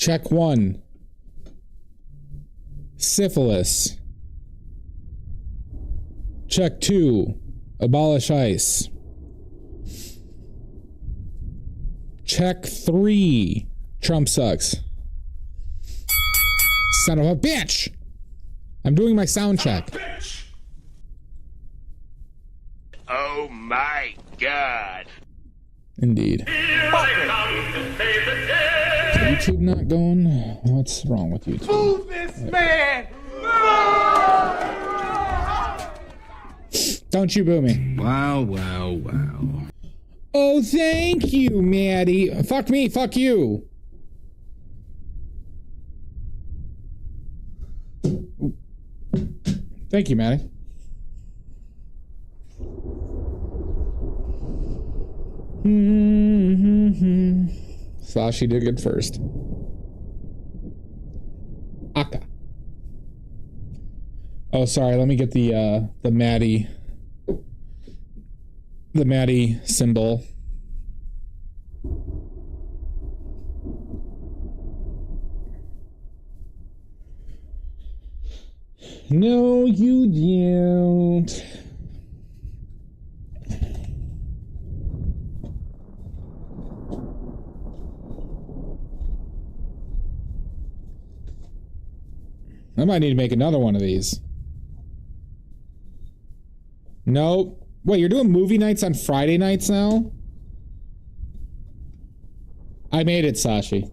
Check 1. Syphilis. Check 2. Abolish ICE. Check 3. Trump sucks. Son of a bitch! I'm doing my sound check. Oh my God. Indeed. Is YouTube not going? What's wrong with YouTube? Move this man! Don't you boo me. Wow, wow, wow. Oh, thank you, Maddie. Fuck me, fuck you. Thank you, Maddie. Sashi did good first. Aka. Oh, sorry. Let me get the Maddie symbol. No, you don't. I might need to make another one of these. Nope. Wait, you're doing movie nights on Friday nights now? I made it, Sashi.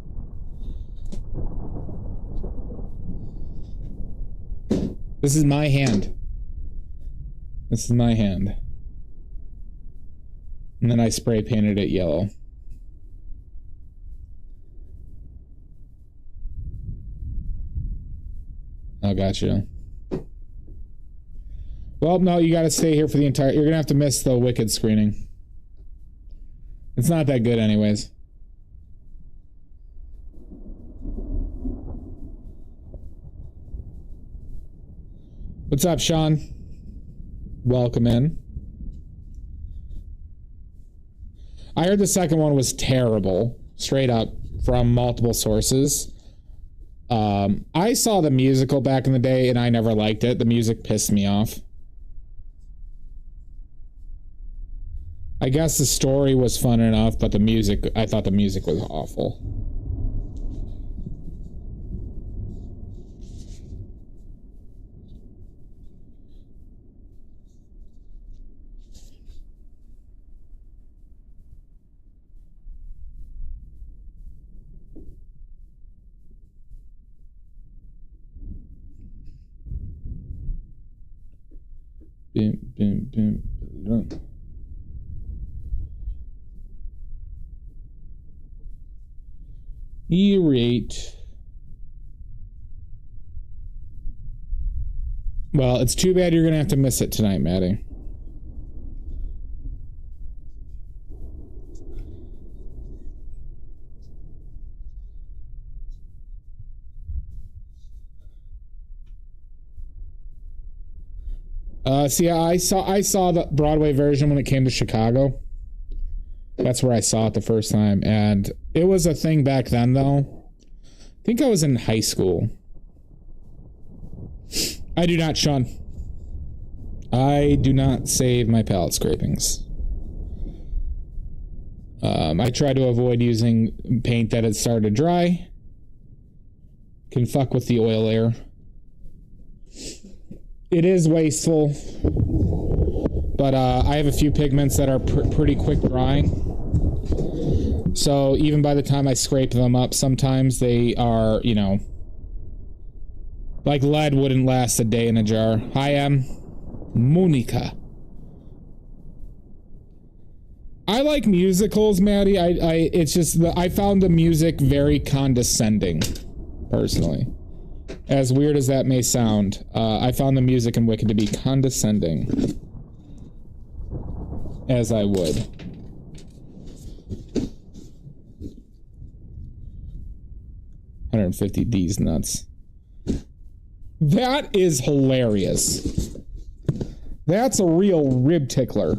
This is my hand. This is my hand. And then I spray painted it yellow. Oh, gotcha. Well, no, you gotta stay here for the entire... You're gonna have to miss the Wicked screening. It's not that good anyways. What's up, Sean? Welcome in. I heard the second one was terrible. Straight up. From multiple sources. I saw the musical back in the day and I never liked it. The music pissed me off. I guess the story was fun enough, but the music, I thought the music was awful. Bim, bim, bim, bim. E-rate. Well, it's too bad you're gonna have to miss it tonight, Maddie. See, I saw the Broadway version when it came to Chicago. That's where I saw it the first time, and it was a thing back then, though. I think I was in high school. I do not, Sean. I do not save my palette scrapings. I try to avoid using paint that had started to dry. Can fuck with the oil layer. It is wasteful, but I have a few pigments that are pretty quick drying. So even by the time I scrape them up, sometimes they are, you know, like lead wouldn't last a day in a jar. Hi, I'm Monica. I like musicals, Maddie. It's just that I found the music very condescending, personally. As weird as that may sound, I found the music in Wicked to be condescending. As I would. $150 nuts. That is hilarious. That's a real rib tickler.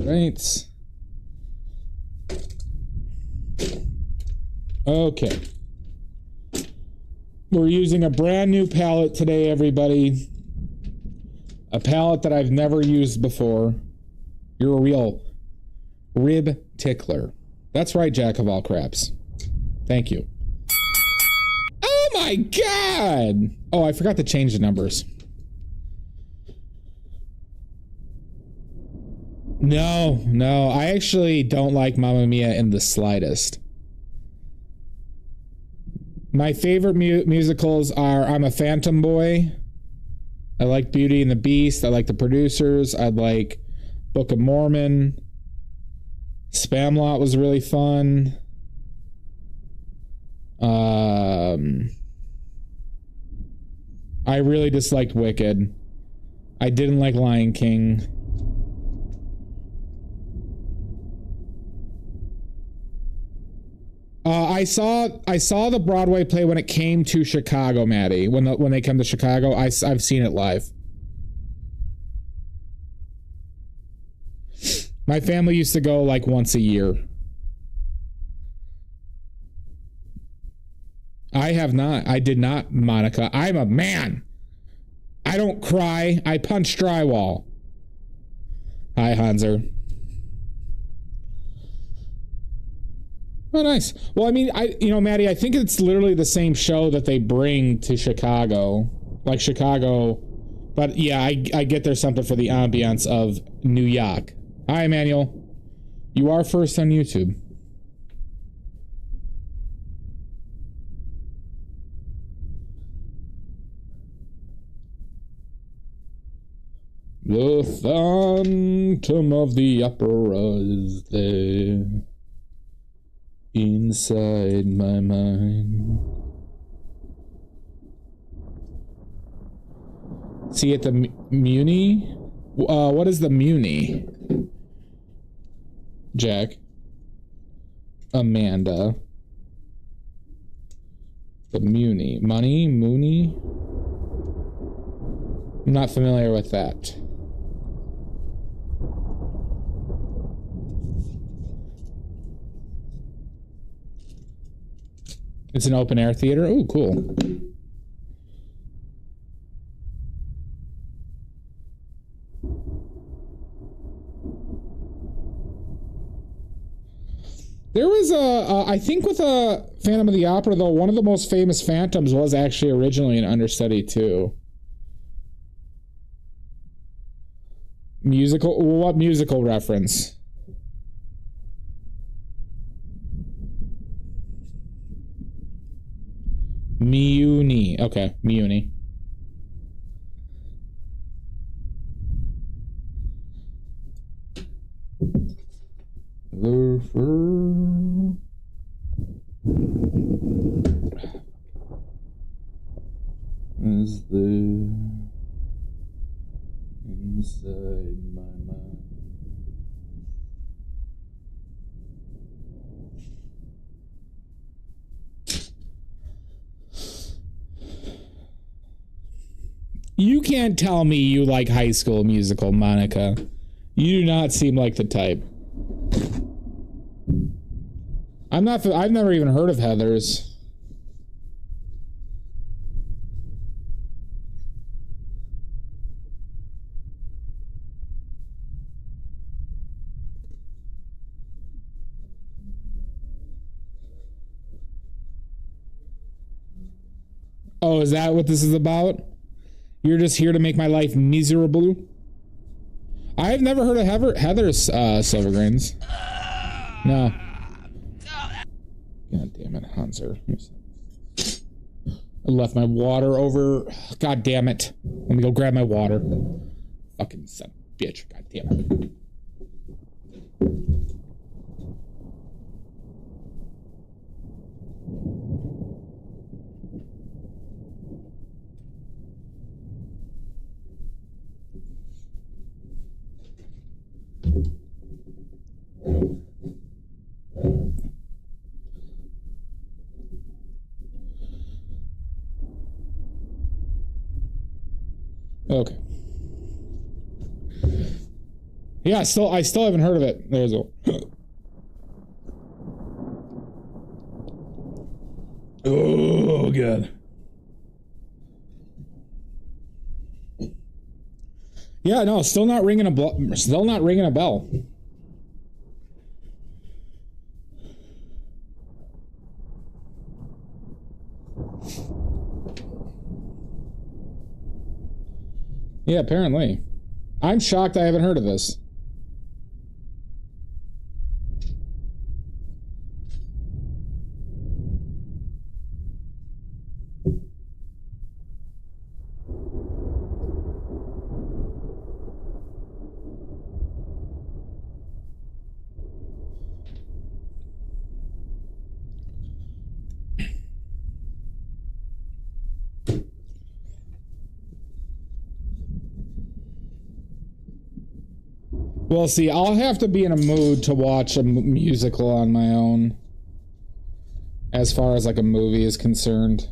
Right. Okay. We're using a brand new palette today, everybody. A palette that I've never used before. You're a real rib tickler. That's right, Jack of all craps. Thank you. Oh my god! Oh, I forgot to change the numbers. No, I actually don't like Mamma Mia in the slightest. My favorite musicals are I'm a Phantom Boy. I like Beauty and the Beast. I like The Producers. I like Book of Mormon. Spamalot was really fun. I really disliked Wicked. I didn't like Lion King. I saw the Broadway play when it came to Chicago, Maddie. When they come to Chicago, I've seen it live. My family used to go like once a year. I have not. I did not, Monica. I'm a man. I don't cry. I punch drywall. Hi, Hanser. Oh, nice. Well, I mean, Maddie, I think it's literally the same show that they bring to Chicago. Like Chicago. But yeah, I get there's something for the ambiance of New York. Hi, Emmanuel. You are first on YouTube. The Phantom of the Opera is there inside my mind. See at the Muni? What is the Muni? Jack. Amanda. The Muni. Money? Mooney? I'm not familiar with that. It's an open air theater? Oh, cool. There was I think with a Phantom of the Opera, though, one of the most famous Phantoms was actually originally an understudy, too. Musical? What musical reference? Muni. Okay, Muni. Is there inside my mind? You can't tell me you like High School Musical, Monica. You do not seem like the type. I've never even heard of Heathers. Oh, is that what this is about? You're just here to make my life miserable? I've never heard of Heather's Silvergrains. No. God damn it, Hanser. I left my water over. God damn it. Let me go grab my water. Fucking son of a bitch. God damn it. Okay. Yeah, I still haven't heard of it. There's a. Oh god. Yeah, no, still not ringing a bell. Still not ringing a bell. Yeah, apparently. I'm shocked I haven't heard of this. Well, see, I'll have to be in a mood to watch a musical on my own. As far as like a movie is concerned.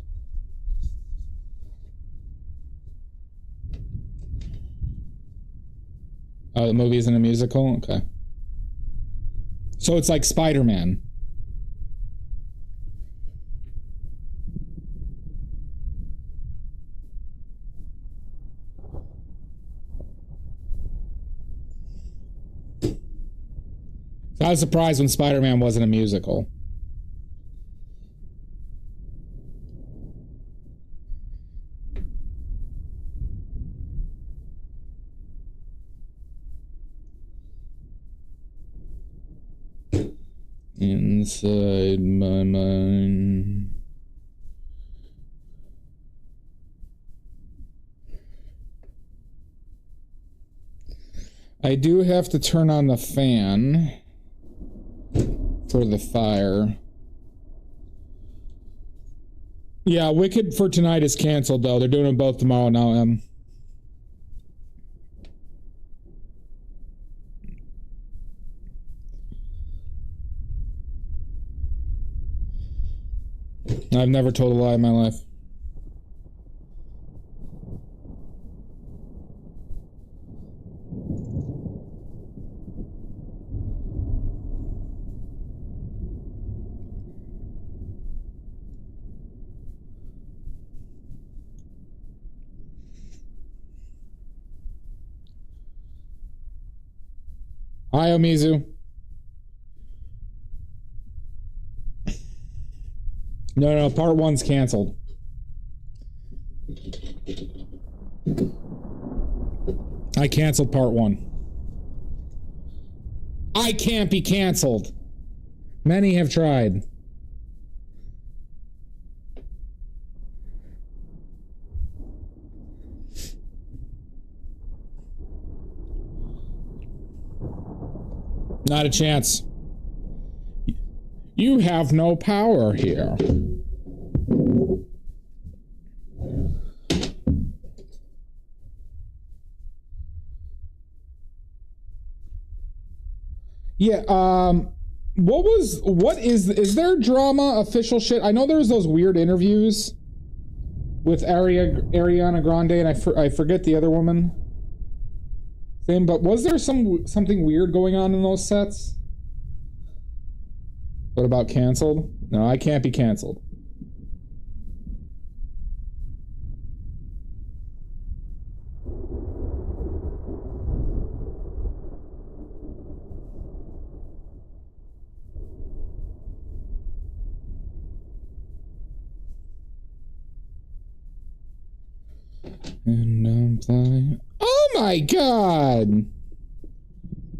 Oh, the movie isn't a musical? Okay. So it's like Spider-Man. I was surprised when Spider-Man wasn't a musical. Inside my mind. I do have to turn on the fan for the fire. Yeah, Wicked for tonight is canceled though. They're doing them both tomorrow now. I've never told a lie in my life. Hi, Omizu. No, part one's canceled. I canceled part one. I can't be canceled. Many have tried. Not a chance. You have no power here. Yeah, what is there drama, official shit? I know there's those weird interviews with Ariana Grande, and I forget the other woman. Same, but was there something weird going on in those sets? What about canceled? No, I can't be canceled. And I'm playing. Oh my god!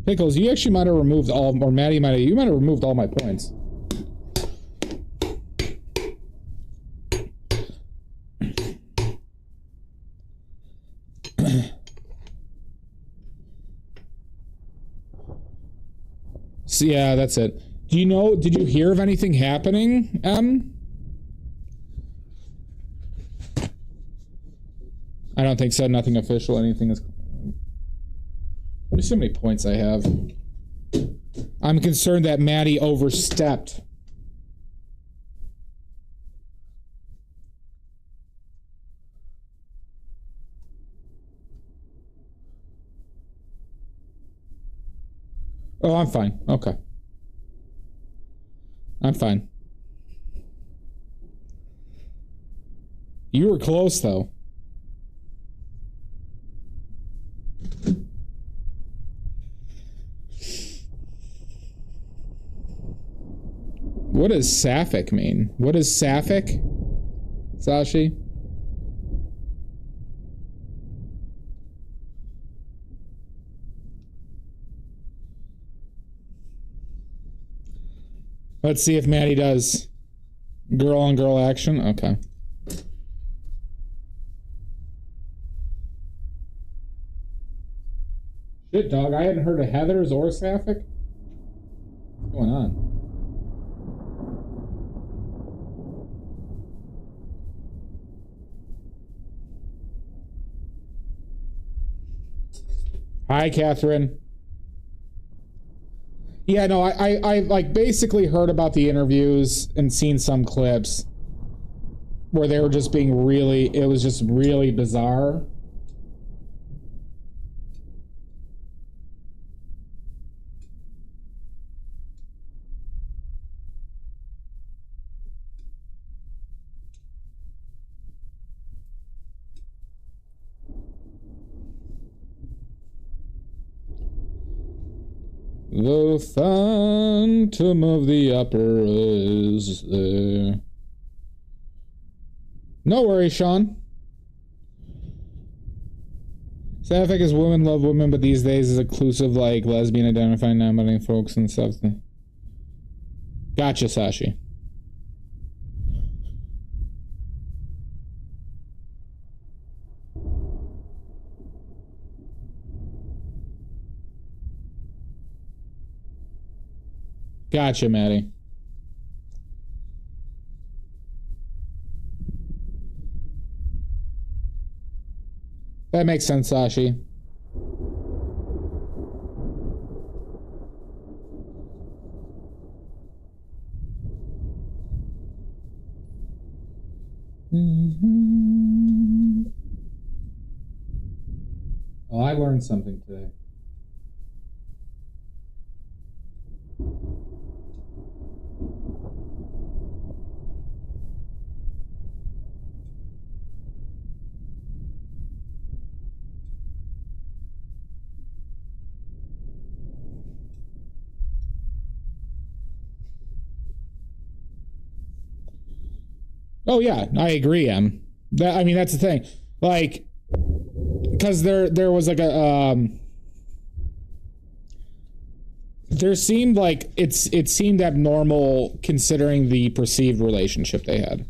Pickles, you actually might have removed all, or Maddie might have removed all my points. So yeah, that's it. Did you hear of anything happening, I don't think so. Nothing official. Anything is. Let me see how many points I have. I'm concerned that Maddie overstepped. Oh, I'm fine. Okay. I'm fine. You were close, though. What does sapphic mean? What is sapphic, Sashi? Let's see if Maddie does girl on girl action. Okay. Shit, dog. I hadn't heard of Heathers or sapphic. What's going on? Hi, Catherine. Yeah, no, I like basically heard about the interviews and seen some clips where they were just being really, it was just really bizarre. The Phantom of the Opera is there. No worries, Sean. Sapphic is women love women, but these days is inclusive like lesbian identifying non-binary folks and stuff. Gotcha, Sashi. Gotcha, Maddie. That makes sense, Sashi. Oh, I learned something today. Oh yeah, I agree, Em. That, I mean, that's the thing. Like, because there was like a there seemed like it seemed abnormal considering the perceived relationship they had.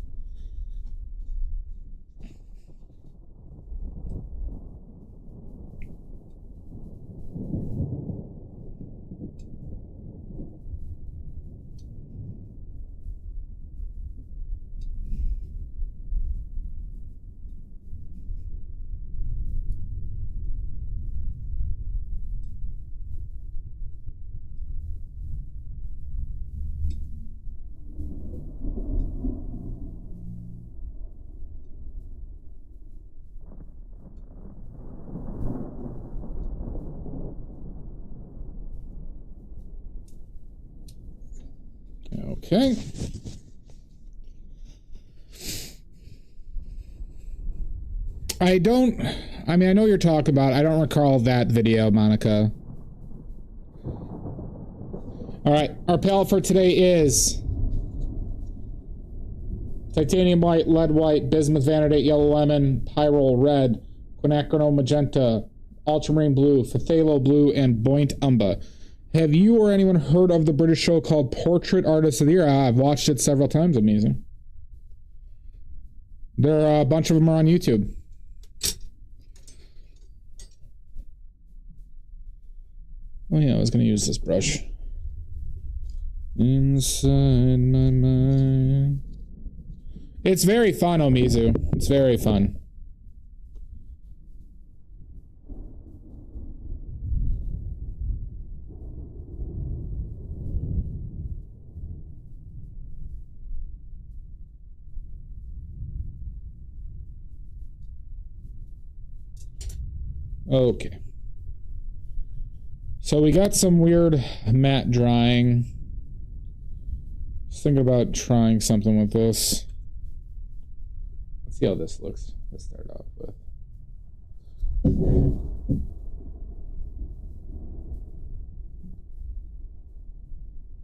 Okay. I mean, I know you're talking about, I don't recall that video, Monica. All right, our palette for today is titanium white, lead white, bismuth vanadate, yellow lemon, pyrrole red, quinacridone magenta, ultramarine blue, phthalo blue, and buoyant umber. Have you or anyone heard of the British show called Portrait Artist of the Year? I've watched it several times. Amazing. There are a bunch of them are on YouTube. Oh yeah, I was going to use this brush. Inside my mind. It's very fun, Omizu. It's very fun. Okay. So we got some weird matte drying. Just thinking about trying something with this. Let's see how this looks to start off with.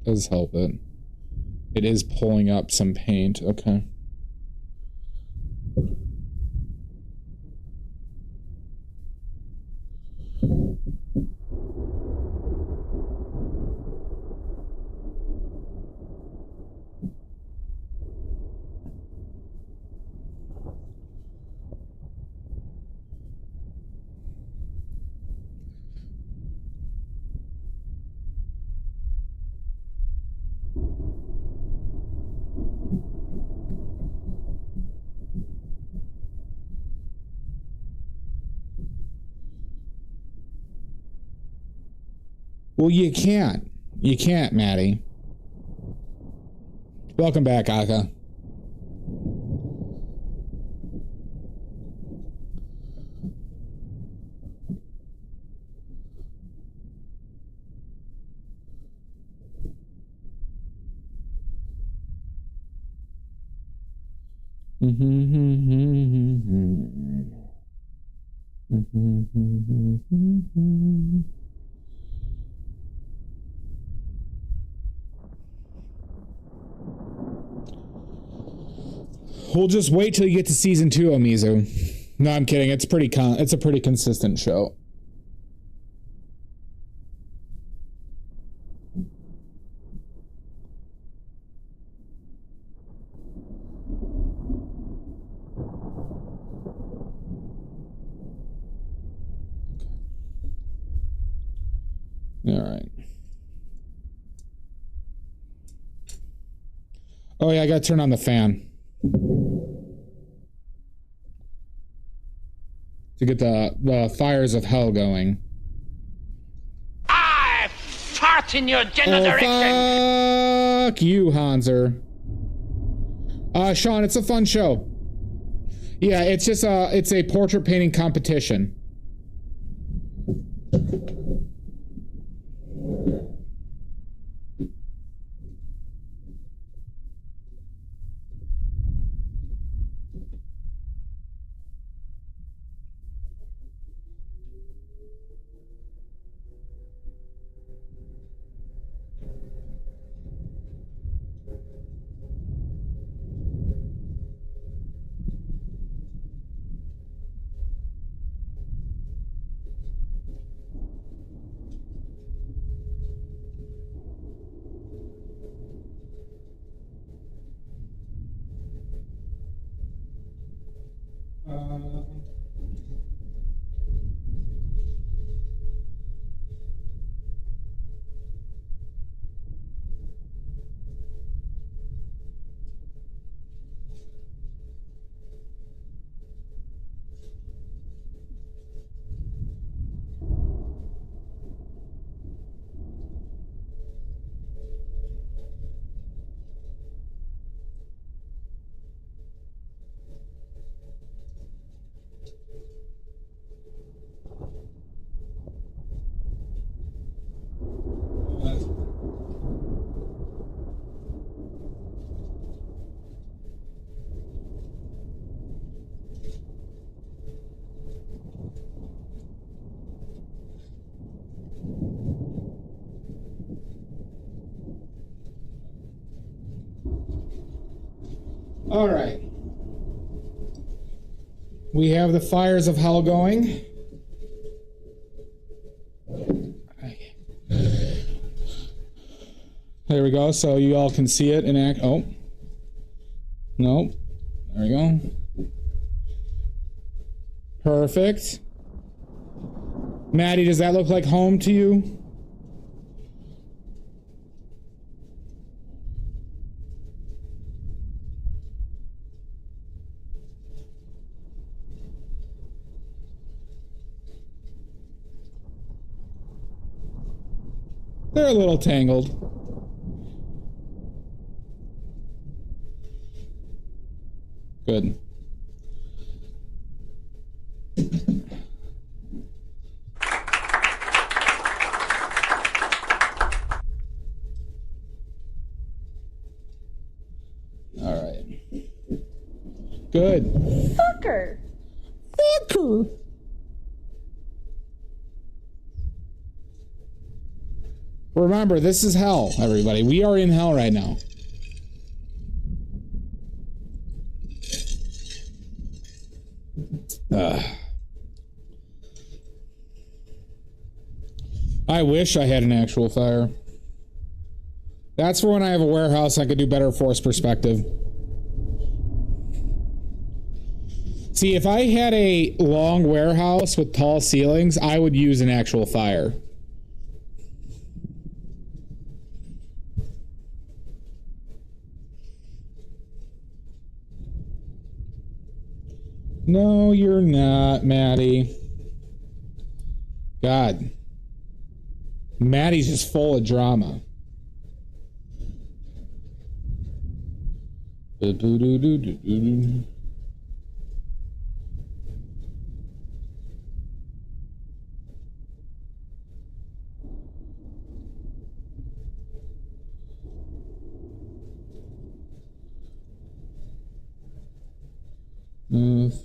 Does help it. It is pulling up some paint. Okay. Well, you can't. You can't, Maddie. Welcome back, Aka. We'll just wait till you get to season 2, Omizu. No, I'm kidding. It's a pretty consistent show. All right. Oh yeah, I gotta turn on the fan to get the fires of hell going. I fart in your general direction. Fuck you, Hanser. Sean, it's a fun show. Yeah, it's just it's a portrait painting competition. All right. We have the fires of hell going. There we go. So you all can see it in act. Oh. Nope. There we go. Perfect. Maddie, does that look like home to you? They're a little tangled. Good. Good. Fucker. Fucker. Remember, this is hell, everybody. We are in hell right now. I wish I had an actual fire. That's for when I have a warehouse, I could do better force perspective. See, if I had a long warehouse with tall ceilings, I would use an actual fire. No, you're not, Maddie. God. Maddie's just full of drama.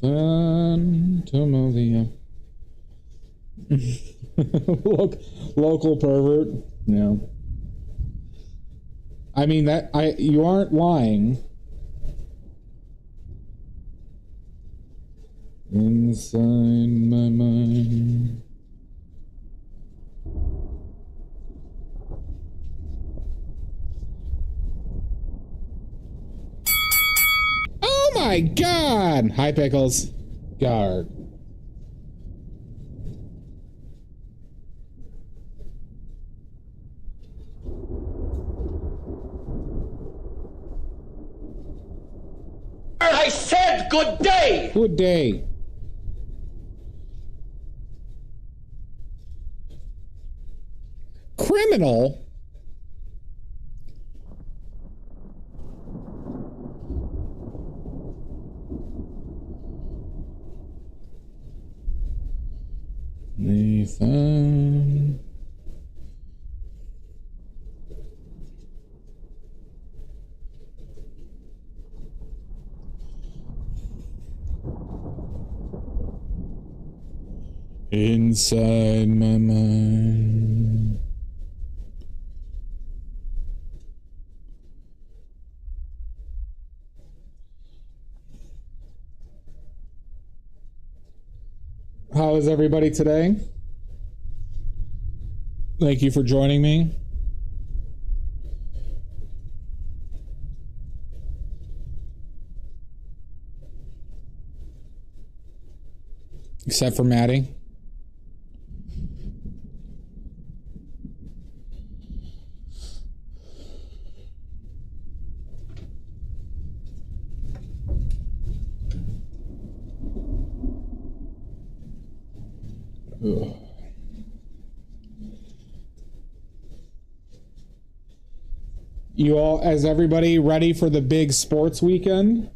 Phantom of the local pervert. Yeah. I mean you aren't lying. Inside my mind. Oh my God! Hi, Pickles. Guard. I said good day! Good day. Criminal? Nathan. Inside my mind. How is everybody today? Thank you for joining me. Except for Maddie. Ugh. You all, is everybody ready for the big sports weekend?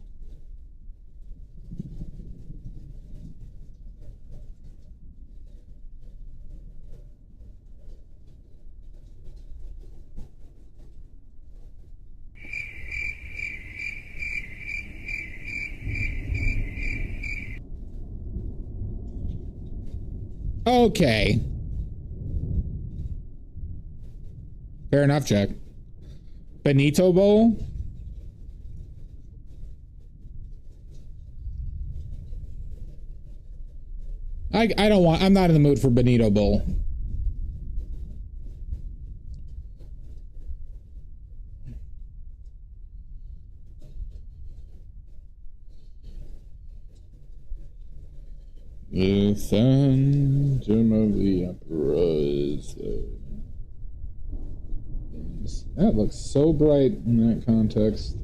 Okay. Fair enough, Jack. Benito Bowl? I'm not in the mood for Benito Bowl. The Phantom of the Opera is there. That looks so bright in that context.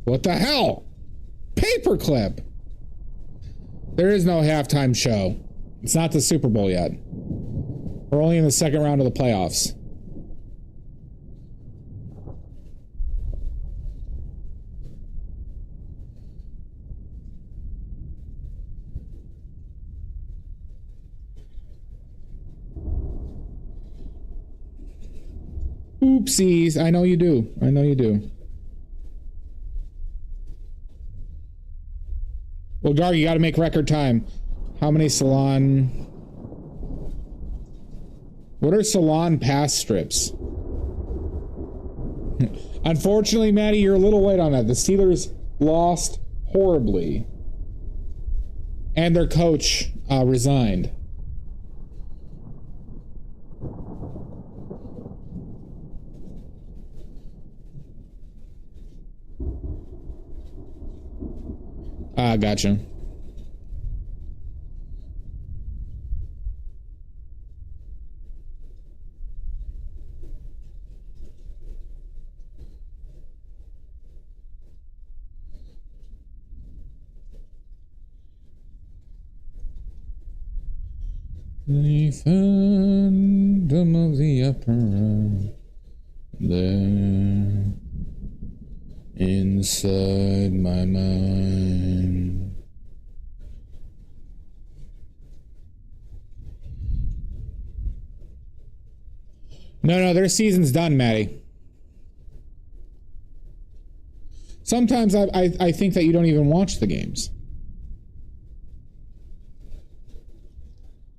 What the hell? Paperclip! There is no halftime show. It's not the Super Bowl yet. We're only in the second round of the playoffs. Oopsies. I know you do. I know you do. Well, Gar, you got to make record time. How many salon? What are salon pass strips? Unfortunately, Maddie, you're a little late on that. The Steelers lost horribly. And their coach resigned. Gotcha. The phantom of the opera there inside my mind. No, their season's done, Maddie. Sometimes I think that you don't even watch the games.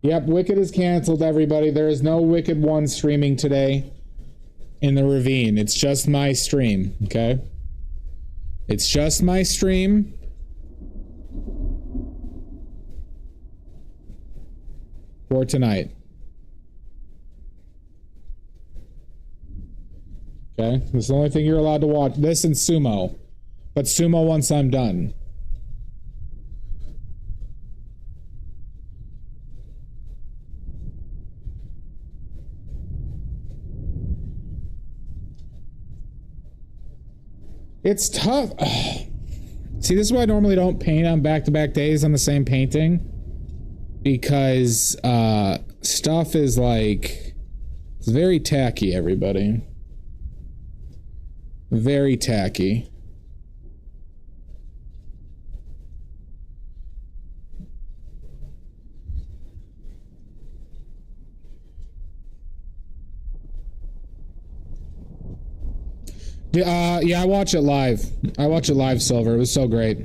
Yep, Wicked is canceled, everybody. There is no Wicked 1 streaming today in the Ravine. It's just my stream, okay? It's just my stream. For tonight. Okay? This is the only thing you're allowed to watch. This and Sumo. But Sumo once I'm done. It's tough. See, this is why I normally don't paint on back-to-back days on the same painting. Because stuff is like... It's very tacky, everybody. Very tacky. Yeah, I watch it live. I watch it live, Silver. It was so great.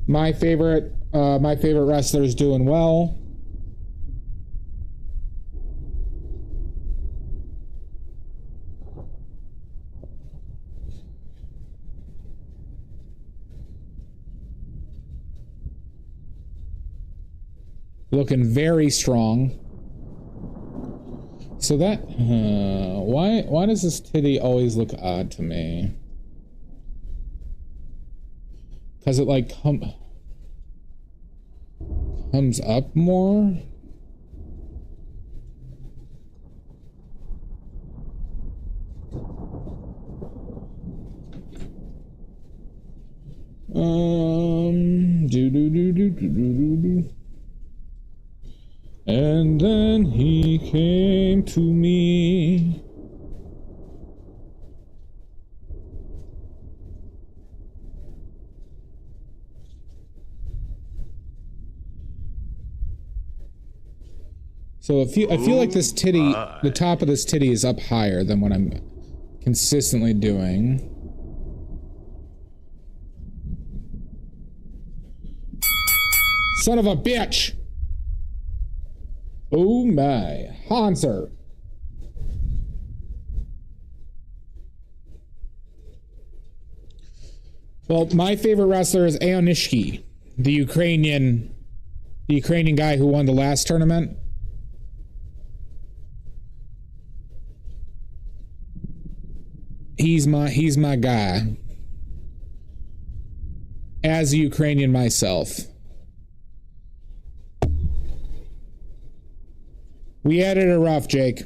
My favorite wrestler's doing well. Looking very strong. So that, why does this titty always look odd to me? Because it like comes up more? Do. And then he came to me. So I feel like this titty, the top of this titty is up higher than what I'm consistently doing. Son of a bitch! Oh my, Hanser. Well, my favorite wrestler is Aonishki, the Ukrainian guy who won the last tournament. He's my guy. As a Ukrainian myself. We added a rough, Jake.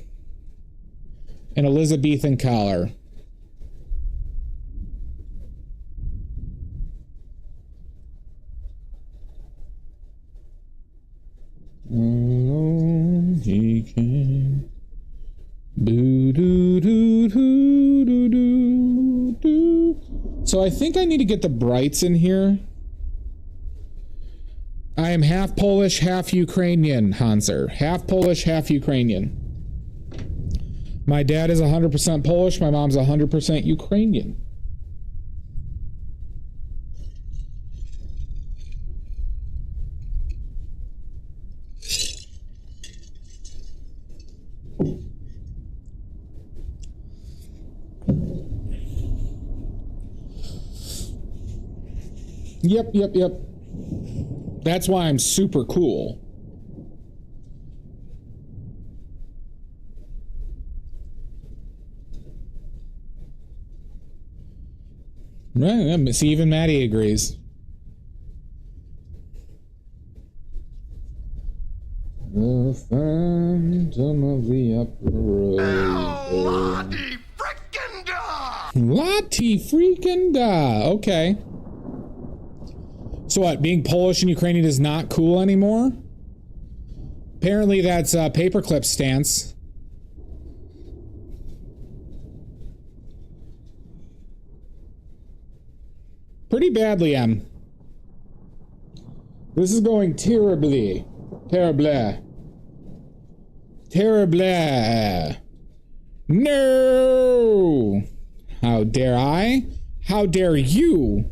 An Elizabethan collar. Oh, he came. So I think I need to get the brights in here. I am half Polish, half Ukrainian, Hanser. Half Polish, half Ukrainian. My dad is 100% Polish. My mom's 100% Ukrainian. Yep. That's why I'm super cool. Right, see, even Maddie agrees. The Phantom of the Opera. Lottie frickin' da! Lottie freaking da. Okay. So what, being Polish and Ukrainian is not cool anymore? Apparently that's a paperclip stance. Pretty badly, Em. This is going terribly. Terrible. No! How dare I? How dare you?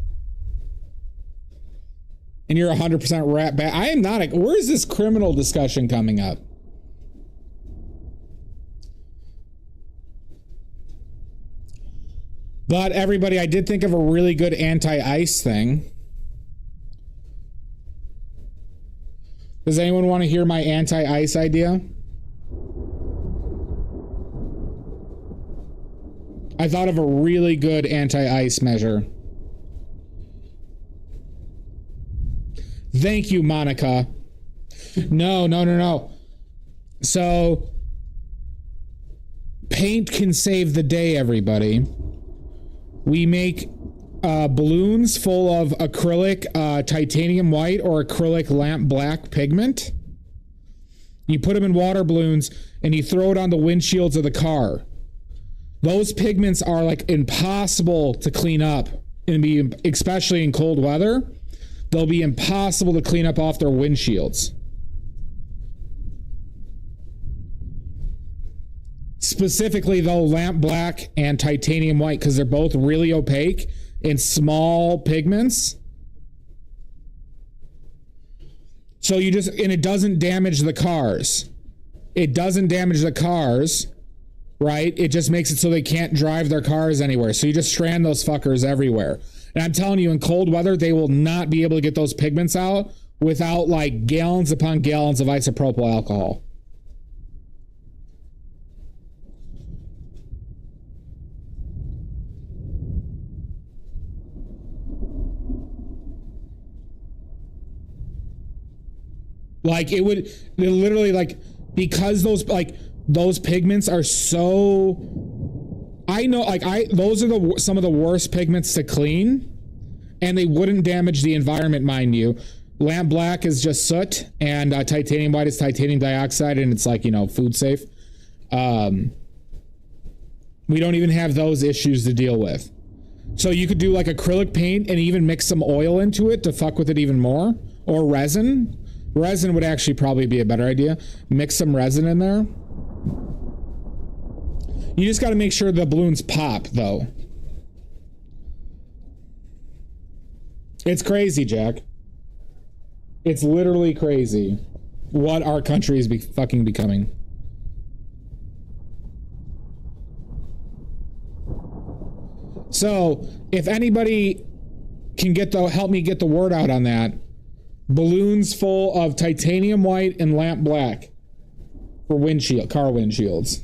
And you're 100% rat bat. I am not a... Where is this criminal discussion coming up? But everybody, I did think of a really good anti-ice thing. Does anyone want to hear my anti-ice idea? I thought of a really good anti-ice measure. Thank you, Monica. No. So, paint can save the day, everybody. We make balloons full of acrylic titanium white or acrylic lamp black pigment. You put them in water balloons and you throw it on the windshields of the car. Those pigments are like impossible to clean up, and especially in cold weather. They'll be impossible to clean up off their windshields. Specifically, though, lamp black and titanium white, because they're both really opaque and small pigments. So you just, and it doesn't damage the cars. It doesn't damage the cars, right? It just makes it so they can't drive their cars anywhere. So you just strand those fuckers everywhere. And I'm telling you, in cold weather, they will not be able to get those pigments out without like gallons upon gallons of isopropyl alcohol. Like it would literally, like, because those pigments are so, I know, like those are some of the worst pigments to clean, and they wouldn't damage the environment, mind you. Lamp black is just soot, and titanium white is titanium dioxide, and it's like, you know, food safe. We don't even have those issues to deal with. So you could do like acrylic paint and even mix some oil into it to fuck with it even more, or resin. Resin would actually probably be a better idea. Mix some resin in there. You just got to make sure the balloons pop, though. It's crazy, Jack. It's literally crazy what our country is fucking becoming. So, if anybody can help me get the word out on that, balloons full of titanium white and lamp black for car windshields.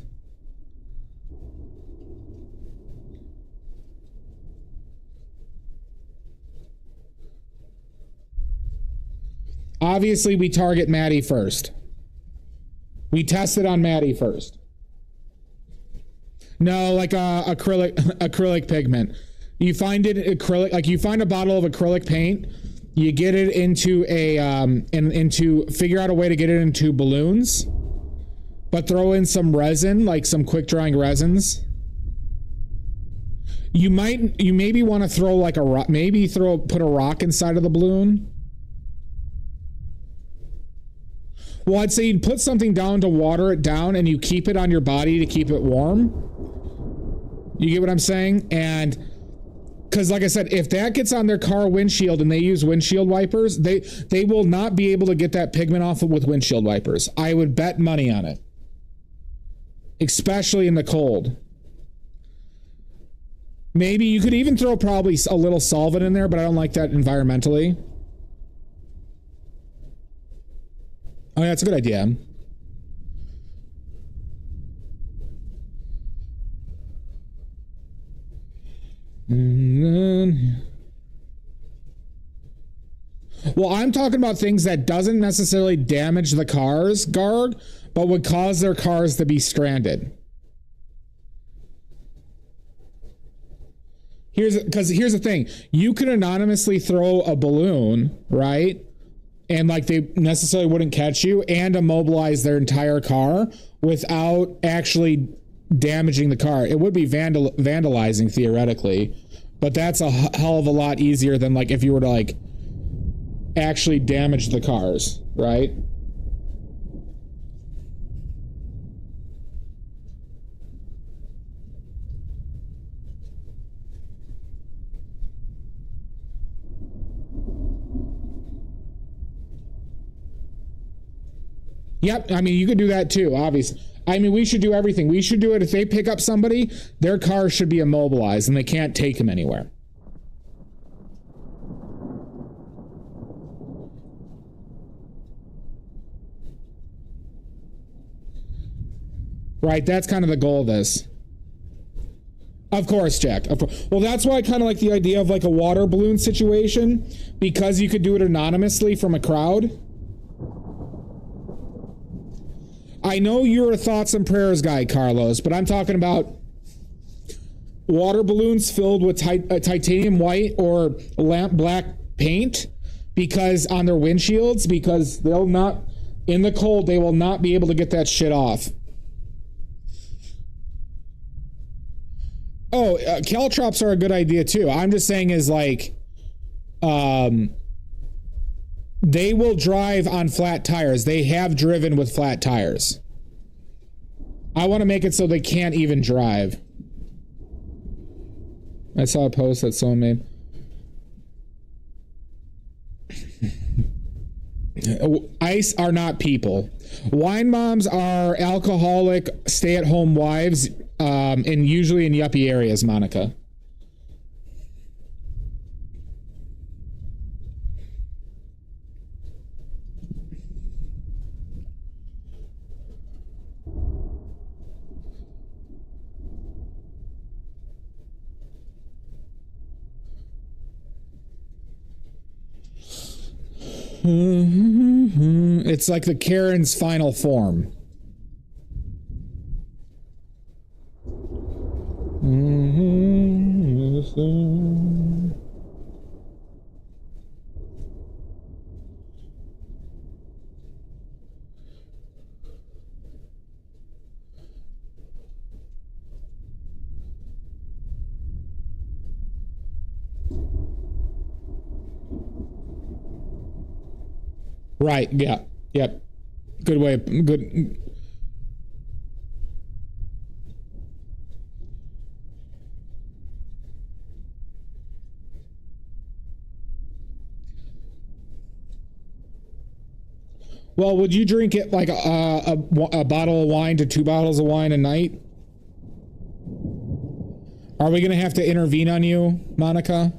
Obviously, we target Maddie first. We test it on Maddie first. No, like acrylic pigment. You find it acrylic, like you find a bottle of acrylic paint. You get it into figure out a way to get it into balloons, but throw in some resin, like some quick drying resins. You maybe want to throw like a rock, put a rock inside of the balloon. Well, I'd say you'd put something down to water it down, and you keep it on your body to keep it warm. You get what I'm saying? And because, like I said, if that gets on their car windshield and they use windshield wipers, they will not be able to get that pigment off with windshield wipers. I would bet money on it, especially in the cold. Maybe you could even throw probably a little solvent in there, but I don't like that environmentally. Oh, yeah, that's a good idea. Well, I'm talking about things that doesn't necessarily damage the cars, Garg, but would cause their cars to be stranded. Here's the thing. You could anonymously throw a balloon, right? And like they necessarily wouldn't catch you and immobilize their entire car without actually damaging the car. It would be vandalizing theoretically, but that's a hell of a lot easier than like if you were to like actually damage the cars, right? Yep, I mean, you could do that too, obviously. I mean, we should do everything. We should do it. If they pick up somebody, their car should be immobilized and they can't take them anywhere. Right, that's kind of the goal of this. Of course, Jack. Of course. Well, that's why I kind of like the idea of like a water balloon situation, because you could do it anonymously from a crowd. I know you're a thoughts and prayers guy, Carlos, but I'm talking about water balloons filled with titanium white or lamp black paint, because on their windshields, because they'll not, in the cold, they will not be able to get that shit off. Oh, caltrops are a good idea too. I'm just saying is like, they will drive on flat tires. They have driven with flat tires. I want to make it so they can't even drive. I saw a post that someone made. Ice are not people. Wine moms are alcoholic stay-at-home wives, and usually in yuppie areas, Monica. It's like the Karen's final form. Right, yeah. Yep. Good way. Good. Well, would you drink it like a bottle of wine to 2 bottles of wine a night? Are we going to have to intervene on you, Monica?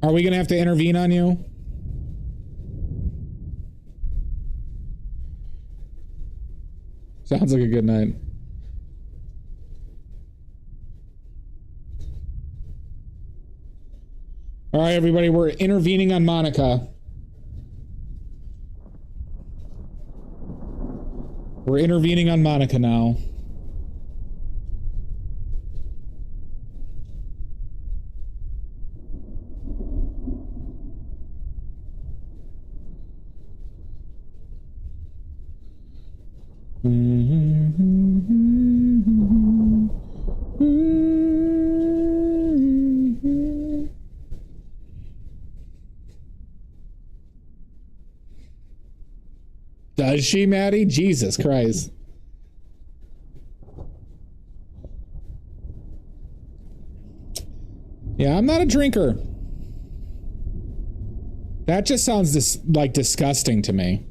Are we going to have to intervene on you? Sounds like a good night. All right, everybody, we're intervening on Monica. We're intervening on Monica now. Does she, Maddie? Jesus Christ. Yeah, I'm not a drinker. That just sounds like disgusting to me.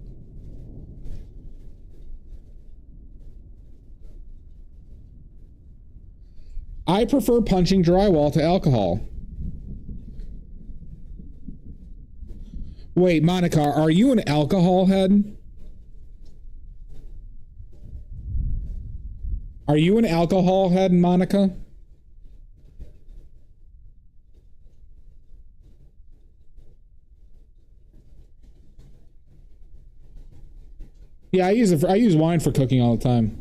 I prefer punching drywall to alcohol. Wait, Monica, are you an alcohol head? Are you an alcohol head, Monica? Yeah, I use wine for cooking all the time.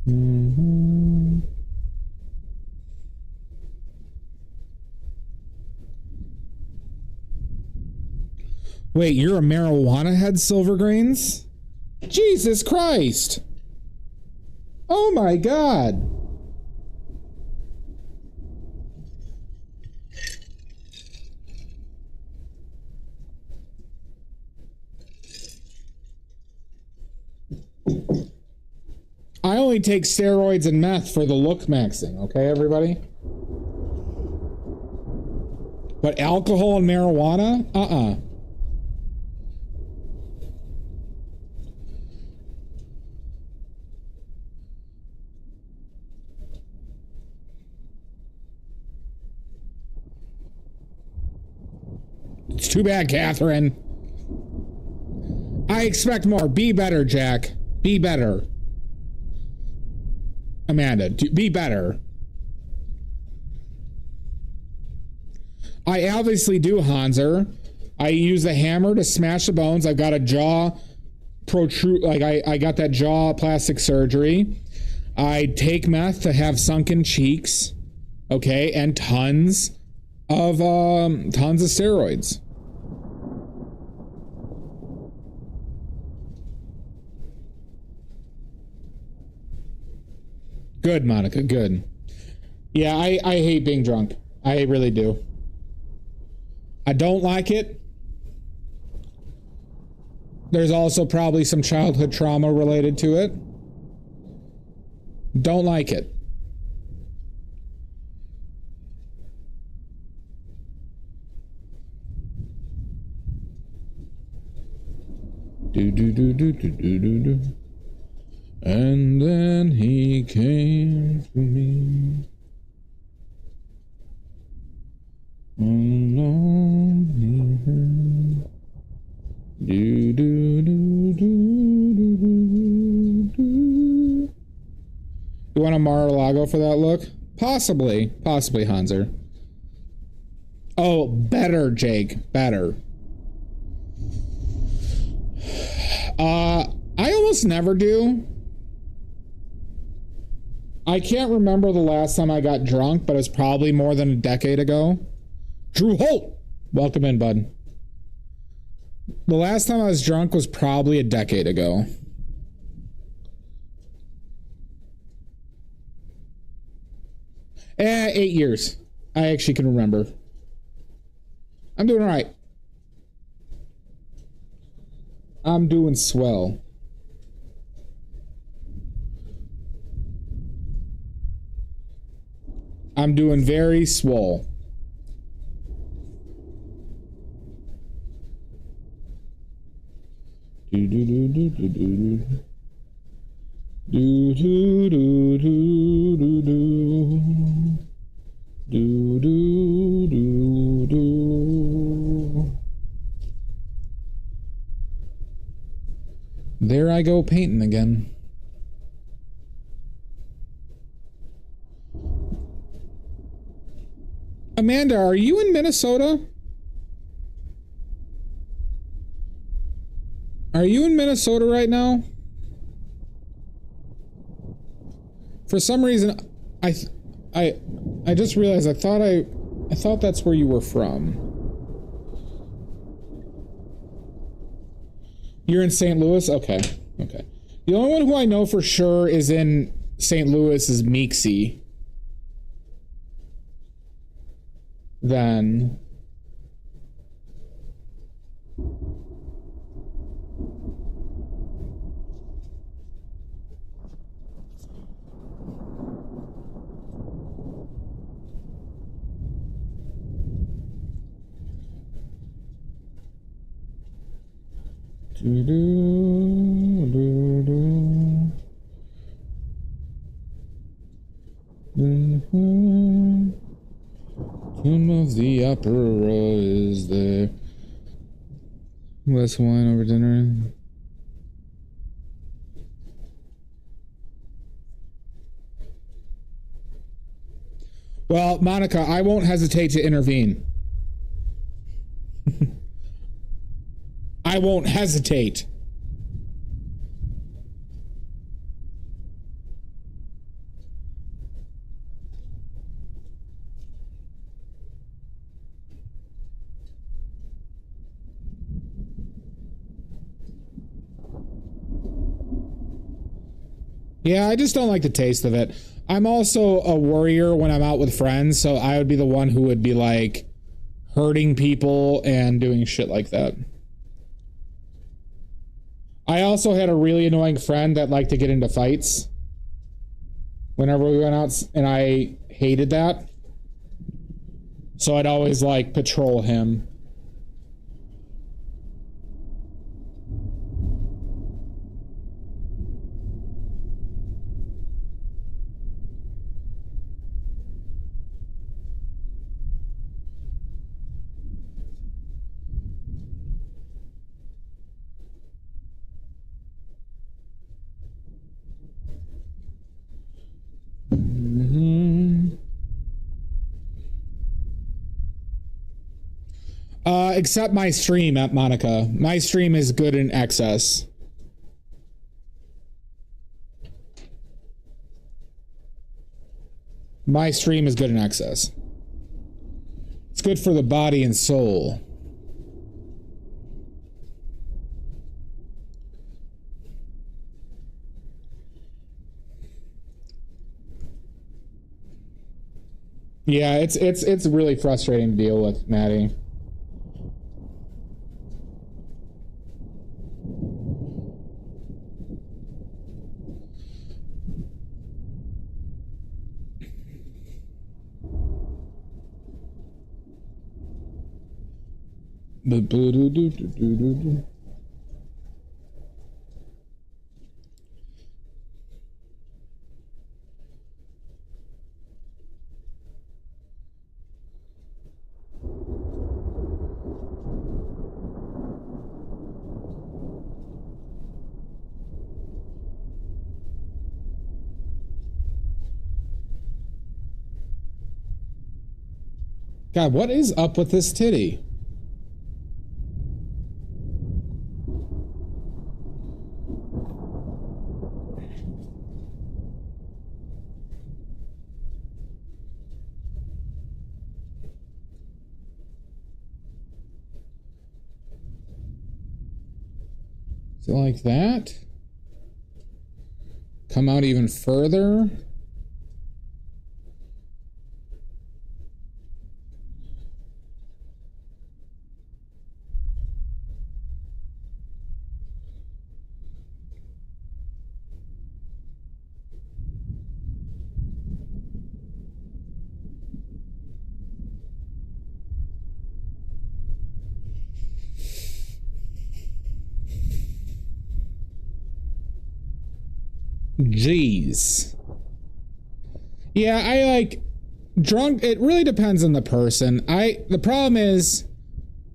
Mm-hmm. Wait, you're a marijuana head, Silvergrains? Jesus Christ! Oh my God! I only take steroids and meth for the look maxing, okay, everybody? But alcohol and marijuana? It's too bad, Catherine. I expect more. Be better, Jack. Be better. Amanda, be better. I obviously do, Hanser. I use a hammer to smash the bones. I've got a jaw protrude, like I got that jaw plastic surgery. I take meth to have sunken cheeks, okay, and tons of steroids. Good, Monica, good. Yeah, I hate being drunk. I really do. I don't like it. There's also probably some childhood trauma related to it. Don't like it. Do do do do do do do do. And then he came to me. Alone. Do do do do do do do. You want a Mar-a-Lago for that look? Possibly, Hanser. Oh, better, Jake, better. I almost never do. I can't remember the last time I got drunk, but it's probably more than a decade ago. Drew Holt! Welcome in, bud. The last time I was drunk was probably a decade ago. Eh, 8 years. I actually can remember. I'm doing all right. I'm doing swell. I'm doing very swole. Do do do do do do do do do do do do do do do. There I go painting again. Amanda, are you in Minnesota? Are you in Minnesota right now? For some reason, I just realized I thought that's where you were from. You're in St. Louis? Okay. Okay. The only one who I know for sure is in St. Louis is Meeksy, then Tomb of the Opera is there. Less wine over dinner. Well, Monica, I won't hesitate to intervene. I won't hesitate. Yeah, I just don't like the taste of it. I'm also a worrier when I'm out with friends, so I would be the one who would be like hurting people and doing shit like that. I also had a really annoying friend that liked to get into fights whenever we went out, and I hated that. So I'd always like patrol him. Except my stream at Monica. My stream is good in excess. My stream is good in excess. It's good for the body and soul. Yeah, it's really frustrating to deal with, Maddie. God, what is up with this titty? Is it like that? Come out even further? Jeez. Yeah, I like drunk. It really depends on the person. The problem is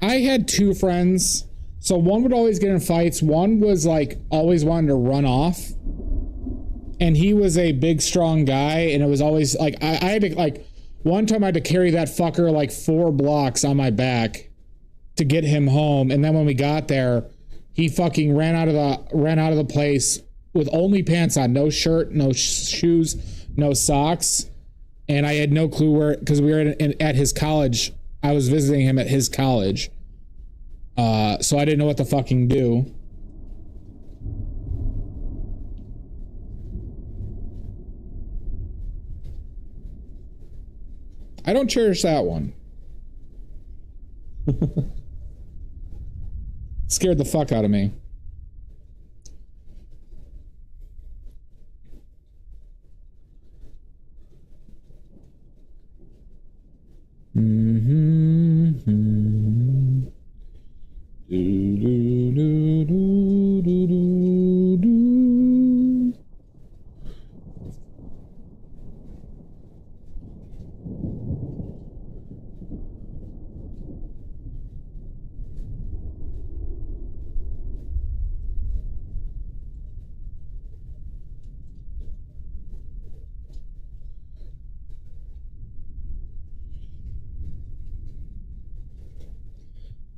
I had two friends. So one would always get in fights. One was like always wanted to run off. And he was a big, strong guy. And it was always like, I had to like, one time I had to carry that fucker like 4 blocks on my back to get him home. And then when we got there, he fucking ran out of the place with only pants on, no shirt, no shoes, no socks. And I had no clue where, because we were at his college. I was visiting him at his college. So I didn't know what to fucking do. I don't cherish that one. Scared the fuck out of me.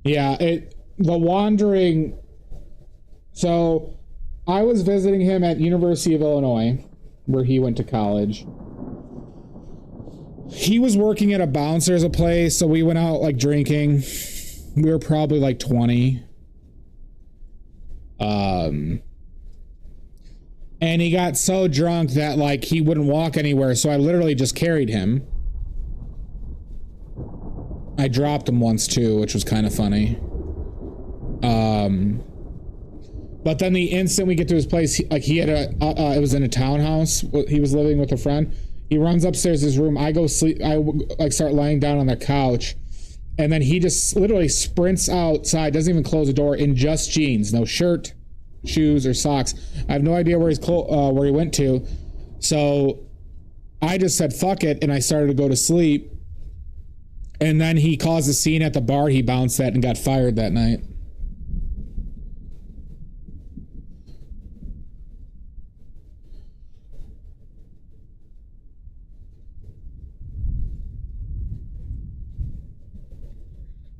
Yeah, the wandering. So I was visiting him at University of Illinois, where he went to college. He was working at a bouncer's a place, so we went out like drinking. We were probably like 20. And he got so drunk that like he wouldn't walk anywhere, so I literally just carried him. I dropped him once too, which was kind of funny. But then the instant we get to his place, he had it was in a townhouse. He was living with a friend. He runs upstairs to his room. I go sleep. I like start laying down on the couch, and then he just literally sprints outside. Doesn't even close the door in just jeans, no shirt, shoes, or socks. I have no idea where where he went to. So I just said fuck it, and I started to go to sleep. And then he caused a scene at the bar he bounced at and got fired that night.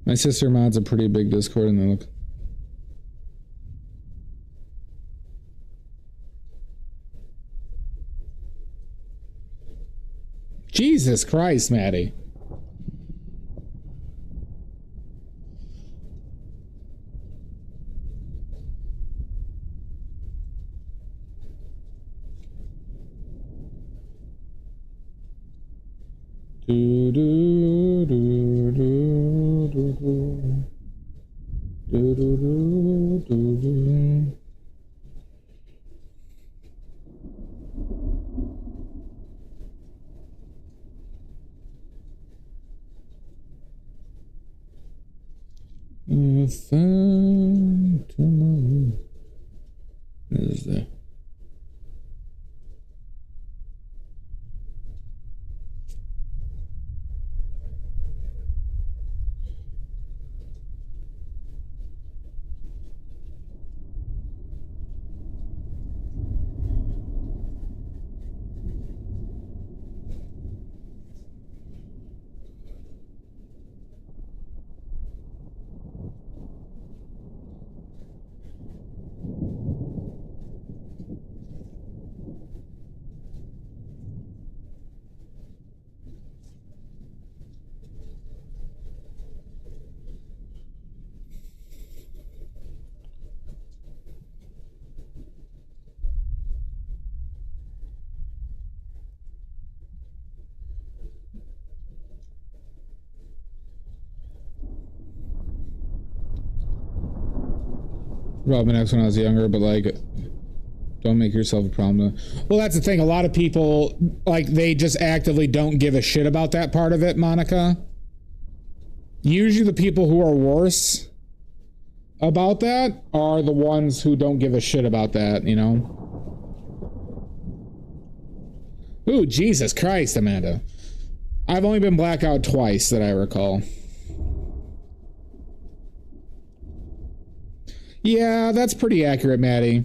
My sister mods a pretty big Discord and they look. Jesus Christ, Maddie. Do do do do do do do do do do. What is that? Robbed an ex when I was younger, but like, don't make yourself a problem. Well, that's the thing. A lot of people, like, they just actively don't give a shit about that part of it, Monica. Usually the people who are worse about that are the ones who don't give a shit about that, you know? Ooh, Jesus Christ, Amanda. I've only been blackout twice that I recall. Yeah, that's pretty accurate, Maddie.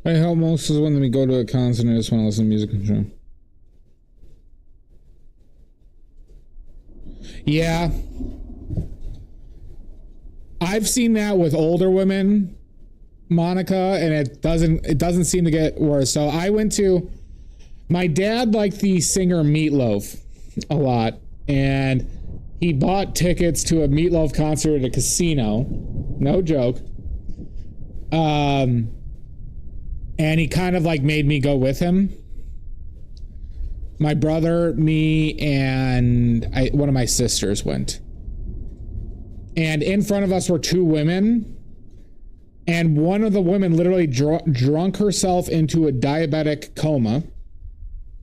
I help most is when we go to a concert and I just want to listen to music control. Yeah. I've seen that with older women, Monica, and it doesn't seem to get worse. So I went to, my dad liked the singer Meatloaf a lot, and he bought tickets to a Meatloaf concert at a casino. No joke. And he kind of like made me go with him. My brother, me, and one of my sisters went. And in front of us were two women. And one of the women literally drunk herself into a diabetic coma.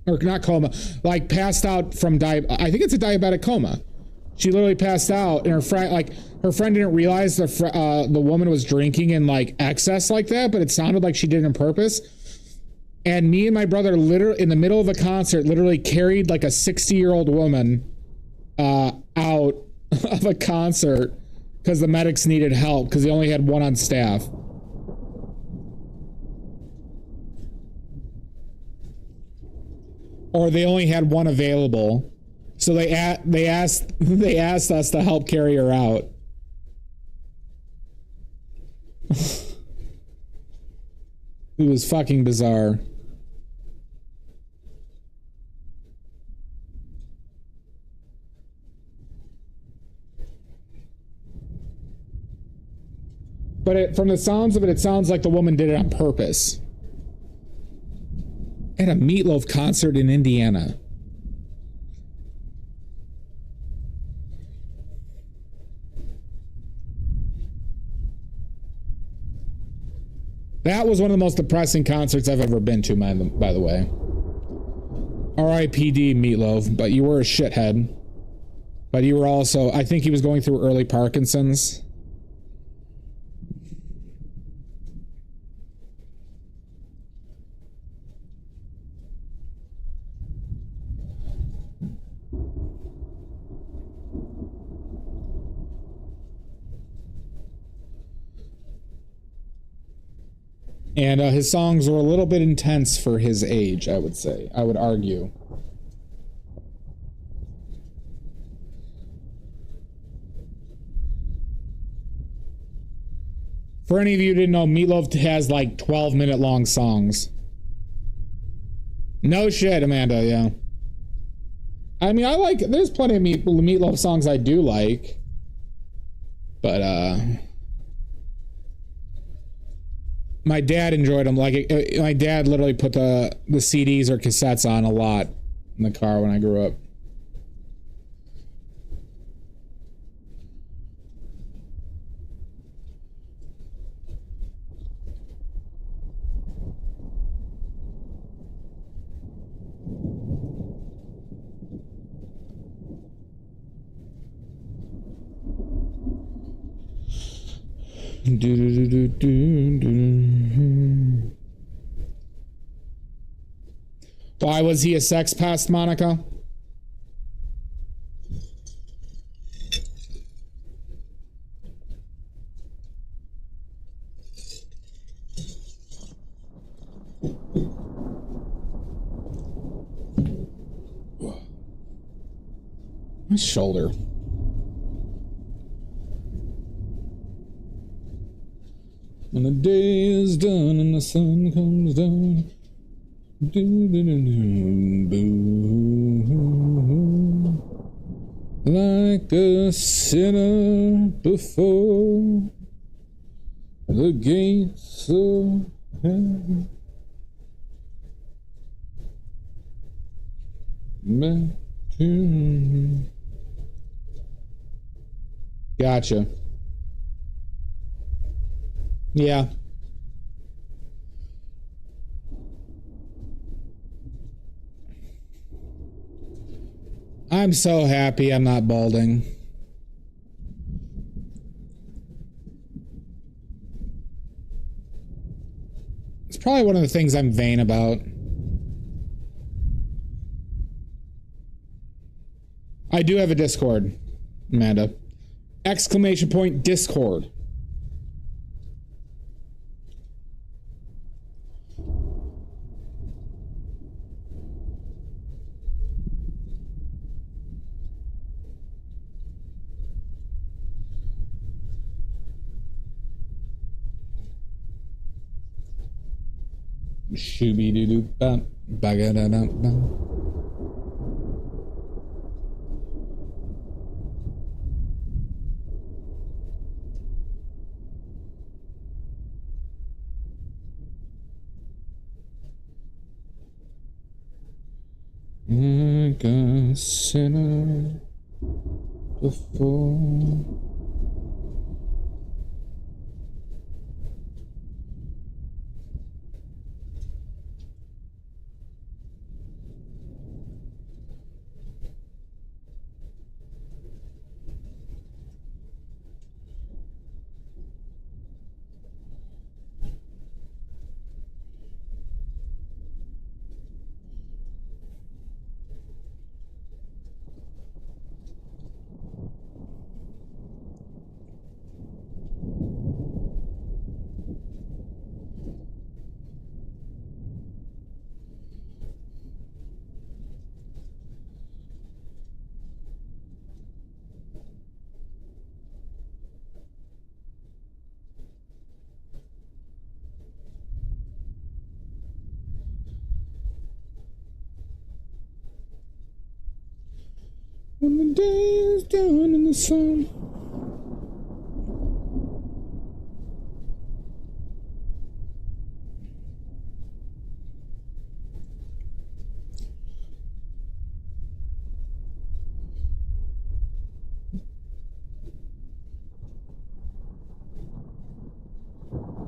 Or not coma, like passed out from I think it's a diabetic coma. She literally passed out, and her friend didn't realize the woman was drinking in like excess like that, but it sounded like she did it on purpose. And me and my brother, literally in the middle of a concert, literally carried like a 60-year-old woman out of a concert because the medics needed help because they only had one on staff. Or they only had one available. So they asked us to help carry her out. It was fucking bizarre. But from the sounds of it, it sounds like the woman did it on purpose. At a Meatloaf concert in Indiana. That was one of the most depressing concerts I've ever been to, by the way. R.I.P.D. Meatloaf, but you were a shithead. But you were also, I think he was going through early Parkinson's. And his songs were a little bit intense for his age, I would say. I would argue. For any of you who didn't know, Meatloaf has like 12-minute long songs. No shit, Amanda, yeah. I mean, there's plenty of Meatloaf songs I do like. But, my dad enjoyed them. Like, my dad literally put the CDs or cassettes on a lot in the car when I grew up. Why was he a sex pest, Monica? My shoulder. When the day is done and the sun comes down, like a sinner before the gates of heaven. Back to... Gotcha. Yeah. I'm so happy I'm not balding. It's probably one of the things I'm vain about. I do have a Discord, Amanda. ! Discord. Shooby doo doo bump. Baga da dum bum. Like a sinner before. When the day is done in the sun.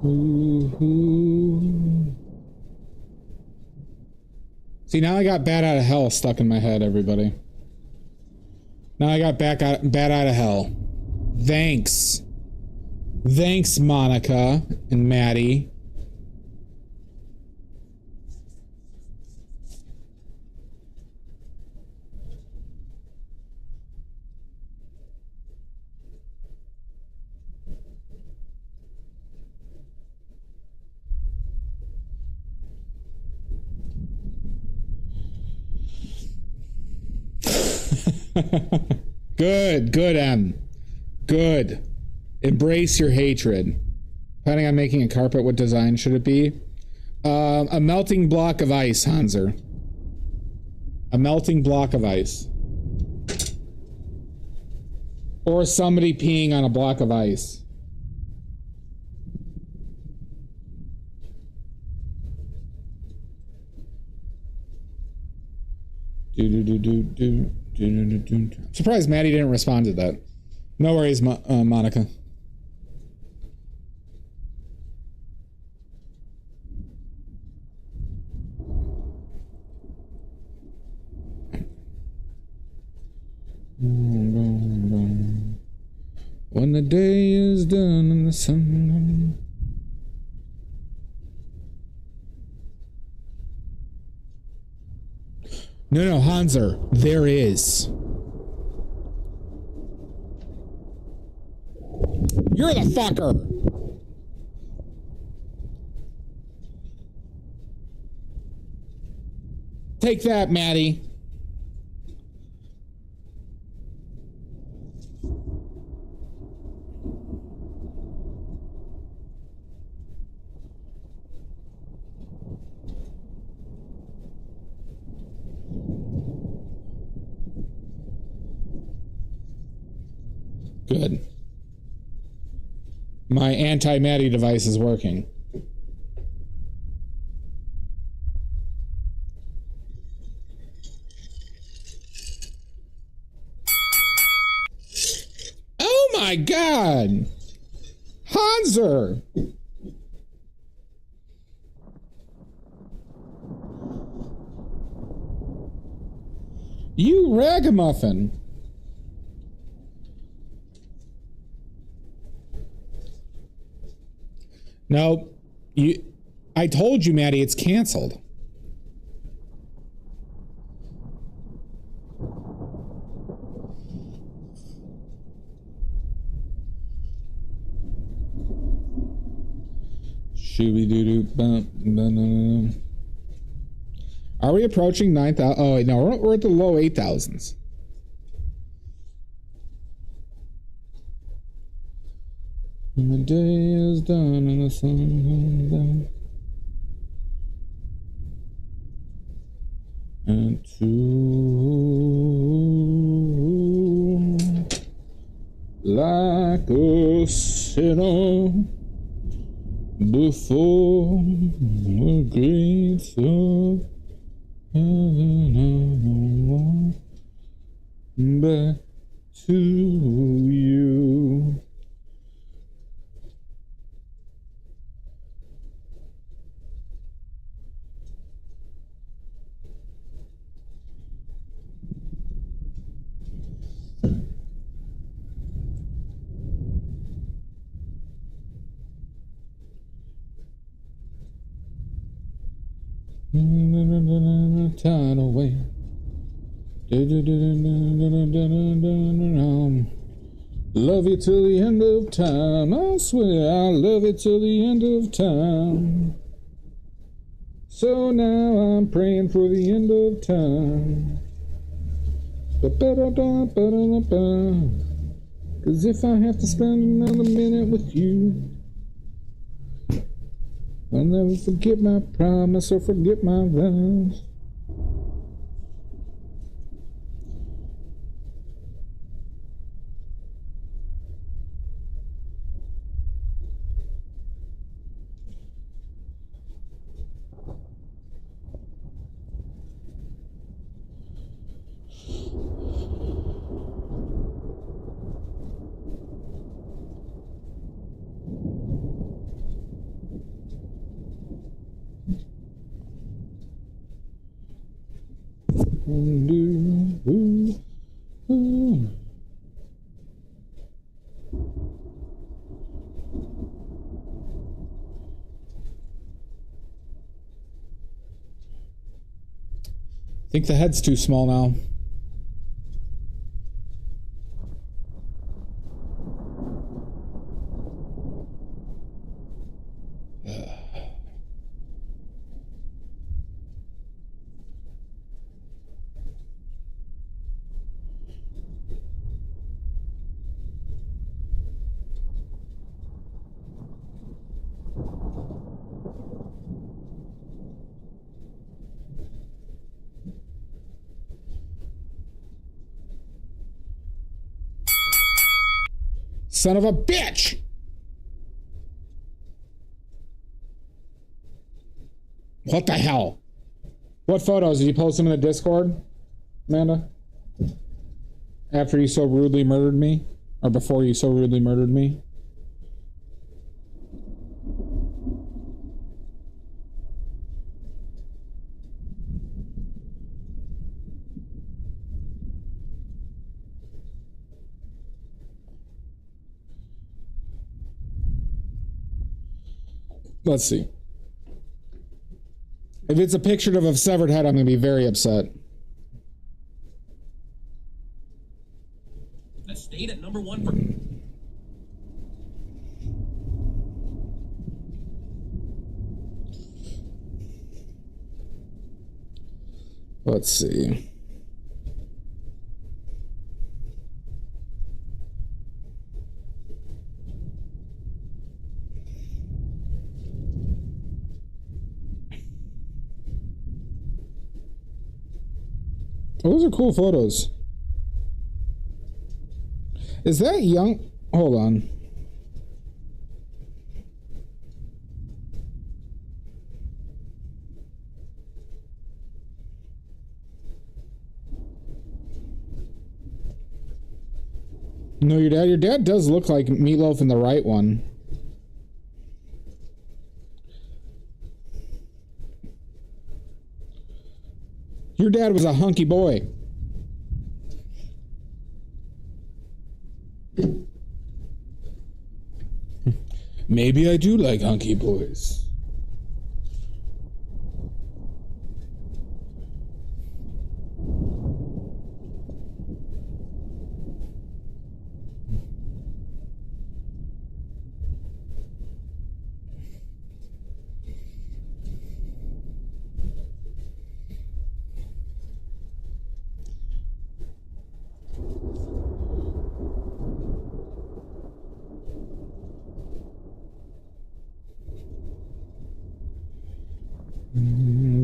Ooh. See, now I got Bat Out of Hell stuck in my head, everybody. Now I got Bat Out of Hell. Thanks. Thanks, Monica and Maddie. Good, M. Good. Embrace your hatred. Planning on making a carpet, what design should it be? A melting block of ice, Hanser. A melting block of ice. Or somebody peeing on a block of ice. I'm surprised Maddie didn't respond to that. No worries, Monica. When the day is done and the sun. No, Hanser, there is. You're the fucker. Take that, Maddie. Good. My anti-Maddie device is working. Oh my God! Hanser! You ragamuffin! No, I told you, Maddie, it's canceled. Shooby-doo-doo-bum. Are we approaching 9,000? Oh, no, we're at the low 8,000s. When the day is done and the sun goes down. And to like a sinner before the gates of heaven, back to you. Turn away. Love you till the end of time. I swear I love you till the end of time. So now I'm praying for the end of time. Cause if I have to spend another minute with you, I'll never forget my promise or forget my vows. I think the head's too small now. Son of a bitch! What the hell? What photos? Did you post them in the Discord, Amanda? After you so rudely murdered me? Or before you so rudely murdered me? Let's see. If it's a picture of a severed head, I'm going to be very upset. That stayed at number one for... Let's see. Those are cool photos. Is that young? Hold on. No, your dad does look like Meatloaf in the right one. Your dad was a hunky boy. Maybe I do like hunky boys.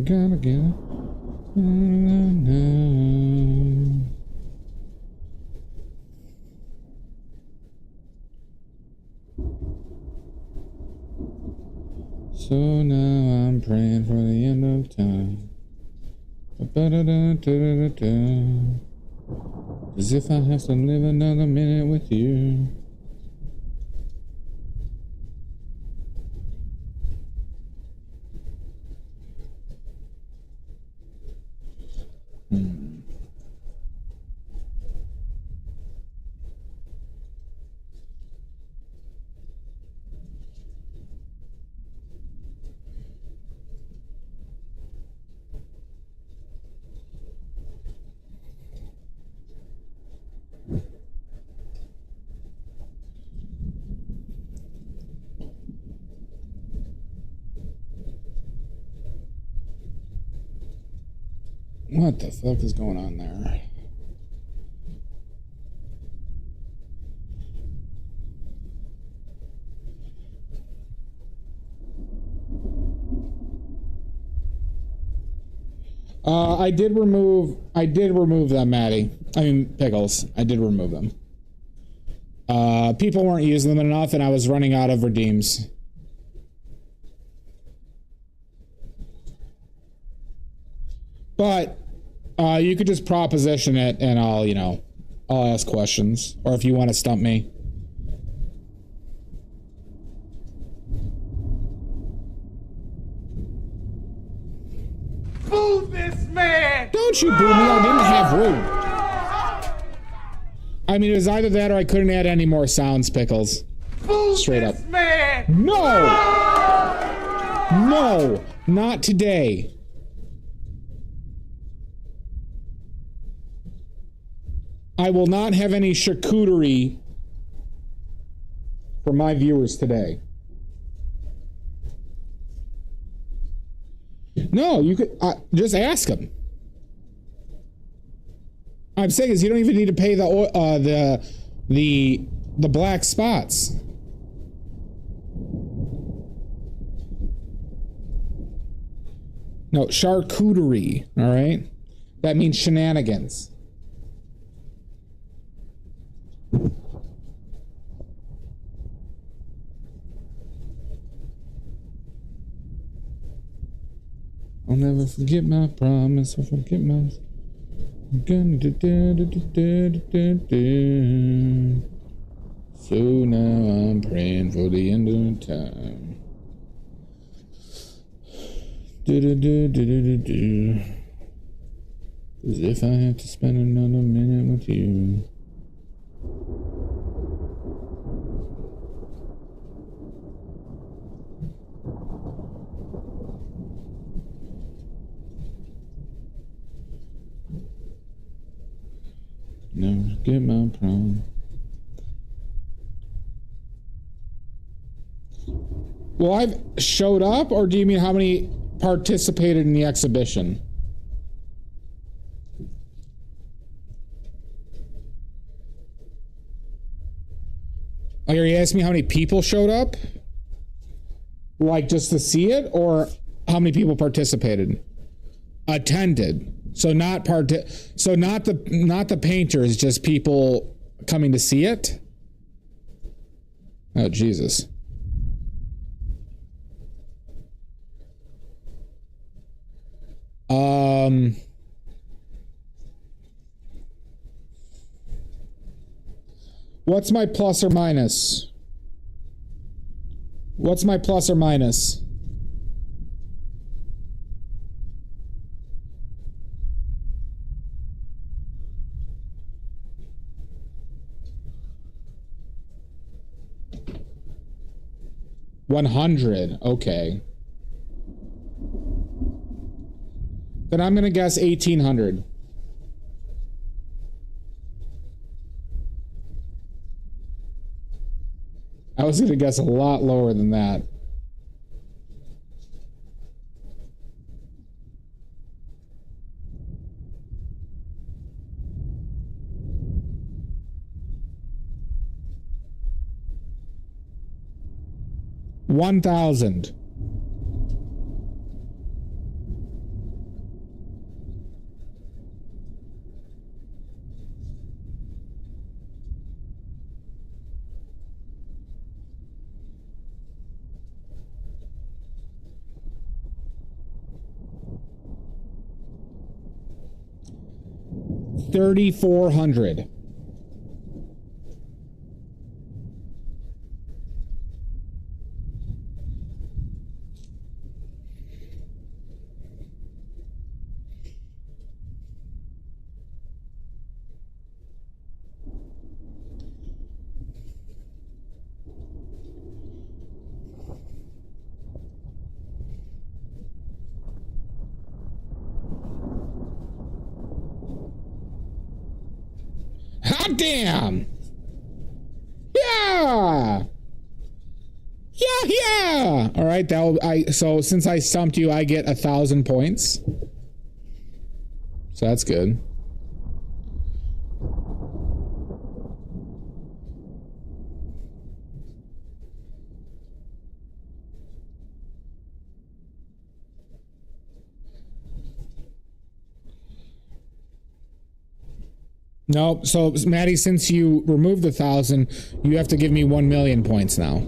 Gotta get it. So now I'm praying for the end of time. As if I have to live another minute with you. What the fuck is going on there? I did remove them, Maddie. I mean, Pickles. I did remove them. People weren't using them enough, and I was running out of redeems. But you could just proposition it, and I'll ask questions, or if you want to stump me. Boo this man! Don't you boo me, I didn't have room. I mean, it was either that or I couldn't add any more sounds, Pickles. Boo Straight this up. man! No! No! Not today. I will not have any charcuterie for my viewers today. No, you could just ask them. I'm saying is you don't even need to pay the black spots. No, charcuterie, all right? That means shenanigans. I'll never forget my promise. I'll forget my. So now I'm praying for the end of time. As if I have to spend another minute with you. Never get my prom. Well, I've showed up, or do you mean how many participated in the exhibition? Oh, are you asking me how many people showed up? Like just to see it, or how many people participated? Attended. So not the painters, just people coming to see it? Oh, Jesus. What's my plus or minus? What's my plus or minus? $100. Okay. Then I'm gonna guess 1,800. I was gonna guess a lot lower than that. $1,000. 3,400. Hot damn! Yeah! Yeah! All right, so since I stumped you, I get 1,000 points. So that's good. No, so Maddie, since you removed 1,000, you have to give me 1,000,000 points now.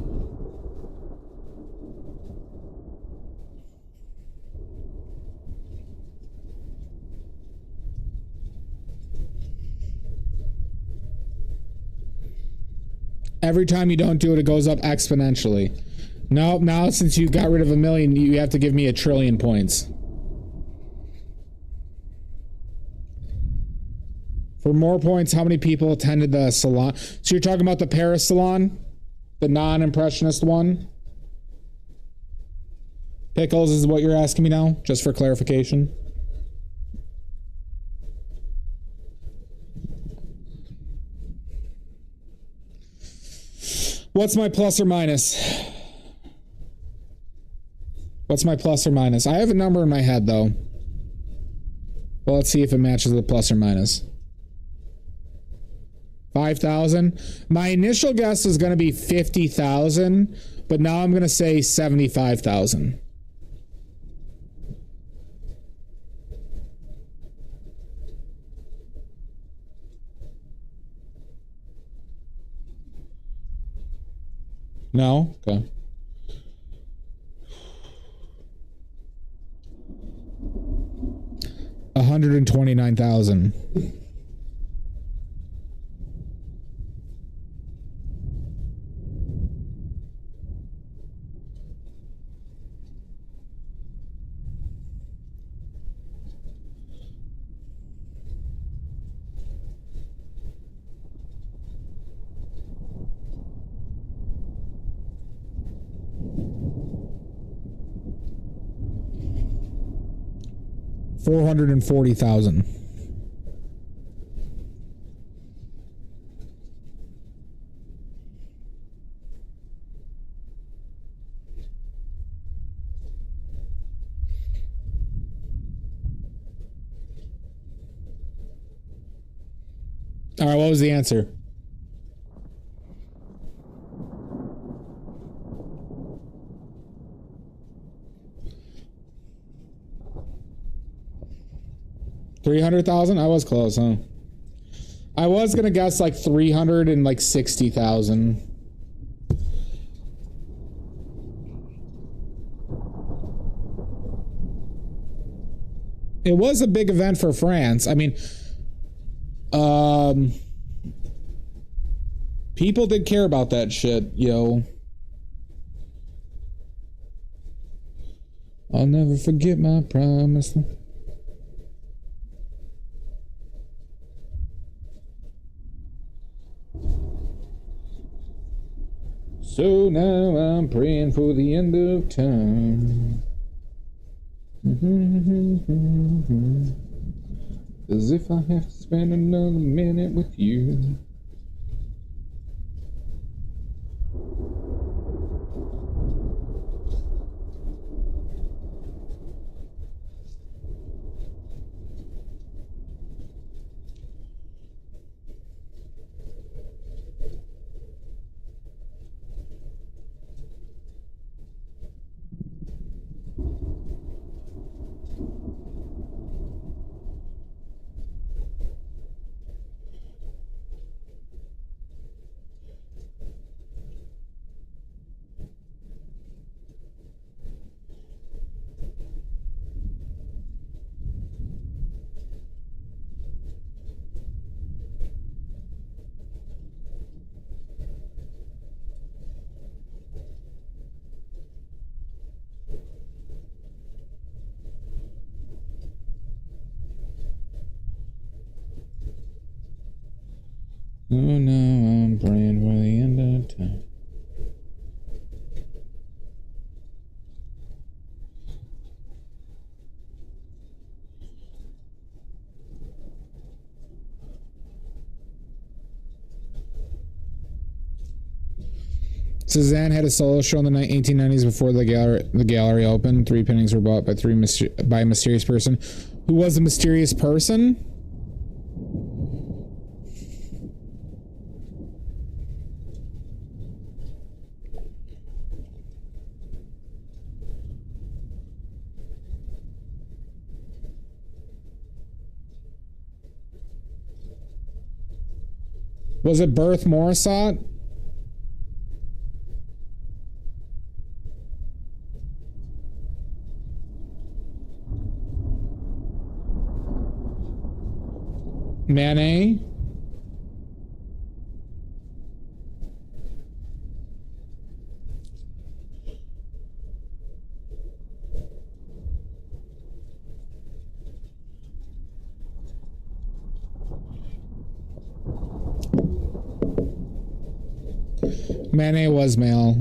Every time you don't do it, it goes up exponentially. No, now since you got rid of 1,000,000, you have to give me 1,000,000,000,000 points. For more points, how many people attended the salon? So you're talking about the Paris salon? The non-impressionist one? Pickles is what you're asking me now, just for clarification. What's my plus or minus? What's my plus or minus? I have a number in my head, though. Well, let's see if it matches the plus or minus. 5,000. My initial guess was going to be 50,000, but now I'm going to say 75,000. No? Okay. $129,000. $440,000. All right, what was the answer? $300,000? I was close, huh? I was gonna guess like 360,000. It was a big event for France. I mean, people did care about that shit, yo. I'll never forget my promise. So now I'm praying for the end of time. As if I have to spend another minute with you. Oh no, I'm praying for the end of time. Cezanne had a solo show in the 1890s before the gallery opened. 3 paintings were bought by a mysterious person. Who was the mysterious person? Was it Berth Morisot? Manet? Manet was male,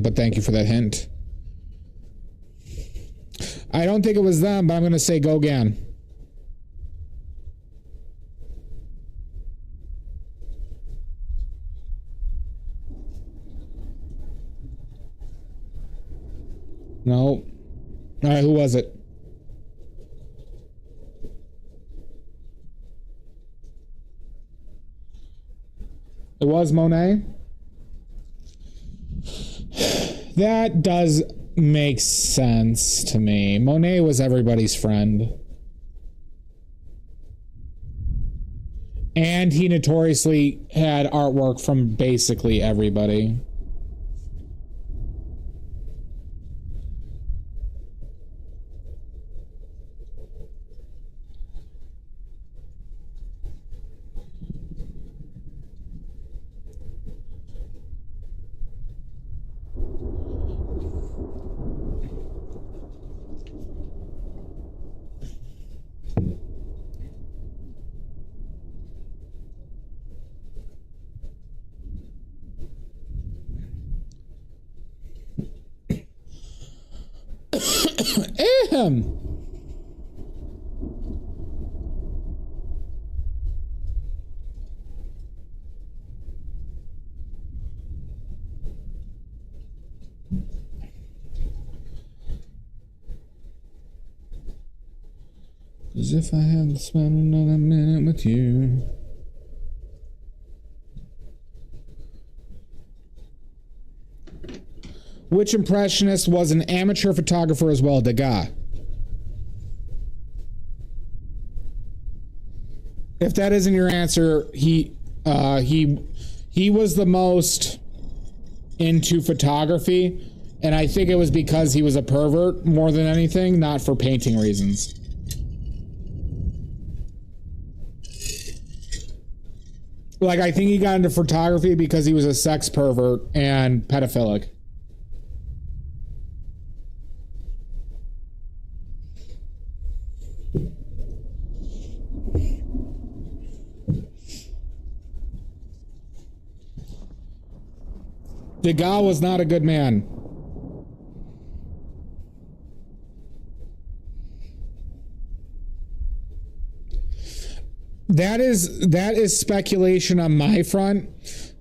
but thank you for that hint. I don't think it was them, but I'm going to say Gauguin. No. All right, who was it? It was Monet? That does make sense to me. Monet was everybody's friend. And he notoriously had artwork from basically everybody. As if I had to spend another minute with you. Which impressionist was an amateur photographer as well? Degas. If that isn't your answer, he was the most into photography, and I think it was because he was a pervert more than anything, not for painting reasons. Like, I think he got into photography because he was a sex pervert and pedophilic. Degas was not a good man. That is speculation on my front,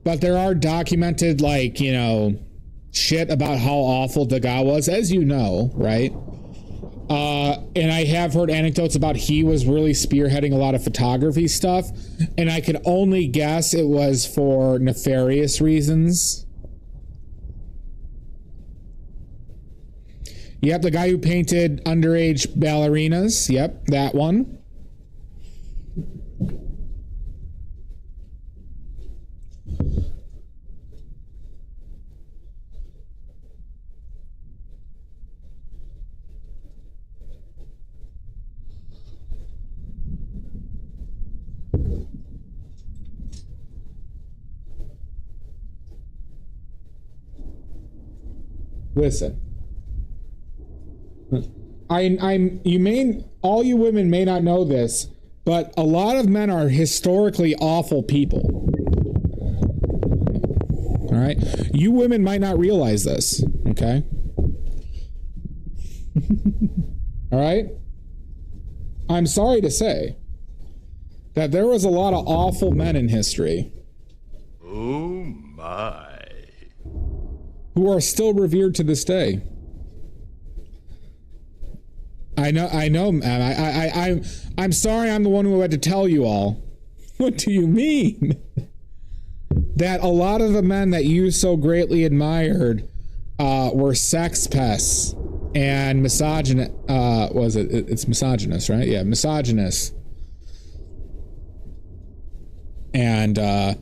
but there are documented, like, you know, shit about how awful Degas was, as you know, right? And I have heard anecdotes about he was really spearheading a lot of photography stuff, and I could only guess it was for nefarious reasons. Yep, the guy who painted underage ballerinas. Yep, that one. Listen. All you women may not know this, but a lot of men are historically awful people. All right? You women might not realize this, okay? All right? I'm sorry to say that there was a lot of awful men in history. Oh my. Who are still revered to this day. I know, man. I'm sorry I'm the one who had to tell you all. What do you mean? That a lot of the men that you so greatly admired were sex pests and misogynist. It's misogynist, right? Yeah, misogynist. And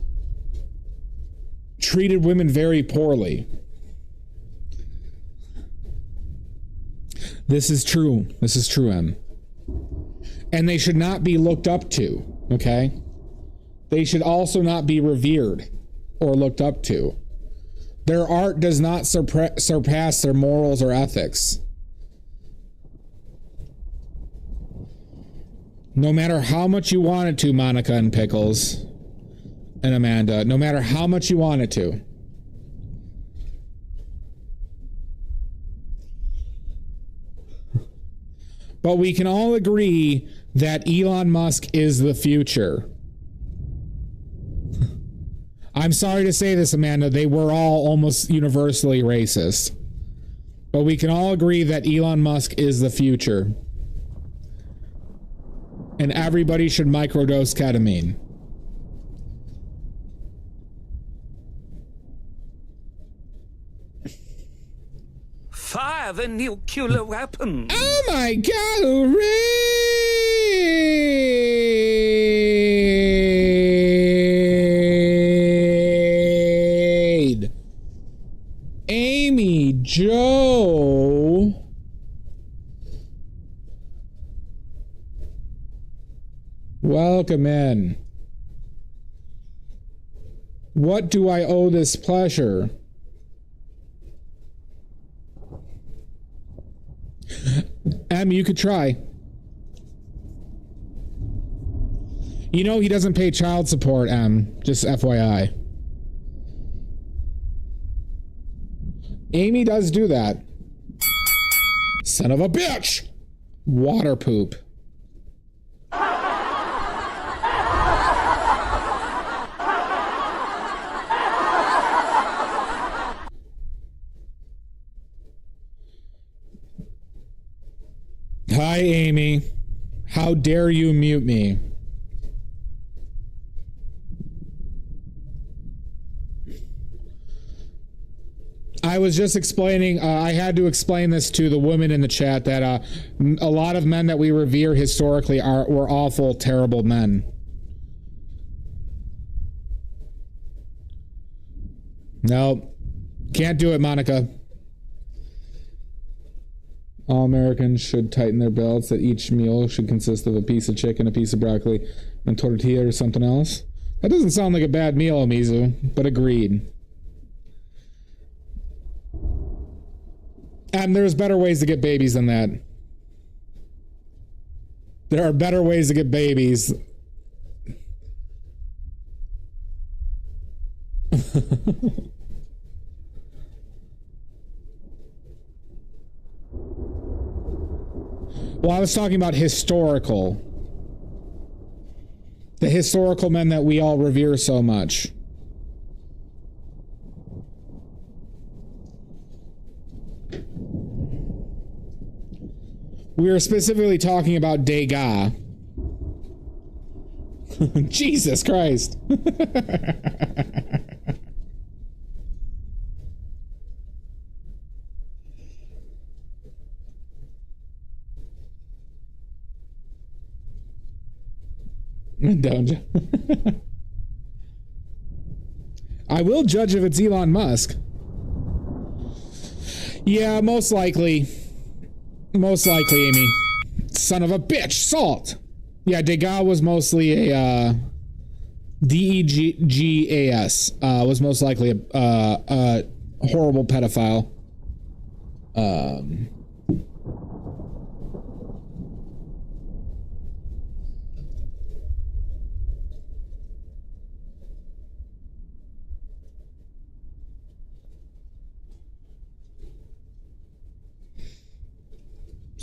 treated women very poorly. This is true. This is true, Em. And they should not be looked up to, okay? They should also not be revered or looked up to. Their art does not surpass their morals or ethics. No matter how much you want it to, Monica and Pickles and Amanda, no matter how much you want it to. But we can all agree that Elon Musk is the future. I'm sorry to say this, Amanda. They were all almost universally racist. But we can all agree that Elon Musk is the future. And everybody should microdose ketamine. Fire the nuclear weapons. Oh my God, raid! Amy Joe. Welcome in. What do I owe this pleasure? Em, you could try. You know he doesn't pay child support, Em. Just FYI. Amy does do that. Son of a bitch! Water poop. Hi, Amy. How dare you mute me? I was just explaining, I had to explain this to the women in the chat that a lot of men that we revere historically were awful, terrible men. No, can't do it, Monica. All Americans should tighten their belts that each meal should consist of a piece of chicken, a piece of broccoli, and tortilla or something else. That doesn't sound like a bad meal, Amizu, but agreed. And there's better ways to get babies than that. There are better ways to get babies. Well, I was talking about historical. The historical men that we all revere so much. We were specifically talking about Degas. Jesus Christ. Don't you? I will judge if it's Elon Musk. Yeah, most likely. Most likely, Amy. Son of a bitch, salt. Yeah, Degas was mostly a Degas was most likely a horrible pedophile.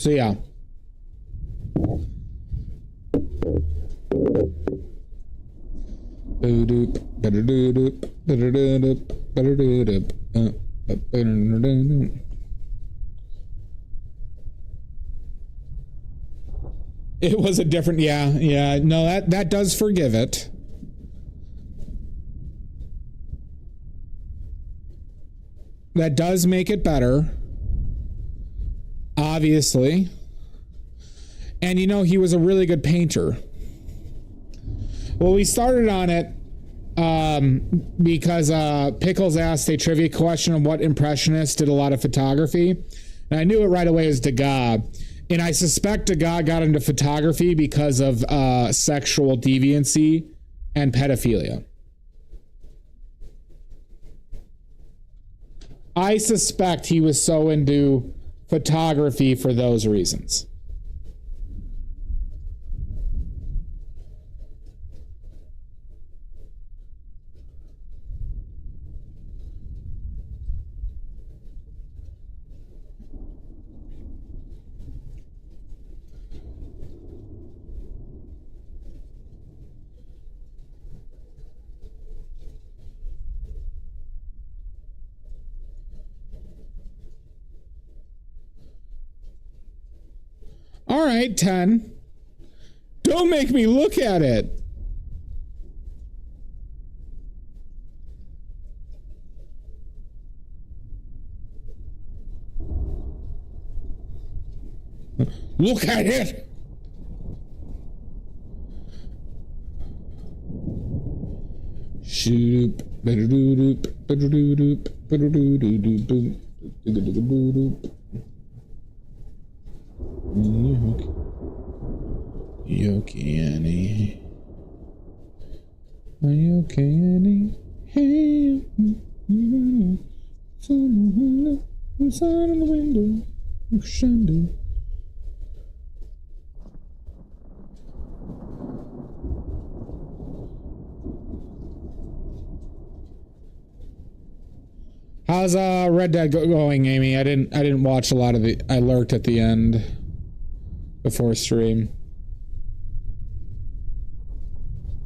So yeah. It was a different, yeah. No, that does forgive it. That does make it better. Obviously. And you know, he was a really good painter. Well, we started on it because Pickles asked a trivia question on what impressionists did a lot of photography. And I knew it right away as Degas. And I suspect Degas got into photography because of sexual deviancy and pedophilia. I suspect he was so into photography for those reasons. All right, 10. Don't make me look at it. Look at it. Shoot. You okay, Annie? Are you okay, Annie? Hey, inside of the window, crescendo. How's Red Dead going, Amy? I didn't watch a lot of the. I lurked at the end before stream.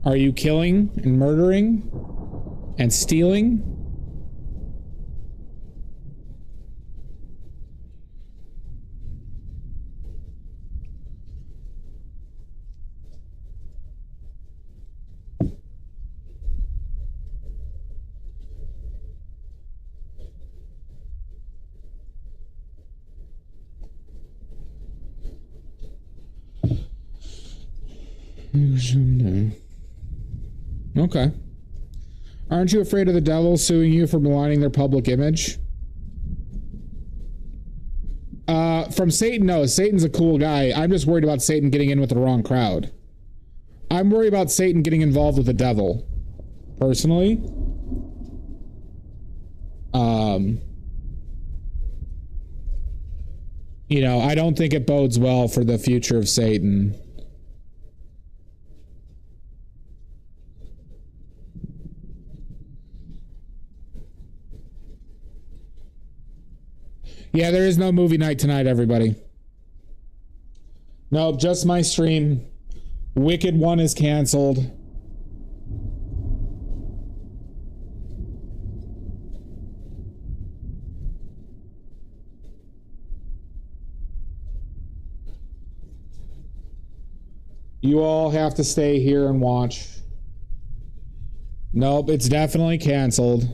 Are you killing and murdering and stealing? Okay. Aren't you afraid of the devil suing you for maligning their public image? From Satan, no. Satan's a cool guy. I'm just worried about Satan getting in with the wrong crowd. I'm worried about Satan getting involved with the devil. Personally. You know, I don't think it bodes well for the future of Satan. Yeah, there is no movie night tonight, everybody. Nope, just my stream. Wicked 1 is canceled. You all have to stay here and watch. Nope, it's definitely canceled.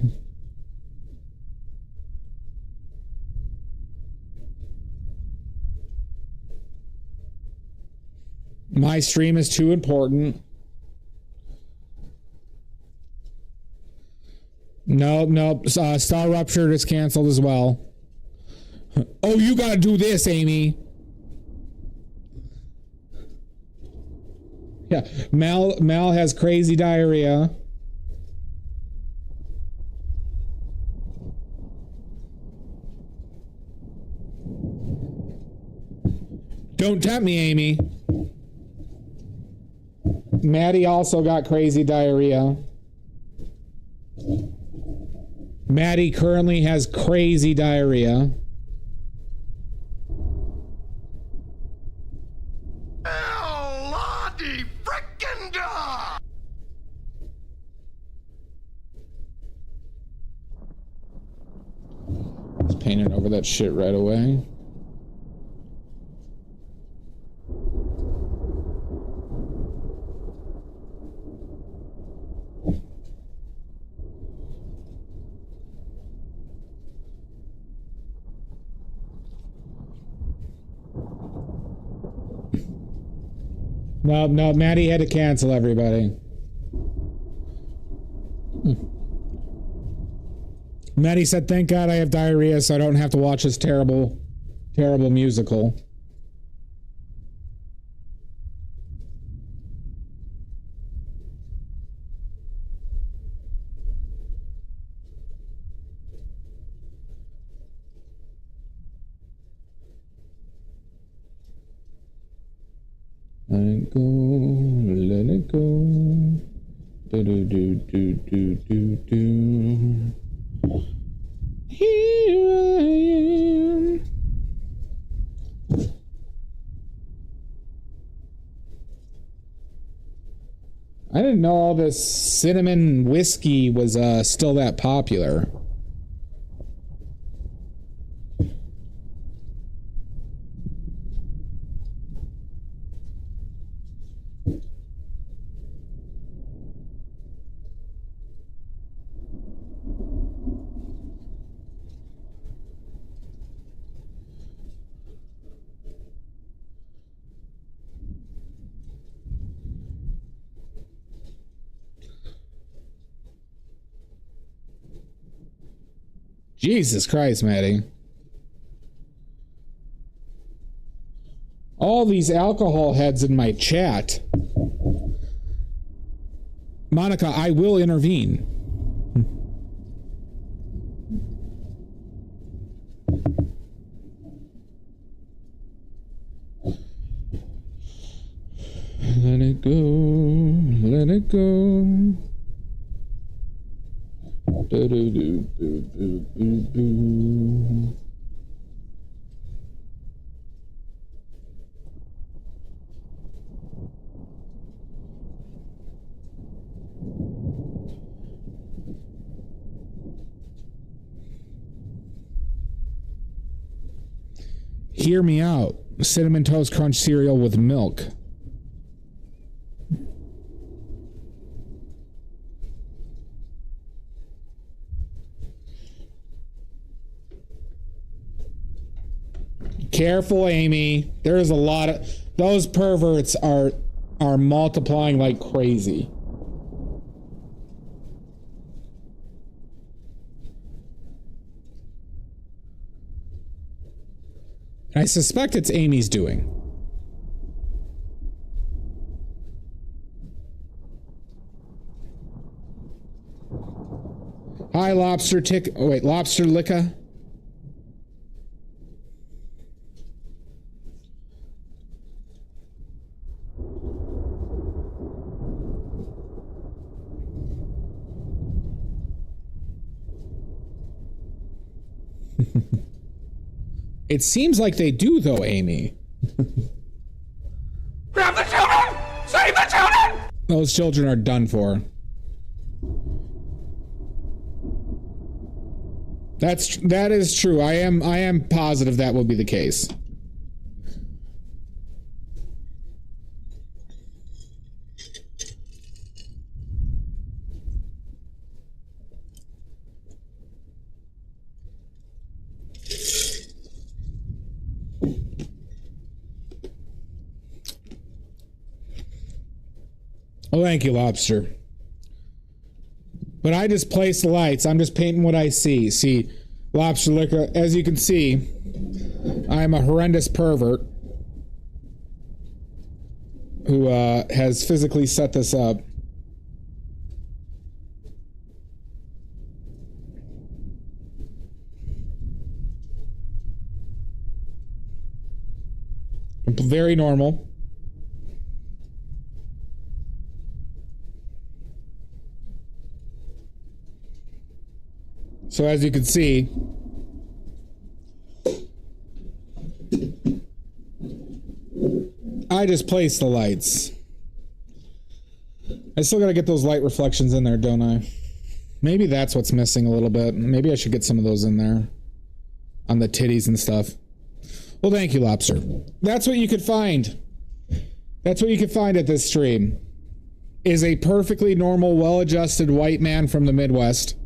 My stream is too important. Nope. Star Ruptured is canceled as well. Oh, you gotta do this, Amy. Yeah, Mel has crazy diarrhea. Don't tempt me, Amy. Maddie also got crazy diarrhea. Maddie currently has crazy diarrhea. painted over that shit right away. No, Maddie had to cancel everybody. Maddie said, thank God I have diarrhea so I don't have to watch this terrible, terrible musical. Let it go, let it go. Do. Here I am. I didn't know all this cinnamon whiskey was still that popular. Jesus Christ, Maddie. All these alcohol heads in my chat. Monica, I will intervene. Let it go, let it go. Hear me out. Cinnamon Toast Crunch cereal with milk. Careful, Amy. There's a lot of those perverts are multiplying like crazy. I suspect it's Amy's doing. Hi, Lobster Tick. Oh, wait, Lobster Licka. It seems like they do, though, Amy. Grab the children! Save the children! Those children are done for. That is true. I am positive that will be the case. Oh, thank you, Lobster. But I just place the lights. I'm just painting what I see. See, Lobster Liquor, as you can see, I'm a horrendous pervert who has physically set this up. Very normal. So as you can see, I just placed the lights. I still gotta get those light reflections in there, don't I? Maybe that's what's missing a little bit. Maybe I should get some of those in there. on the titties and stuff. Well, thank you, Lobster. That's what you could find. That's what you could find at this stream. Is a perfectly normal, well-adjusted white man from the Midwest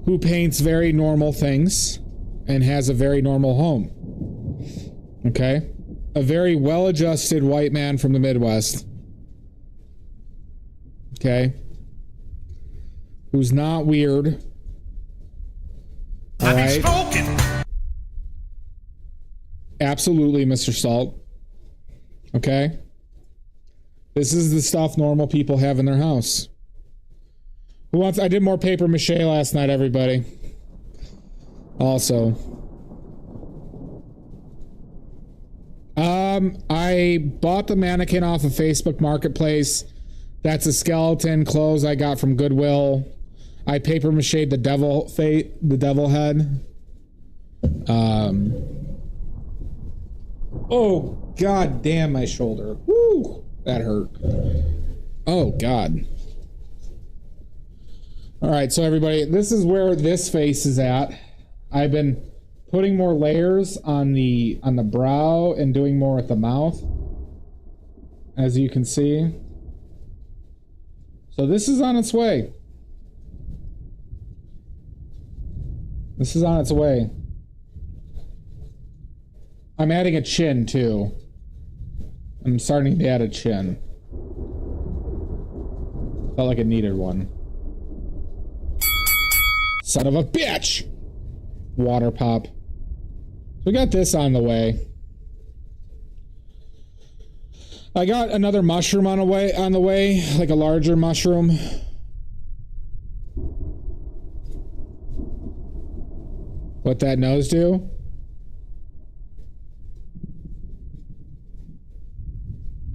who paints very normal things and has a very normal home. Okay? A very well-adjusted white man from the Midwest. Okay? Who's not weird. All right? Absolutely, Mr. Salt. Okay? This is the stuff normal people have in their house. Who wants? I did more paper mache last night, everybody. Also. I bought the mannequin off of Facebook Marketplace. That's a skeleton clothes I got from Goodwill. I paper mache'd the devil head. Oh, god damn my shoulder. Woo! That hurt. Oh, God. All right, so everybody, this is where this face is at. I've been putting more layers on the brow and doing more with the mouth, as you can see. So this is on its way. This is on its way. I'm adding a chin, too. I'm starting to add a chin. Felt like it needed one. Son of a bitch! Water pop. So we got this on the way. I got another mushroom on the way, like a larger mushroom. What that nose do?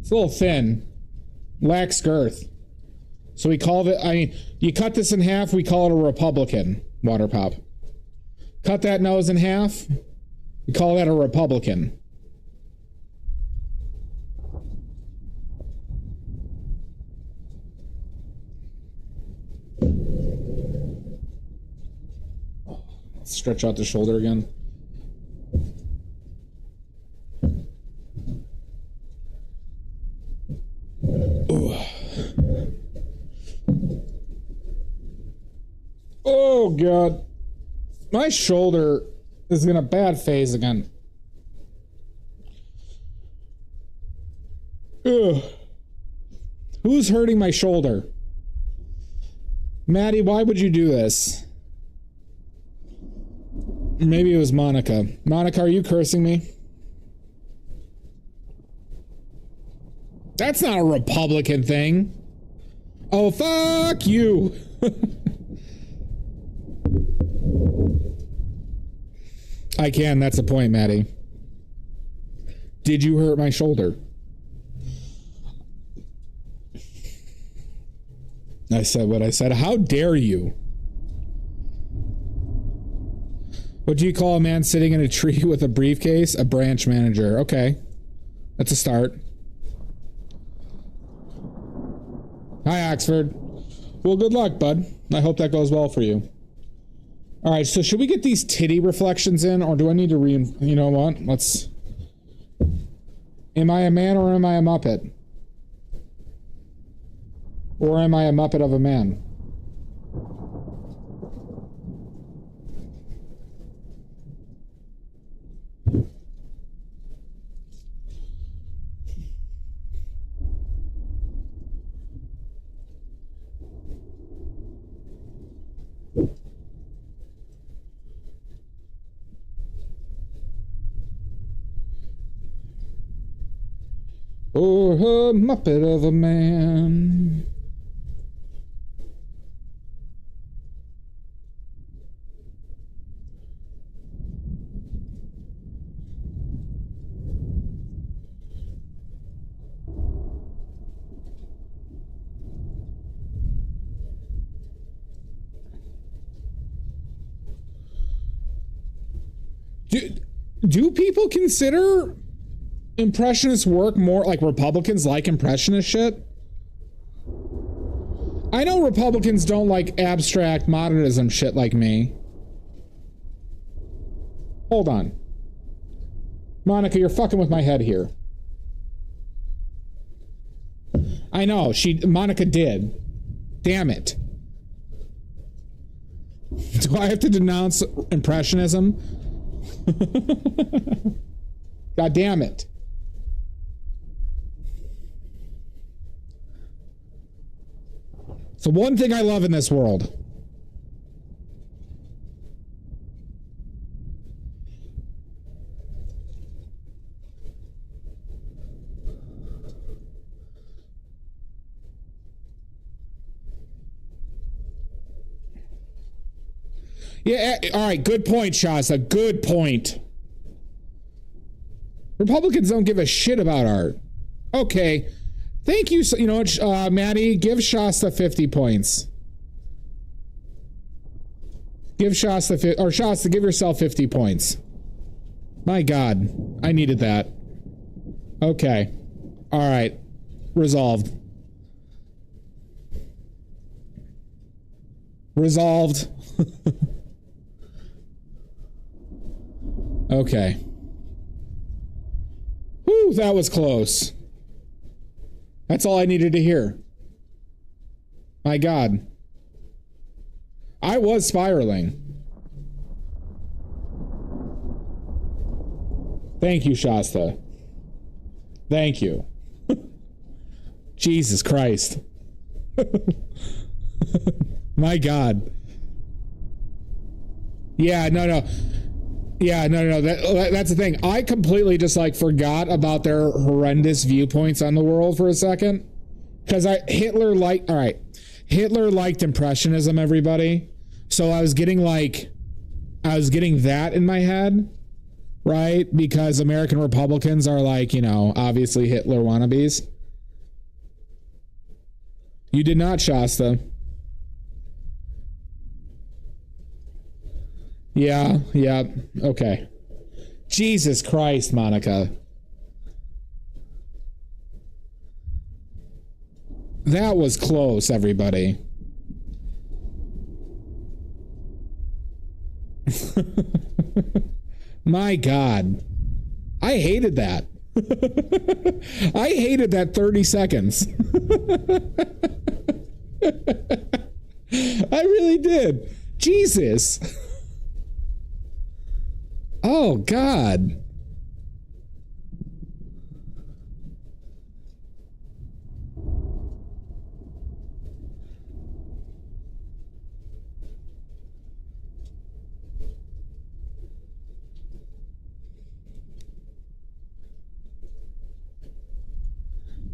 It's a little thin. Lacks girth. So we call it, I mean, you cut this in half, we call it a Republican water pop. Cut that nose in half, we call that a Republican. Let's stretch out the shoulder again. Oh, God. My shoulder is in a bad phase again. Ugh. Who's hurting my shoulder? Maddie, why would you do this? Maybe it was Monica. Monica, are you cursing me? That's not a Republican thing. Oh, fuck you. I can, that's the point, Maddie. Did you hurt my shoulder? I said what I said. How dare you? What do you call a man sitting in a tree with a briefcase? A branch manager. Okay. That's a start. Hi, Oxford. Well, good luck, bud. I hope that goes well for you. All right, so should we get these titty reflections in, or do I need to you know what? Let's... Am I a man or am I a Muppet? Or am I a Muppet of a man? Or a Muppet of a man. Do people consider Impressionist work more like Republicans like Impressionist shit? I know Republicans don't like abstract modernism shit like me. Hold on. Monica, you're fucking with my head here. I know, Monica did. Damn it. Do I have to denounce Impressionism? God damn it. It's the one thing I love in this world. Yeah, all right, good point, Shasta. Good point. Republicans don't give a shit about art. Okay. Thank you. You know what, Maddie, give Shasta 50 points. Give Shasta, or Shasta, give yourself 50 points. My God, I needed that. Okay. All right. Resolved. Resolved. Okay. Whew, that was close. That's all I needed to hear. My God. I was spiraling. Thank you, Shasta. Thank you. Jesus Christ. My God. Yeah, no. Yeah, no. That's the thing. I completely just like forgot about their horrendous viewpoints on the world for a second. Because Hitler liked Impressionism, everybody. So I was getting that in my head, right? Because American Republicans are like, you know, obviously Hitler wannabes. You did not, Shasta. Yeah, okay. Jesus Christ, Monica. That was close, everybody. My God. I hated that. I hated that 30 seconds. I really did. Jesus. Oh, God.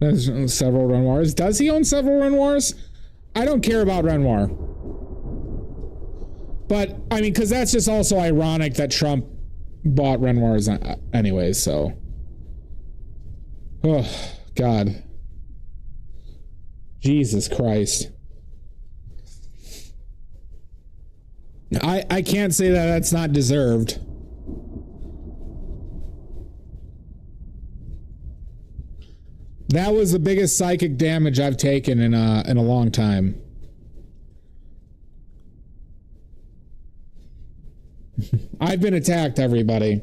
There's several Renoirs. Does he own several Renoirs? I don't care about Renoir. But, I mean, because that's just also ironic that Trump bought Renoirs anyways, so. Oh, God. Jesus Christ. I can't say that that's not deserved. That was the biggest psychic damage I've taken in a long time. I've been attacked, everybody.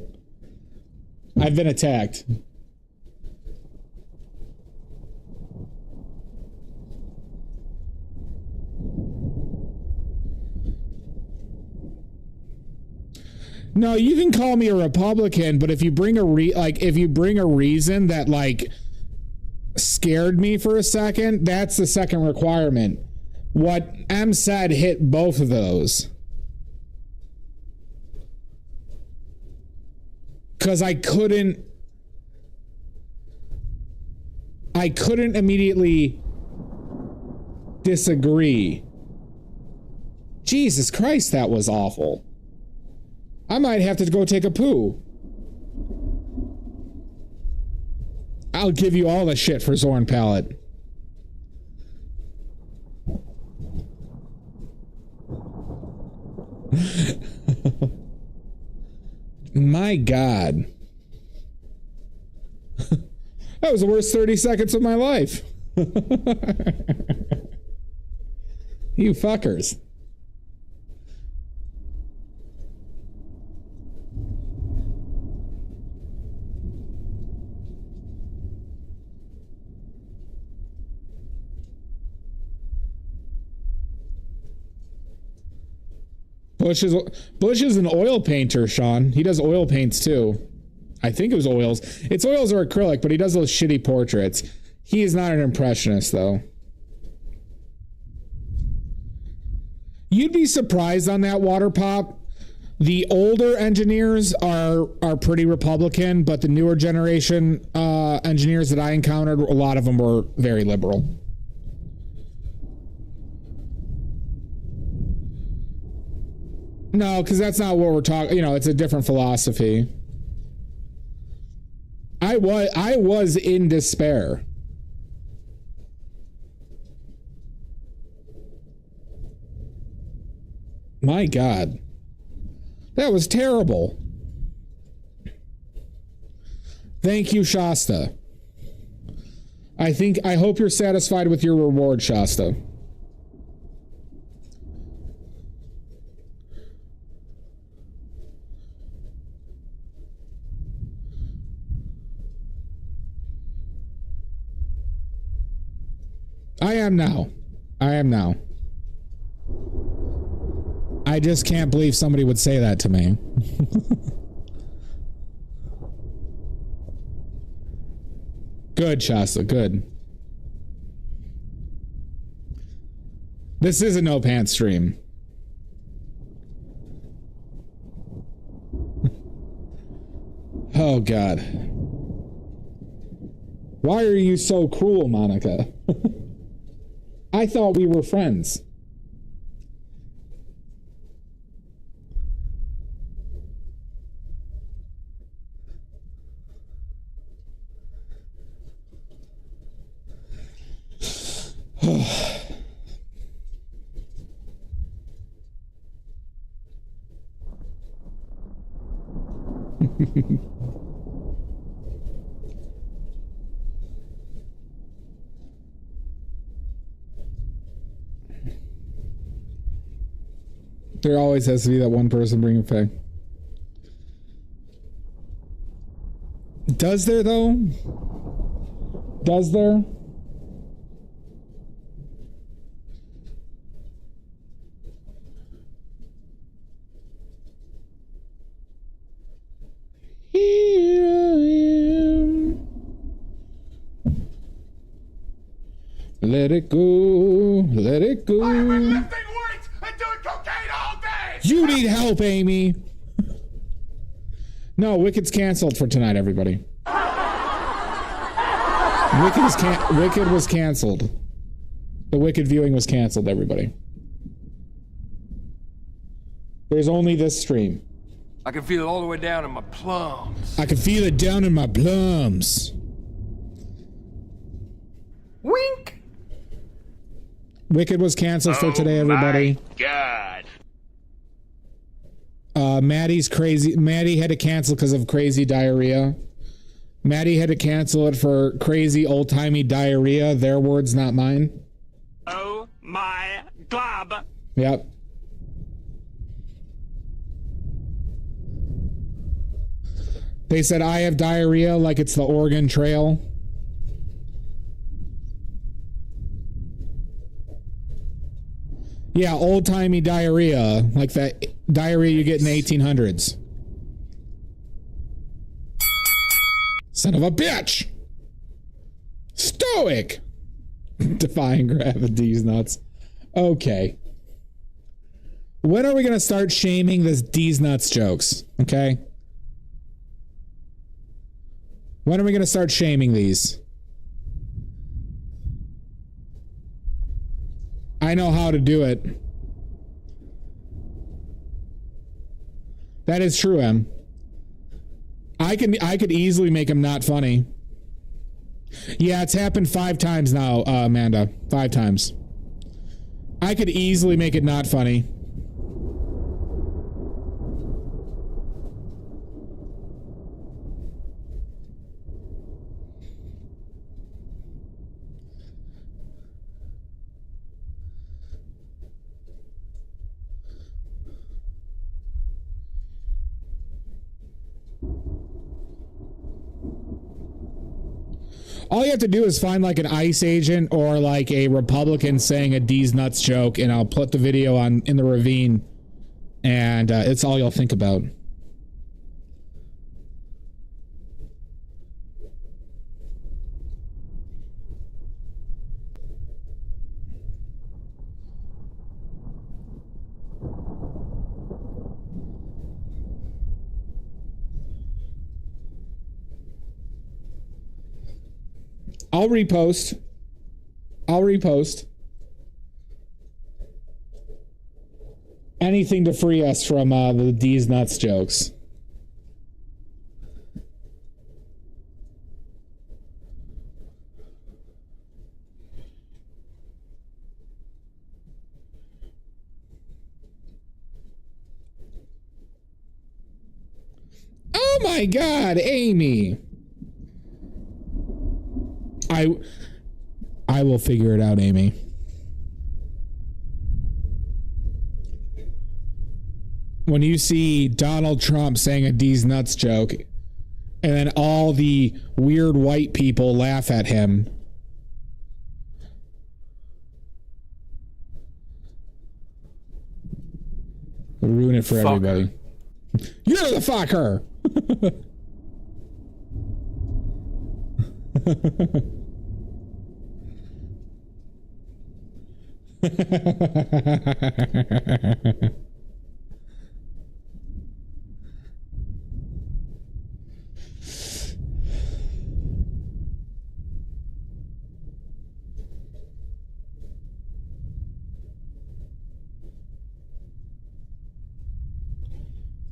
I've been attacked. No, you can call me a Republican, but if you bring a reason that like scared me for a second, that's the second requirement. What M said hit both of those. Because I couldn't immediately disagree. Jesus Christ, that was awful. I might have to go take a poo. I'll give you all the shit for Zorn Palette. My God. That was the worst 30 seconds of my life. You fuckers. Bush is an oil painter, Sean. He does oil paints too. I think it was oils. It's oils or acrylic, but he does those shitty portraits. He is not an impressionist, though. You'd be surprised on that, Water Pop. The older engineers are pretty Republican, but the newer generation engineers that I encountered, a lot of them were very liberal. No, because that's not what we're talking. You know, it's a different philosophy. I was in despair. My God. That was terrible. Thank you, Shasta. I hope you're satisfied with your reward, Shasta. I am now. I just can't believe somebody would say that to me. Good, Shasta, good. This is a no pants stream. Oh, God. Why are you so cruel, Monica? I thought we were friends. There always has to be that one person bringing fact. Does there, though? Does there? Here I am. Let it go, let it go. I've been lifting weights and doing cocaine all day! You need help, Amy. No, Wicked's canceled for tonight, everybody. Wicked was canceled. The Wicked viewing was canceled, everybody. There's only this stream. I can feel it all the way down in my plums. I can feel it down in my plums. Wink! Wicked was canceled for today, everybody. God. Maddie's crazy. Maddie had to cancel because of crazy diarrhea. Maddie had to cancel it for crazy old-timey diarrhea. Their words, not mine. Oh my glob. Yep. They said I have diarrhea like it's the Oregon Trail. Yeah, old-timey diarrhea, like that diarrhea you get in the 1800s. Son of a bitch! Stoic! Defying gravity's nuts. Okay. When are we gonna start shaming this D's nuts jokes? Okay? When are we gonna start shaming these? I know how to do it. That is true, Em. I could easily make him not funny. Yeah, it's happened 5 times now, Amanda. 5 times. I could easily make it not funny. All you have to do is find like an ICE agent or like a Republican saying a D's nuts joke, and I'll put the video on in the ravine, And it's all you'll think about. I'll repost. Anything to free us from the D's nuts jokes. Oh my God, Amy. I will figure it out, Amy. When you see Donald Trump saying a D's nuts joke, and then all the weird white people laugh at him. We'll ruin it for everybody. You're the fucker!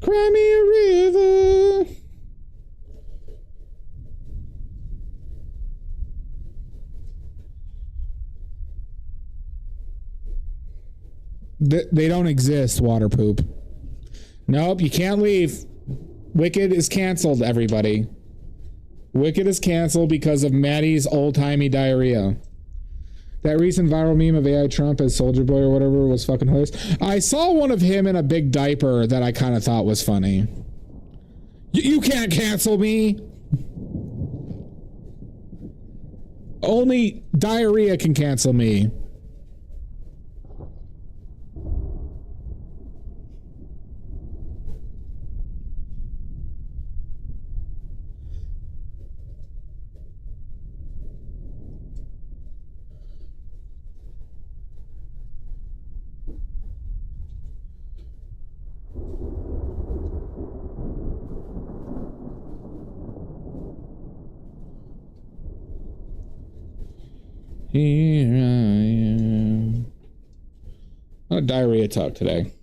Cry me a river. They don't exist, water poop. Nope, you can't leave. Wicked is canceled, everybody. Wicked is canceled because of Maddie's old-timey diarrhea. That recent viral meme of AI Trump as Soldier Boy or whatever was fucking hilarious. I saw one of him in a big diaper that I kind of thought was funny. You can't cancel me. Only diarrhea can cancel me. Here I am. Oh, diarrhea talk today.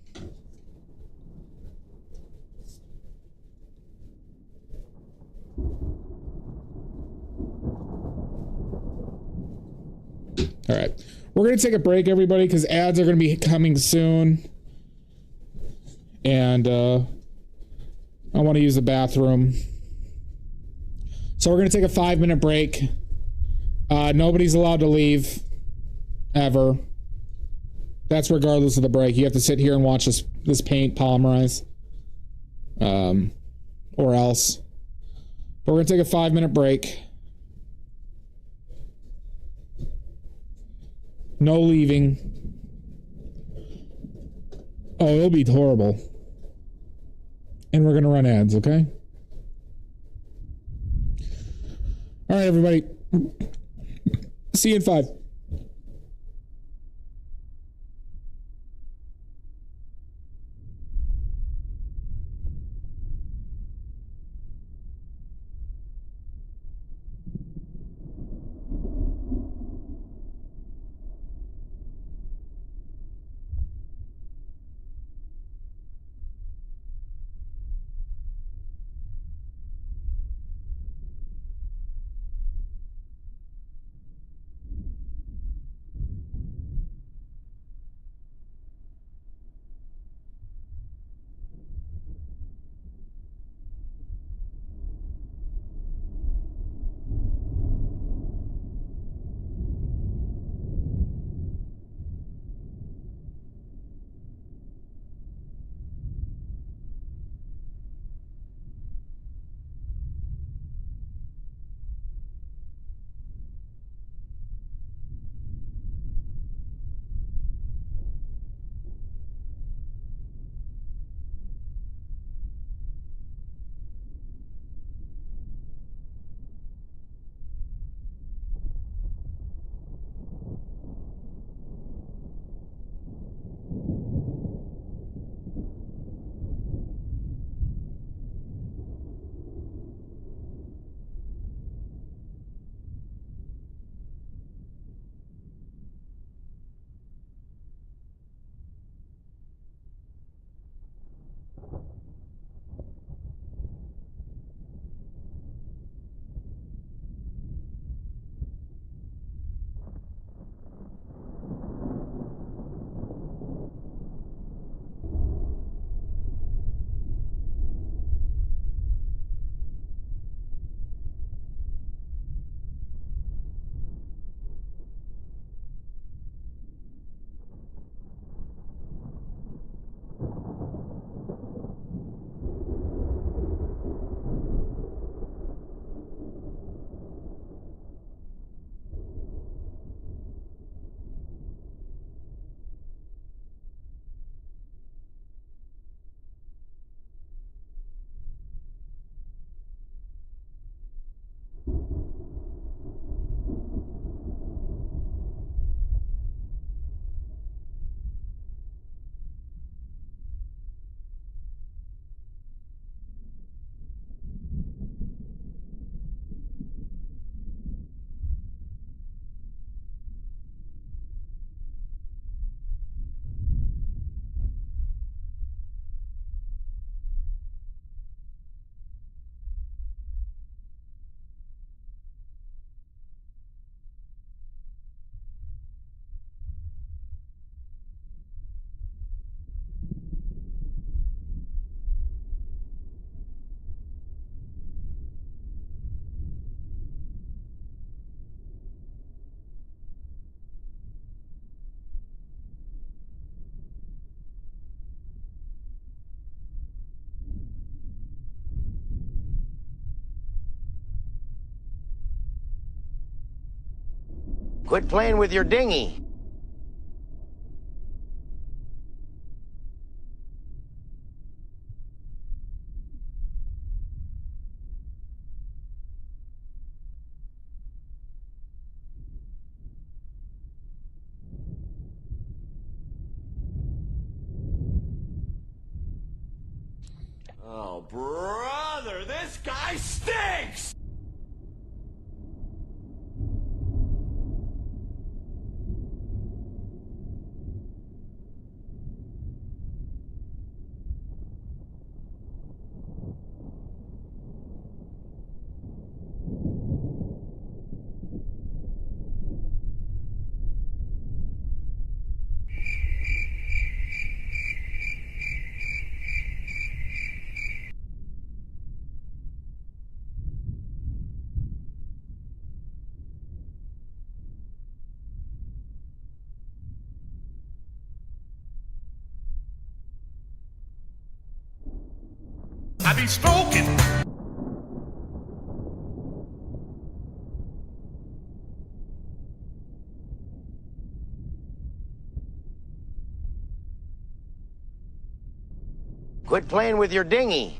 All right. We're going to take a break, everybody, because ads are going to be coming soon. And I want to use the bathroom. So we're going to take a 5-minute break. Nobody's allowed to leave. Ever. That's regardless of the break. You have to sit here and watch this paint polymerize. Or else. But we're going to take a 5-minute break. No leaving. Oh, it'll be horrible. And we're going to run ads, okay? All right, everybody. See you in 5. Quit playing with your dinghy. Oh, brother, this guy stinks! I be stroking. Quit playing with your dinghy.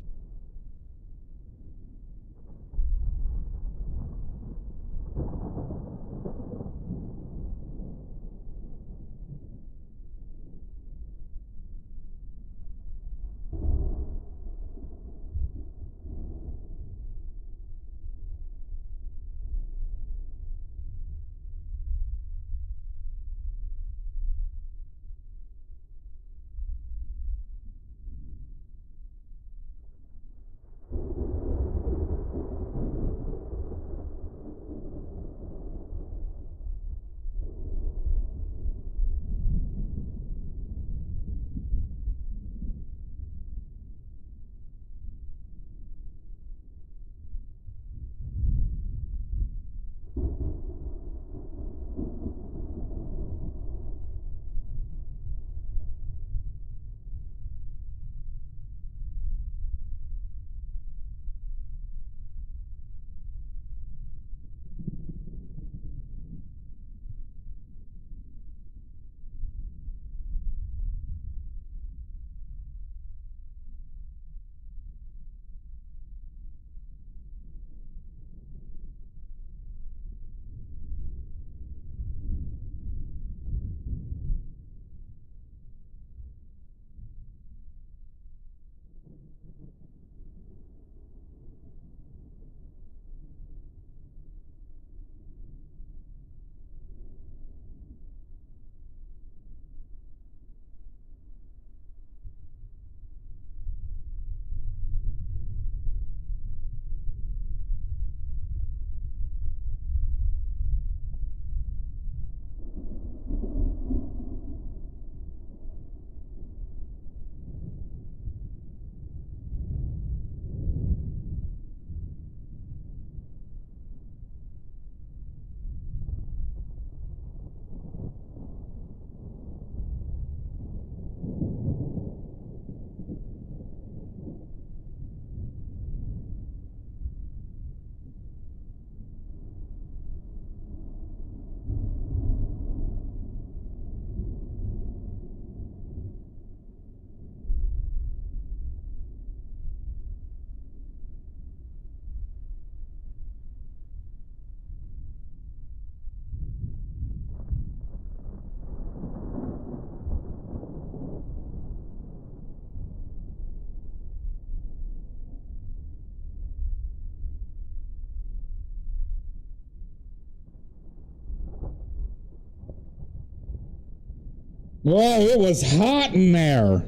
Whoa, it was hot in there.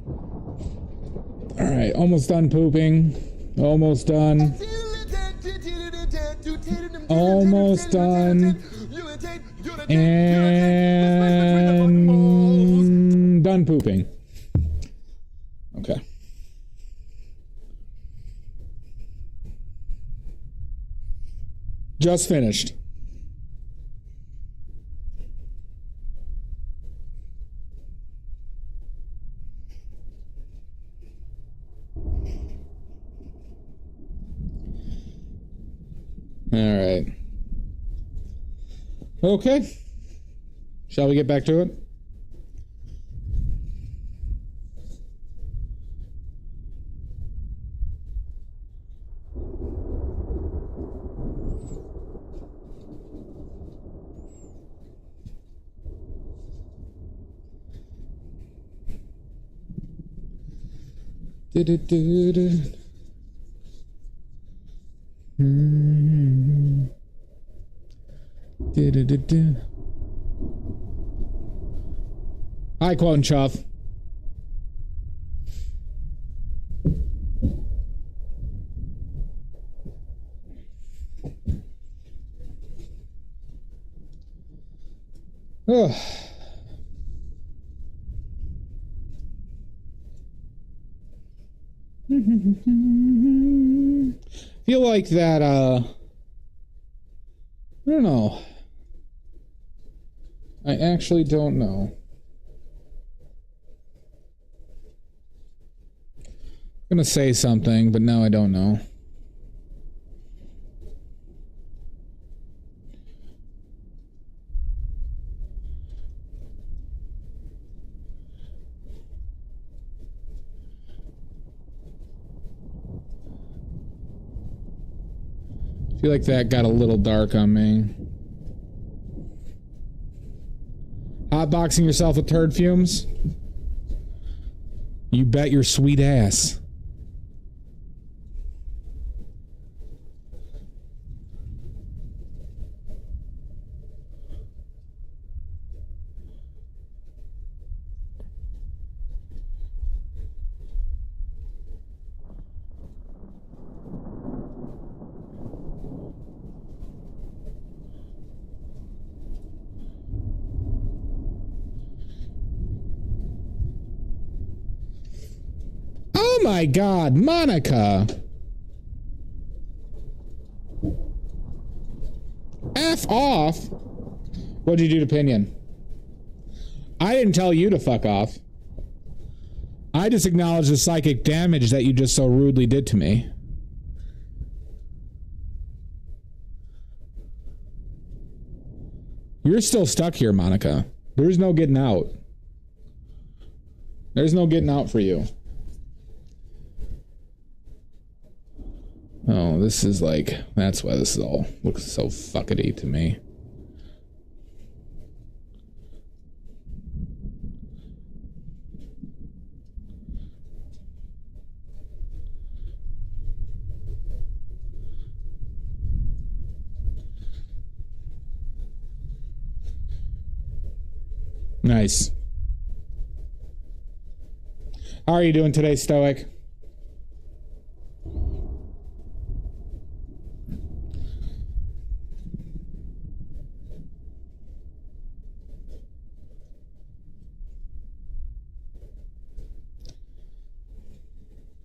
All right, almost done pooping. Almost done. Almost done. And done pooping. Okay. Just finished. All right. Okay. Shall we get back to it? Hi, Quote and Chuff. Ugh. Feel like that, I don't know. I actually don't know. I'm gonna say something, but now I don't know. I feel like that got a little dark on me. Hotboxing yourself with turd fumes? You bet your sweet ass. Oh my God, Monica. F off. What'd you do to Pinion? I didn't tell you to fuck off. I just acknowledged the psychic damage that you just so rudely did to me. You're still stuck here, Monica. There's no getting out. There's no getting out for you. Oh, this is like, that's why this is all looks so fuckety to me. Nice. How are you doing today, Stoic?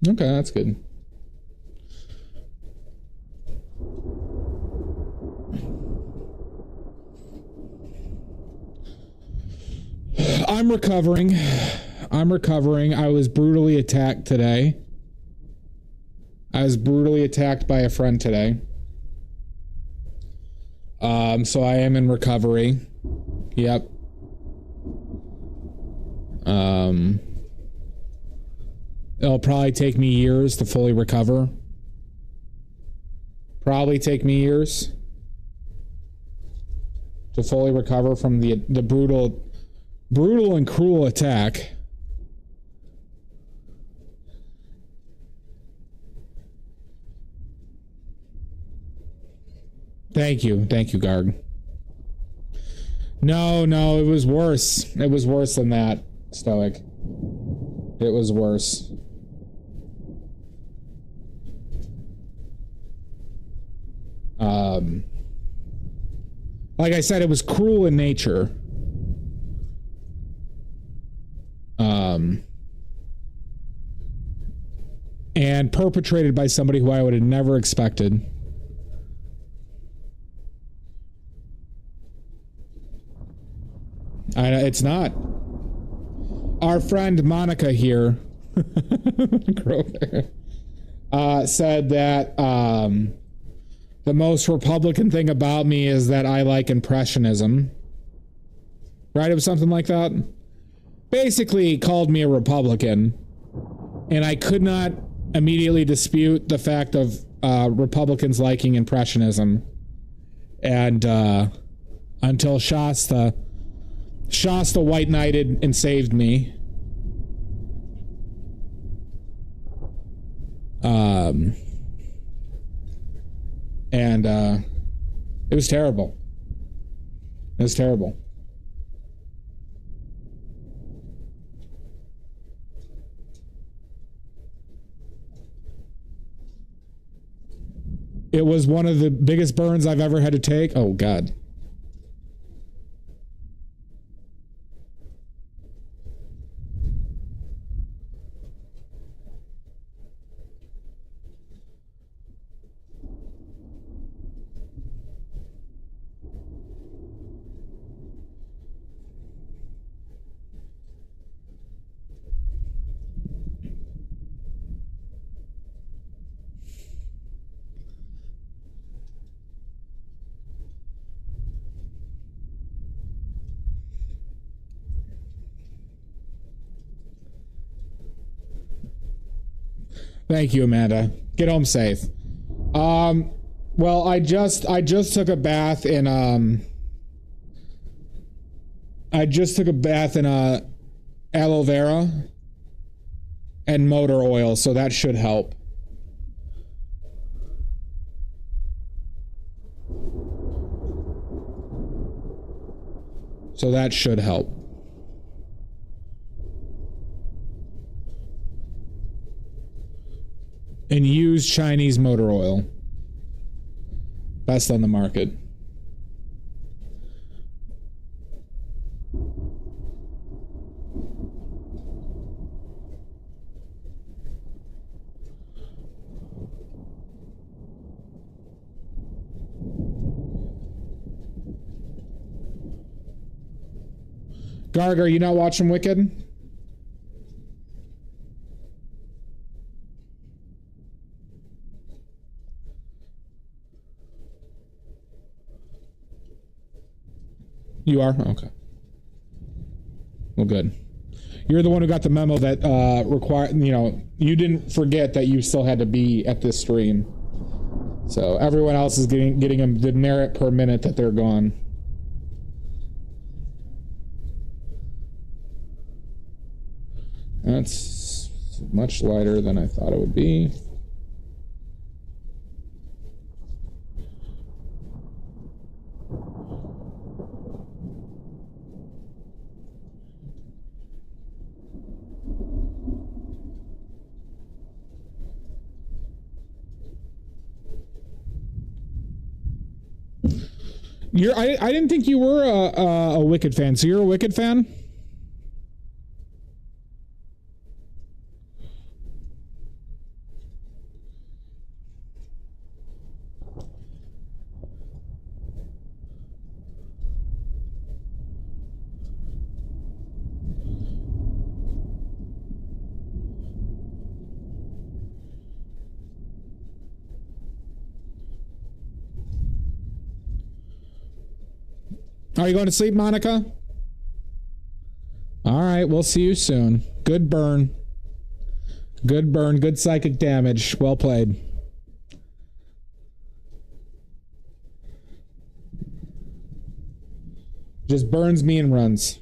Okay, that's good. I'm recovering. I was brutally attacked today. I was brutally attacked by a friend today. So I am in recovery. Yep. It'll probably take me years to fully recover. Probably take me years to fully recover from the brutal and cruel attack. Thank you, Garg. No, it was worse. It was worse than that, Stoic. It was worse. Like I said, it was cruel in nature. And perpetrated by somebody who I would have never expected. It's not. Our friend Monica here said that The most Republican thing about me is that I like Impressionism. Right? It was something like that. Basically, he called me a Republican. And I could not immediately dispute the fact of Republicans liking Impressionism. And until Shasta white knighted and saved me. And it was terrible. It was terrible. It was one of the biggest burns I've ever had to take. Oh, God. Thank you, Amanda. Get home safe. Well, I just took a bath in aloe vera and motor oil, so that should help. So that should help. And use Chinese motor oil. Best on the market. Garg, are you not watching Wicked? You are? Okay. Well, good. You're the one who got the memo that you didn't forget that you still had to be at this stream. So everyone else is getting them the merit per minute that they're gone. That's much lighter than I thought it would be. I didn't think you were a Wicked fan. So you're a Wicked fan? Are you going to sleep, Monica? All right, we'll see you soon. Good burn. Good burn, good psychic damage. Well played. Just burns me and runs.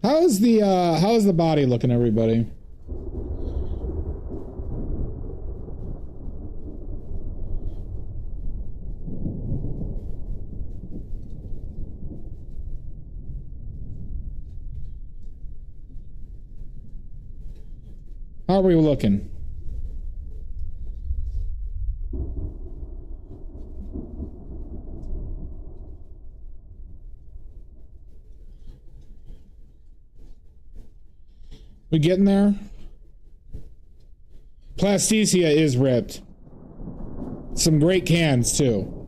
How's the body looking, everybody? How are we looking? We getting there? Plasticia is ripped. Some great cans too.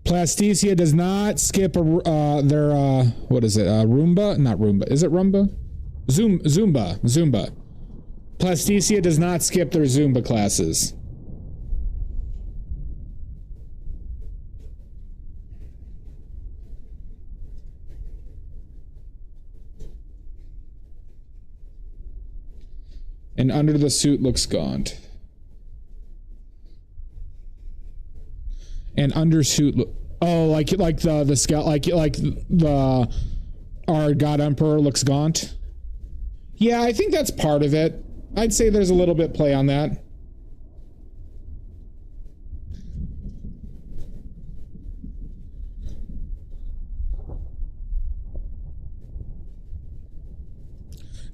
Plasticia does not skip their what is it? Roomba? Not Roomba. Is it Roomba? Zumba. Plasticia does not skip their Zumba classes. And under the suit looks gaunt. And undersuit look. Oh, like the scout, like the our God Emperor looks gaunt. Yeah, I think that's part of it. I'd say there's a little bit play on that.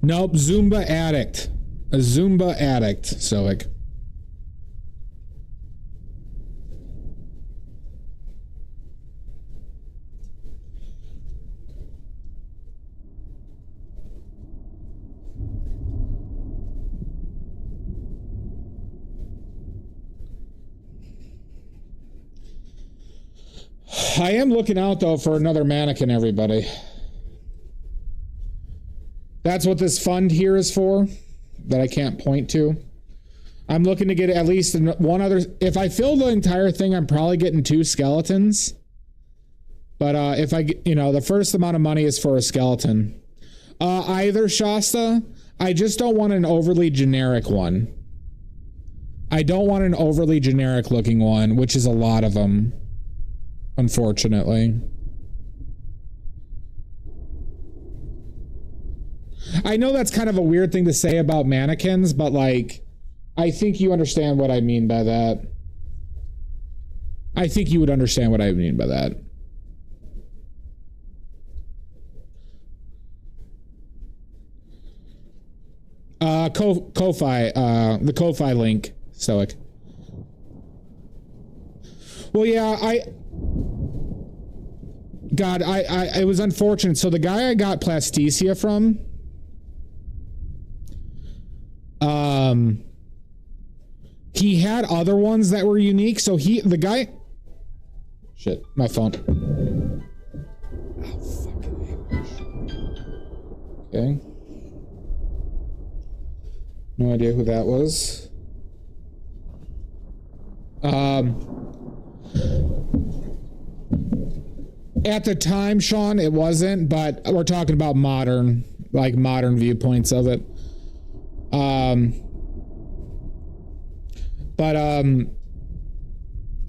Nope, Zumba addict. A Zumba addict, Stoic. I am looking out, though, for another mannequin, everybody. That's what this fund here is for, that I can't point to. I'm looking to get at least one other... If I fill the entire thing, I'm probably getting 2 skeletons. But if I get... You know, the first amount of money is for a skeleton. Either, Shasta. I just don't want an overly generic one. I don't want an overly generic looking one, which is a lot of them. Unfortunately. I know that's kind of a weird thing to say about mannequins, but like, I think you understand what I mean by that. I think you would understand what I mean by that. Ko-Fi, the Ko-Fi link, Stoic. Well, yeah, God, it was unfortunate. So the guy I got Plasticia from, he had other ones that were unique. So the guy, shit, my phone. Oh, fucking okay. No idea who that was. At the time, Sean, it wasn't, but we're talking about modern viewpoints of it.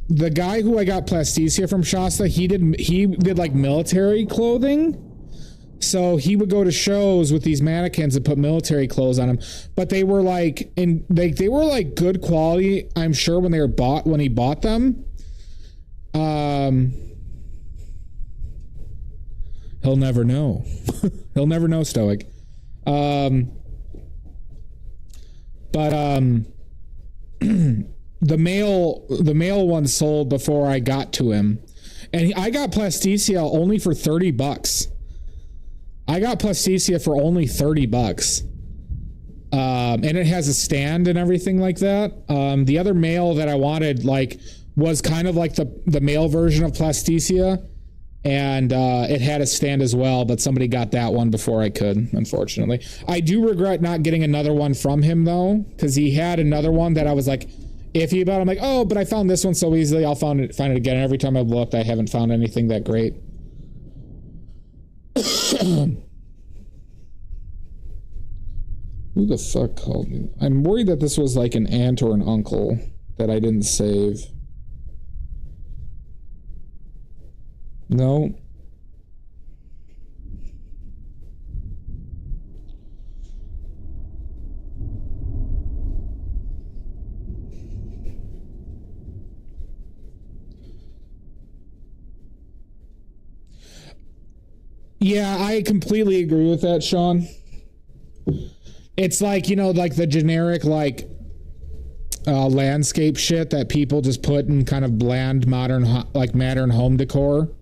The guy who I got Plasticia from, Shasta, he did like military clothing. So he would go to shows with these mannequins and put military clothes on them, but they were like they were like good quality, I'm sure, when he bought them. He'll never know. He'll never know, Stoic. The male one sold before I got to him, and I got Plasticia only for $30. I got Plasticia for only $30. And it has a stand and everything like that. The other male that I wanted was kind of like the male version of Plasticia, and it had a stand as well, but somebody got that one before I could, unfortunately. I do regret not getting another one from him, though, because he had another one that I was like iffy about. I'm like, oh, but I found this one so easily, I'll find it again. And every time I've looked, I haven't found anything that great. Who the fuck called me? I'm worried that this was like an aunt or an uncle that I didn't save. No. Yeah, I completely agree with that, Sean. It's like, you know, like the generic, like, landscape shit that people just put in kind of bland modern home decor,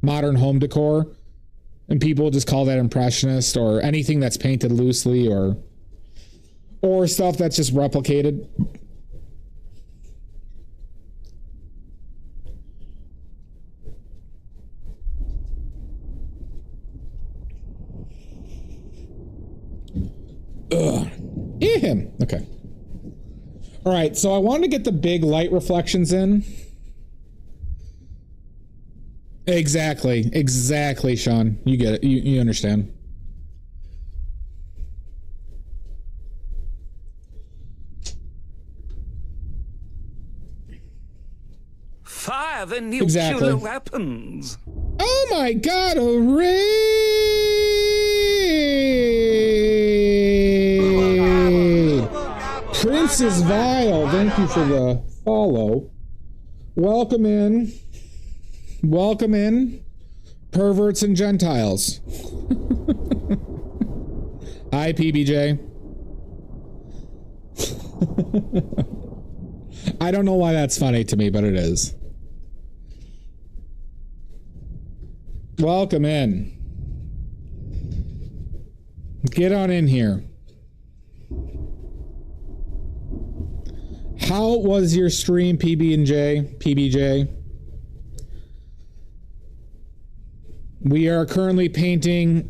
and people just call that impressionist, or anything that's painted loosely, or stuff that's just replicated. Ugh. Okay. All right, so I wanted to get the big light reflections in. Exactly, Sean. You get it. You understand. Fire the nuclear weapons. Oh my God, a raid! Princess Vile, thank you for the follow. Welcome in, perverts and Gentiles. Hi, PBJ. I don't know why that's funny to me, but it is. Welcome in. Get on in here. How was your stream, PBJ? We are currently painting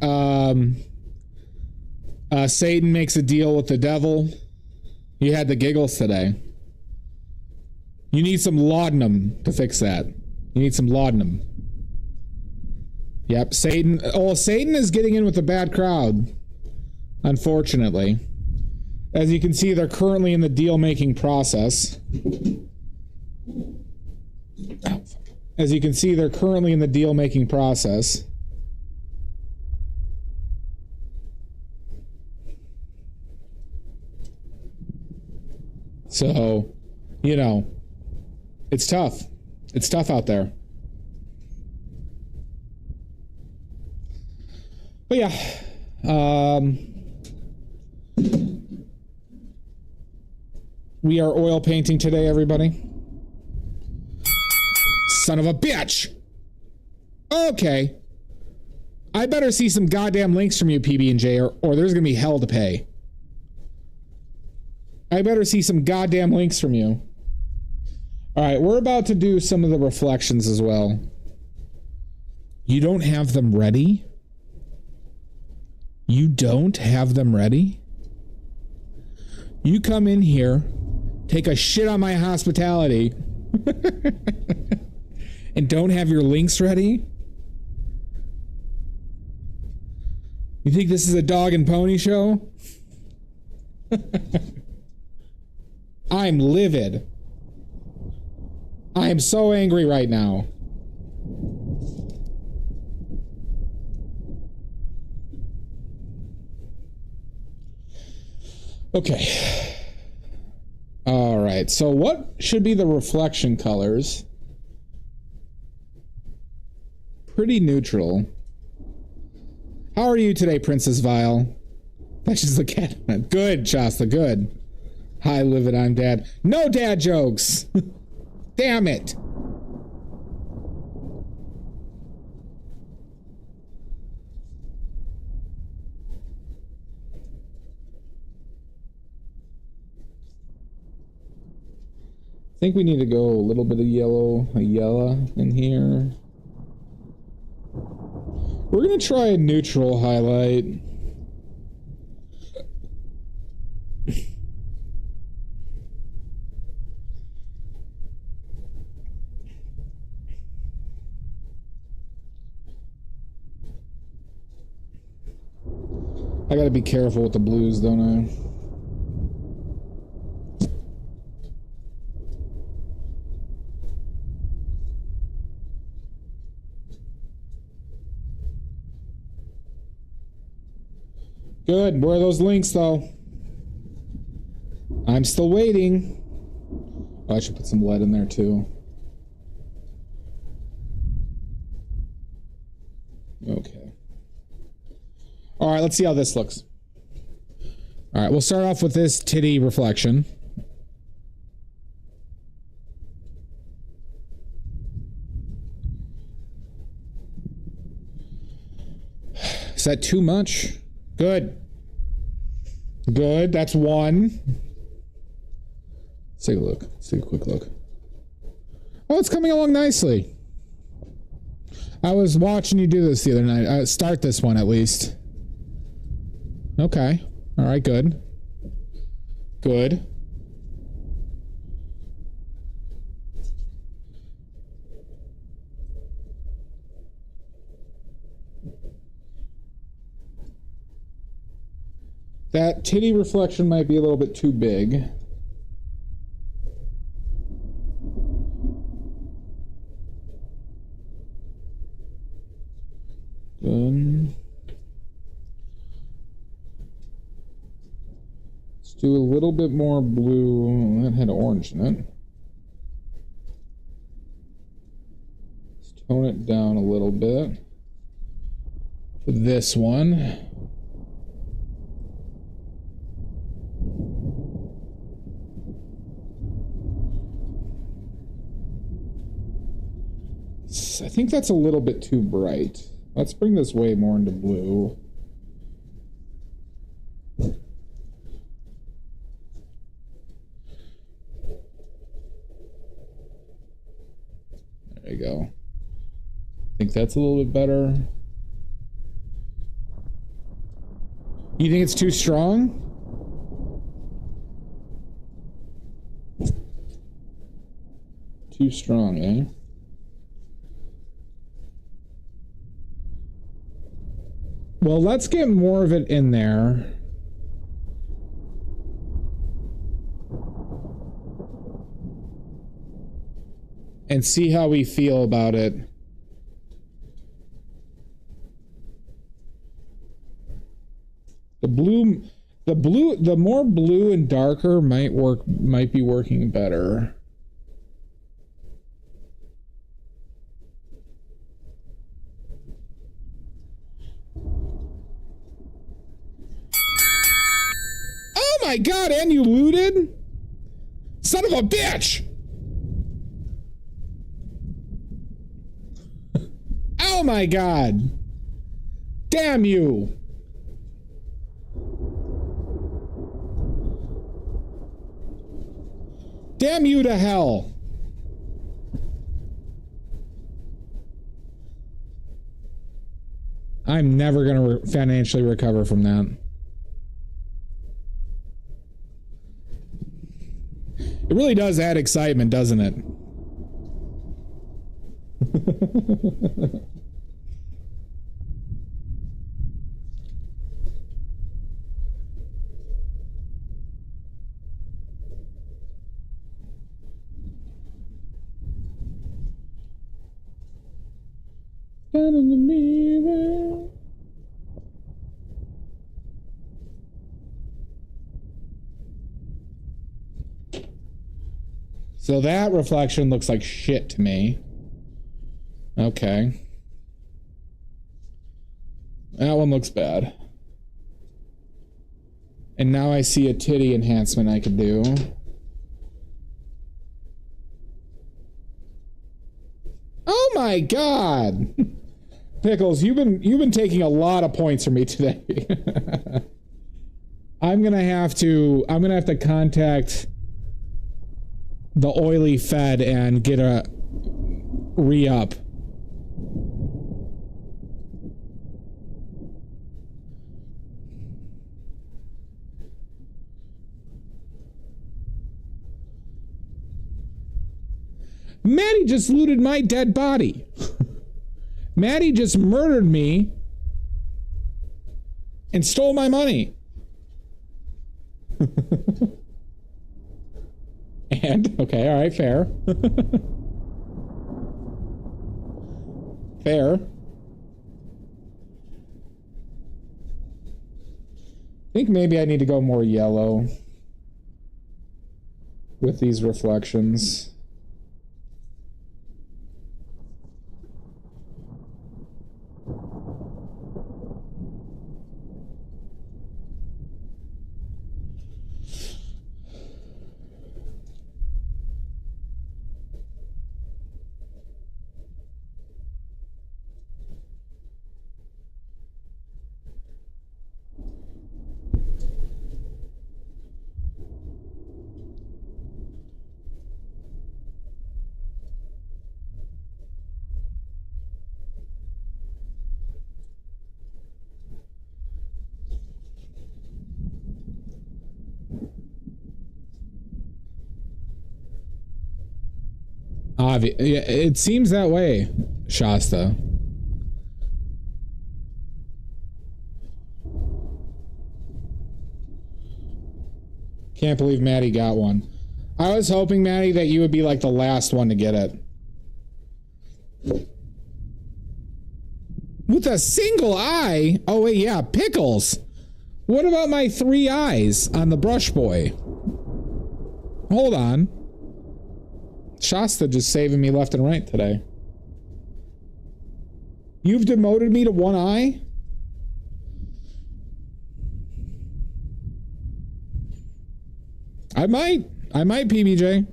Satan Makes a Deal with the Devil. You had the giggles today. You need some laudanum to fix that. You need some laudanum. Yep, Satan. Oh, Satan is getting in with a bad crowd, unfortunately. As you can see, they're currently in the deal-making process. As you can see, they're currently in the deal-making process. So, you know, it's tough. It's tough out there. But yeah, we are oil painting today, everybody. Son of a bitch! Okay. I better see some goddamn links from you, PB&J, or there's gonna be hell to pay. I better see some goddamn links from you. Alright, we're about to do some of the reflections as well. You don't have them ready? You don't have them ready? You come in here, take a shit on my hospitality, and don't have your links ready? You think this is a dog and pony show? I'm livid. I am so angry right now. Okay. All right. So what should be the reflection colors? Pretty neutral. How are you today, Princess Vile? That's just the cat. Good, Shasta, good. Hi, Livid, I'm Dad. No dad jokes! Damn it! I think we need to go a little bit of yellow in here. We're gonna try a neutral highlight. I gotta be careful with the blues, don't I? Good. Where are those links, though? I'm still waiting. Oh, I should put some lead in there, too. Okay. All right, let's see how this looks. All right, we'll start off with this titty reflection. Is that too much? Good. Good, that's one. Let's take a look. Let's take a quick look. Oh, it's coming along nicely. I was watching you do this the other night. Start this one at least. Okay. All right, good. Good. That titty reflection might be a little bit too big. Good. Let's do a little bit more blue. That had orange in it. Let's tone it down a little bit. For this one. I think that's a little bit too bright. Let's bring this way more into blue. There you go. I think that's a little bit better. You think it's too strong? Too strong, eh? Well, let's get more of it in there. And see how we feel about it. The more blue and darker might be working better. Oh my god, and you looted? Son of a bitch! Oh my god. Damn you. Damn you to hell. I'm never gonna financially recover from that. It really does add excitement, doesn't it? Down in the mirror. So that reflection looks like shit to me. Okay. That one looks bad. And now I see a titty enhancement I could do. Oh my god! Pickles, you've been taking a lot of points from me today. I'm gonna have to contact the oily Fed and get a re-up. Maddie just looted my dead body. Maddie just murdered me and stole my money. And, okay, all right, fair. Fair. I think maybe I need to go more yellow with these reflections. Yeah, it seems that way, Shasta. Can't believe Maddie got one. I was hoping, Maddie, that you would be like the last one to get it. With a single eye? Oh, wait, yeah, Pickles. What about my 3 eyes on the brush boy? Hold on. Shasta just saving me left and right today. You've demoted me to 1 eye? I might, PBJ.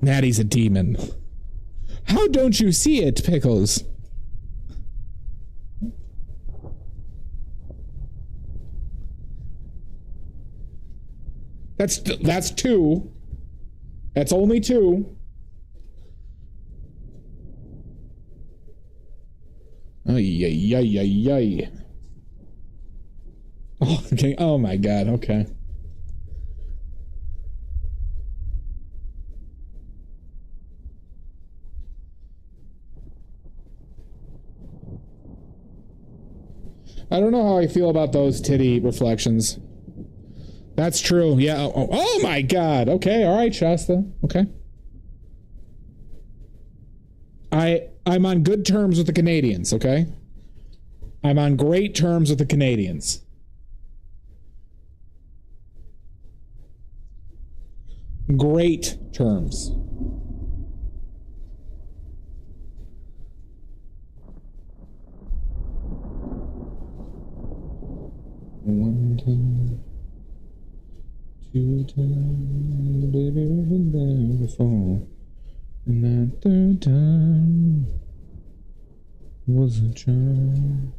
Maddie's a demon. How don't you see it, Pickles? That's 2. That's only 2. Ay, ay, ay, ay, ay. Oh, okay. Oh my God. Okay. I don't know how I feel about those titty reflections. That's true. Yeah. Oh my God. Okay. All right, Shasta. Okay. I'm on good terms with the Canadians. Okay. I'm on great terms with the Canadians. Great terms. One time, 2 times, baby, we've been there before. And that 3rd time was a charm.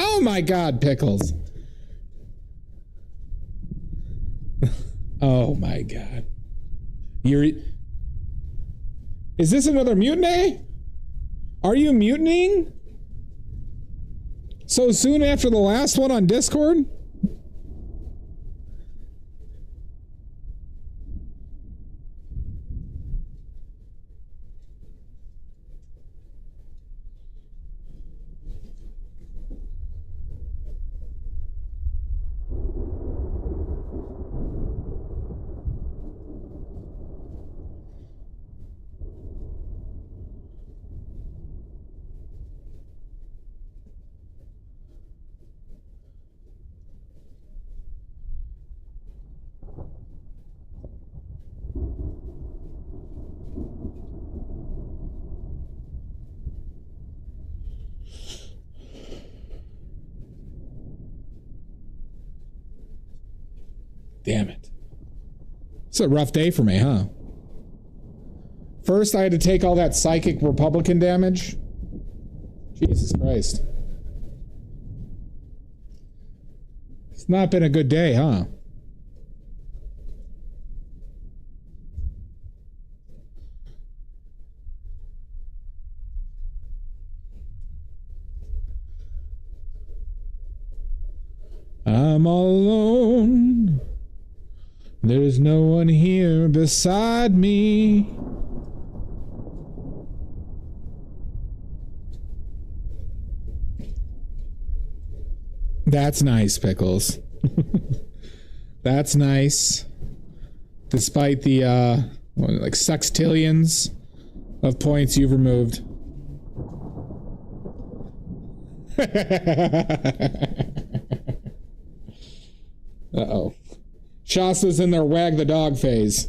Oh my God, Pickles. Oh my God. Is this another mutiny? Are you mutinying? So soon after the last one on Discord? Damn it. It's a rough day for me, huh? First, I had to take all that psychic Republican damage. Jesus Christ. It's not been a good day, huh? I'm all alone. There's no one here beside me. That's nice, Pickles. That's nice. Despite the, like sextillions of points you've removed. Uh-oh. Shasta's in their wag the dog phase.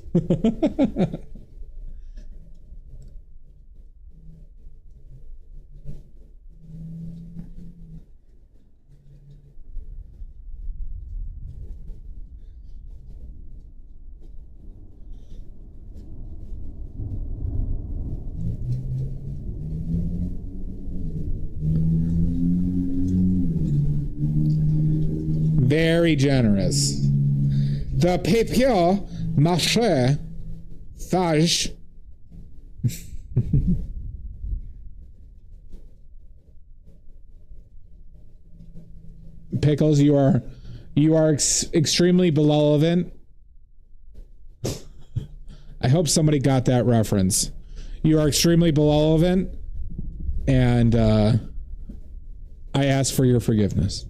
Very generous. The papier mâché fage. Pickles, you are extremely benevolent. I hope somebody got that reference. You are extremely benevolent, and I ask for your forgiveness.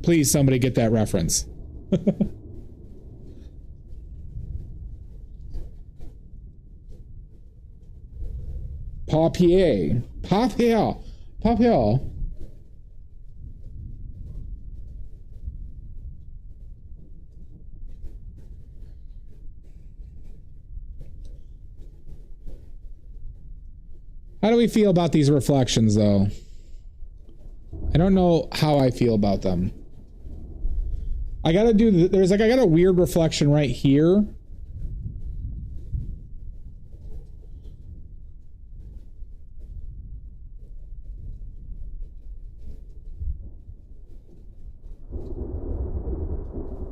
Please, somebody get that reference. Papier. Papier. Papier. How do we feel about these reflections, though? I don't know how I feel about them. I gotta do, I got a weird reflection right here.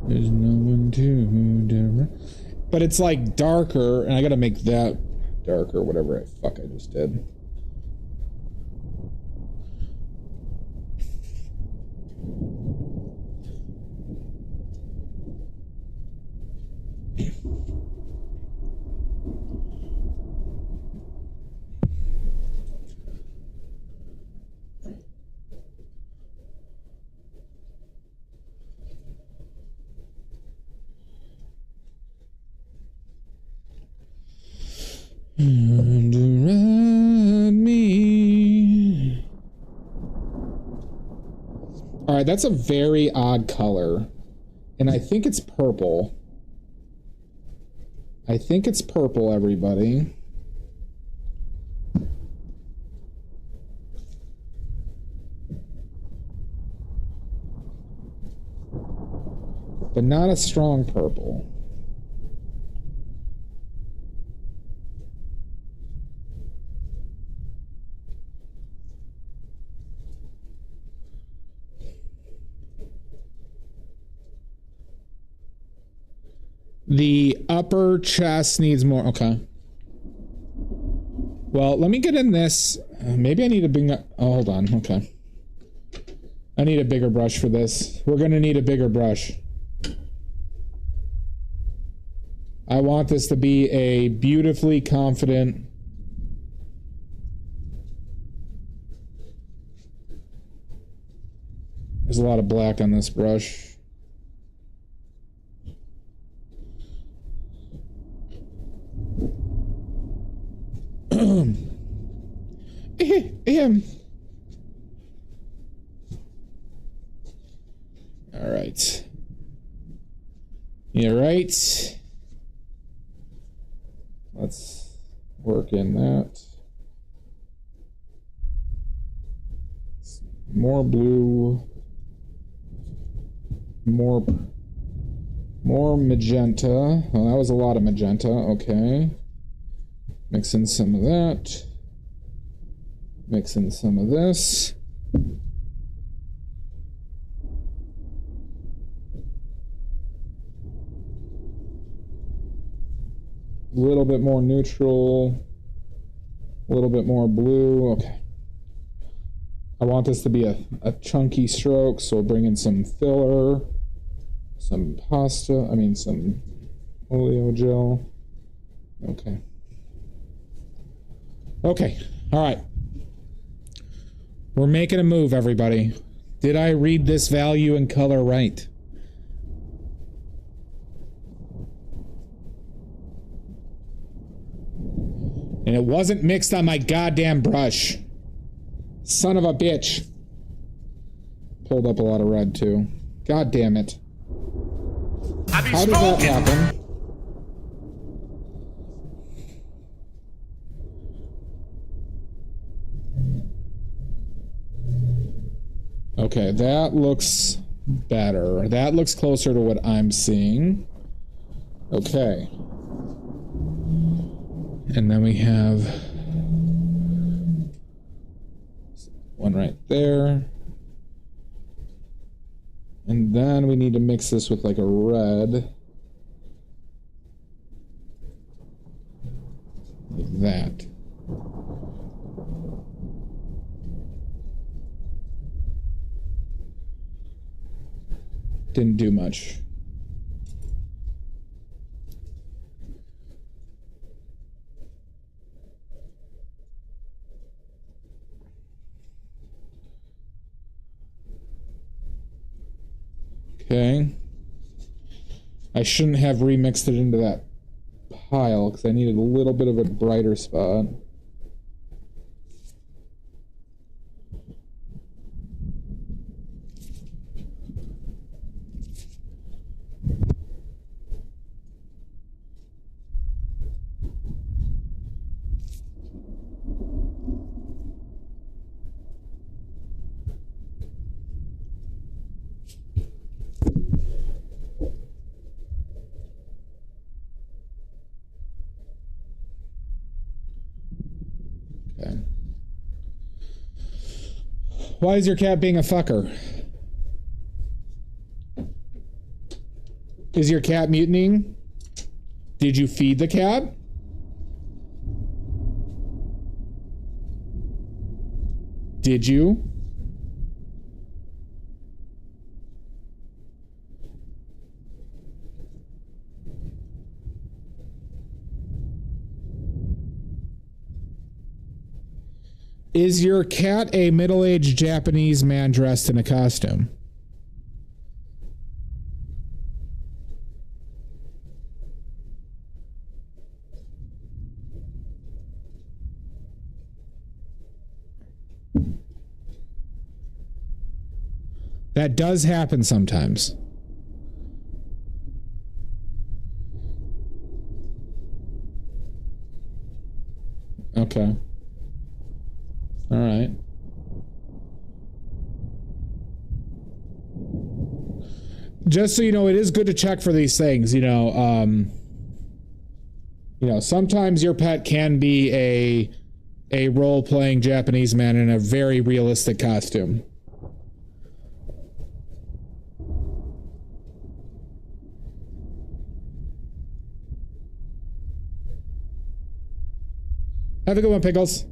There's no one to, but it's like darker, and I gotta make that darker, whatever I just did. All right, that's a very odd color, and I think it's purple. I think it's purple, everybody. But not a strong purple. The upper chest needs more. Okay. Well, let me get in this. Maybe I need to bring up. Oh, hold on. Okay. I need a bigger brush for this. We're going to need a bigger brush. I want this to be a beautifully confident. There's a lot of black on this brush. All right. Yeah, right. Let's work in that. More blue. More magenta. Well, that was a lot of magenta. Okay. Mix in some of that. Mix in some of this. A little bit more neutral. A little bit more blue. Okay. I want this to be a chunky stroke, so we'll bring in some filler, some some oleo gel. Okay. Okay. All right. We're making a move, everybody. Did I read this value and color right? And it wasn't mixed on my goddamn brush. Son of a bitch. Pulled up a lot of red, too. God damn it. How did that happen? Okay, that looks better. That looks closer to what I'm seeing. Okay. And then we have one right there. And then we need to mix this with like a red. Like that. Didn't do much. Okay. I shouldn't have remixed it into that pile because I needed a little bit of a brighter spot. Okay. Why is your cat being a fucker? Is your cat mutinying? Did you feed the cat? Did you? Is your cat a middle-aged Japanese man dressed in a costume? That does happen sometimes. Okay. All right. Just so you know, it is good to check for these things. Sometimes your pet can be a role-playing Japanese man in a very realistic costume. Have a good one, Pickles.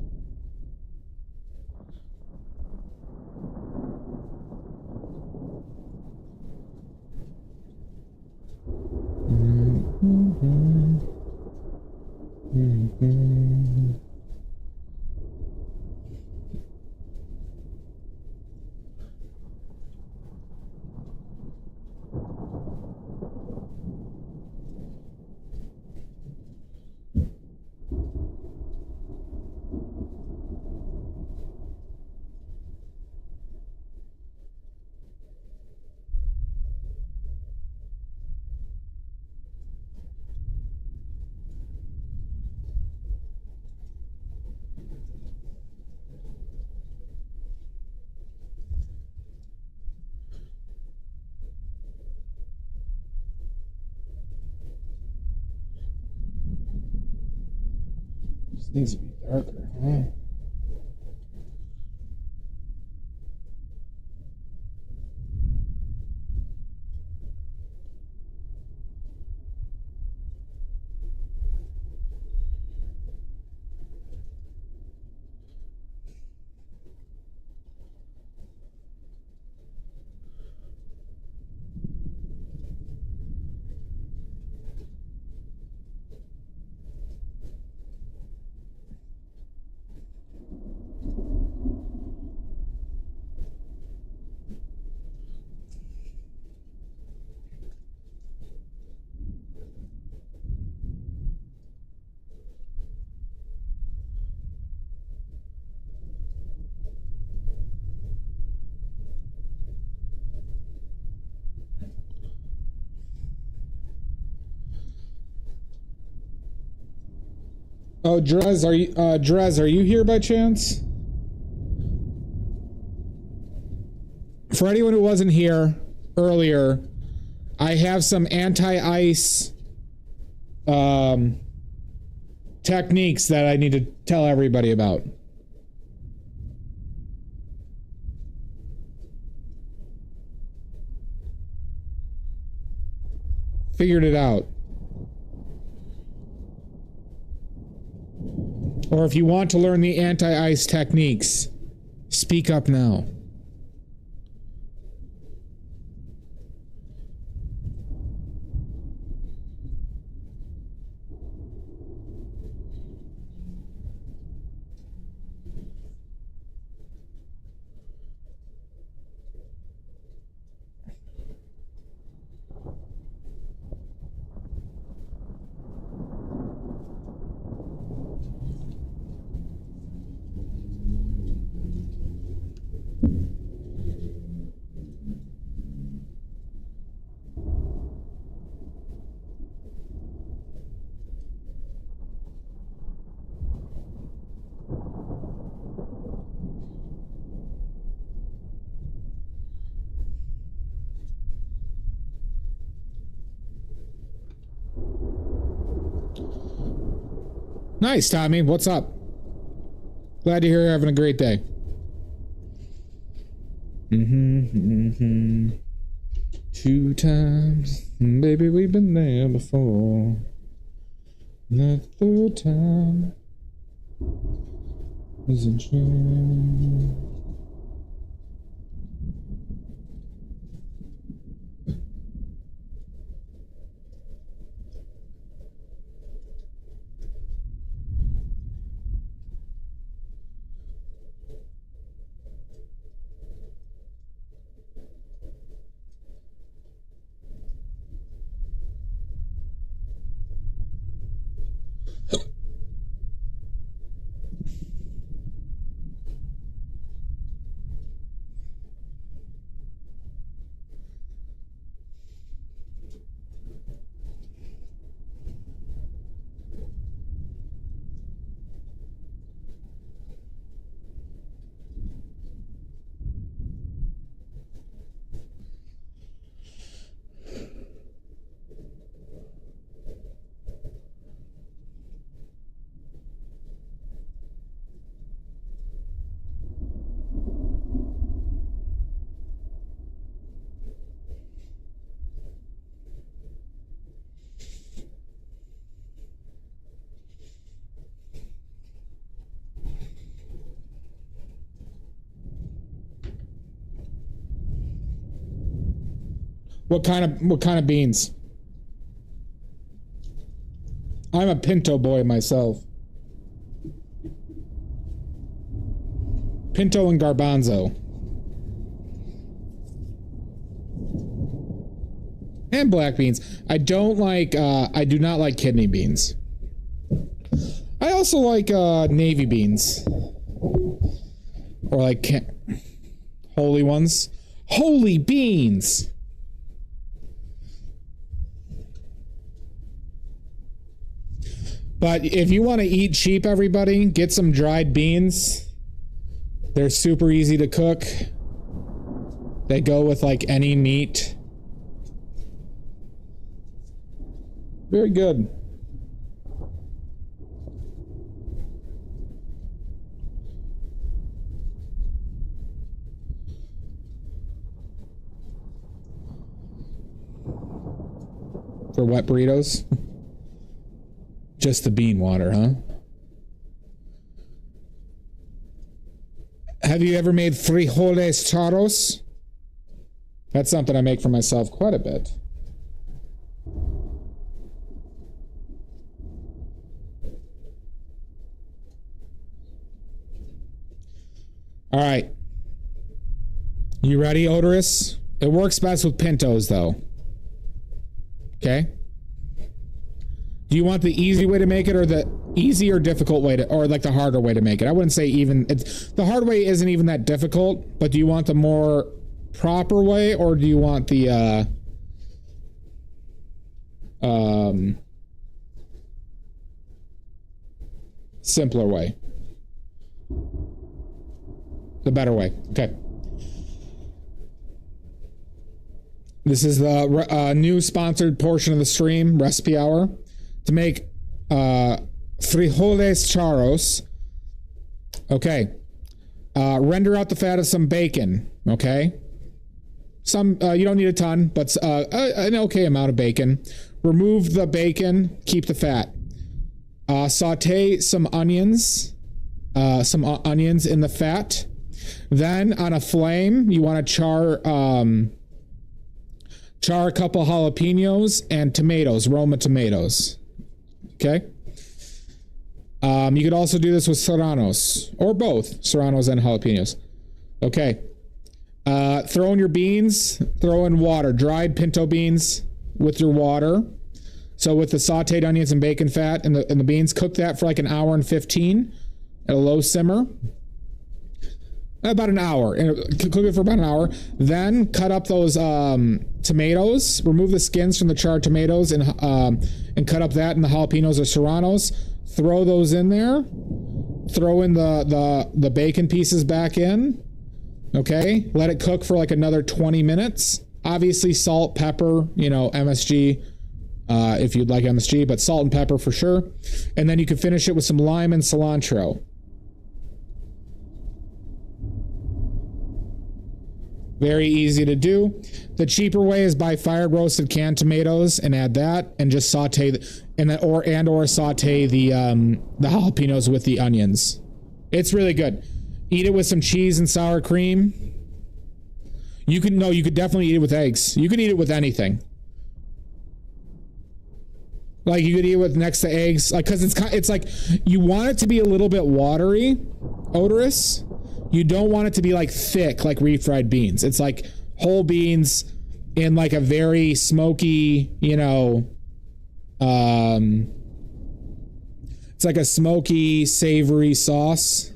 Needs to be darker, huh? Oh, Drez, are you here by chance? For anyone who wasn't here earlier, I have some anti-ice techniques that I need to tell everybody about. Figured it out. Or if you want to learn the anti-ice techniques, speak up now. Nice, Tommy. What's up? Glad to hear you're having a great day. Two times, baby, we've been there before. The third time isn't true. What kind of beans? I'm a pinto boy myself. Pinto and garbanzo. And black beans. I don't like, I do not like kidney beans. I also like, navy beans. Or like, holy ones. Holy beans! But if you want to eat cheap, everybody, get some dried beans. They're super easy to cook. They go with like any meat. Very good. for wet burritos. Just the bean water, huh? Have you ever made frijoles charros? That's something I make for myself quite a bit. All right. You ready, Odorous? It works best with pintos, though. Okay? Do you want the easy way to make it, or the easy or difficult way to, or like the harder way to make it? I wouldn't say even, the hard way isn't even that difficult, but do you want the more proper way, or do you want the, simpler way? The better way. Okay. This is the new sponsored portion of the stream, Recipe Hour. To make frijoles charros. Okay. Render out the fat of some bacon. Okay. Some, you don't need a ton, but an okay amount of bacon. Remove the bacon, keep the fat. Saute some onions in the fat. Then on a flame, you want to char a couple jalapenos and tomatoes, Roma tomatoes. Okay. You could also do this with serranos, or both serranos and jalapenos. Okay. Throw in your beans, throw in water, dried pinto beans with your water. So with the sauteed onions and bacon fat and the beans, cook that for like an hour and 15 at a low simmer. About an hour. Cook it for about an hour. Then cut up those tomatoes. Remove the skins from the charred tomatoes and cut up that and the jalapenos or serranos. Throw those in there. Throw in the bacon pieces back in. Okay. Let it cook for like another 20 minutes. Obviously salt, pepper, MSG. If you'd like MSG, but salt and pepper for sure. And then you can finish it with some lime and cilantro. Very easy to do. The cheaper way is buy fire roasted canned tomatoes and add that, and just saute or saute the jalapenos with the onions. It's really good. Eat it with some cheese and sour cream. You could definitely eat it with eggs. You could eat it with anything. Like you could eat it with next to eggs, like because it's like you want it to be a little bit watery, Odorous. You don't want it to be like thick, like refried beans. It's like whole beans in like a very smoky, it's like a smoky, savory sauce.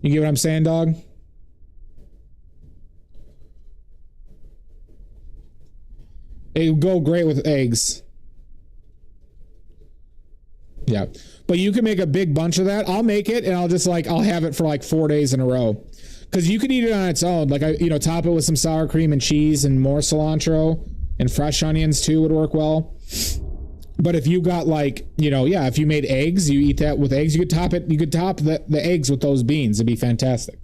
You get what I'm saying, dog? It would go great with eggs. Yeah. But you can make a big bunch of that. I'll make it and I'll have it for like 4 days in a row. Cause you could eat it on its own. Like top it with some sour cream and cheese and more cilantro and fresh onions too would work well. But if you got if you made eggs, you eat that with eggs, you could top the eggs with those beans. It'd be fantastic.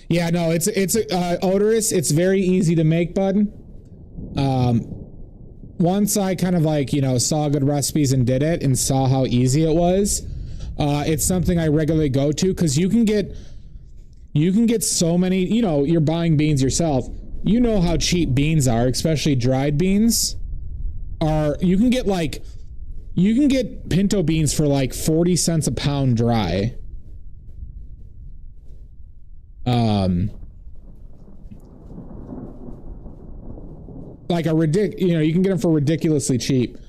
Yeah, no, it's odorous. It's very easy to make, bud. When once I kind of like, you know, saw good recipes and did it and saw how easy it was, it's something I regularly go to because you can get so many, you know, you're buying beans yourself. You know how cheap beans are, especially dried beans. You can get pinto beans for like 40 cents a pound dry. Like you know, you can get them for ridiculously cheap.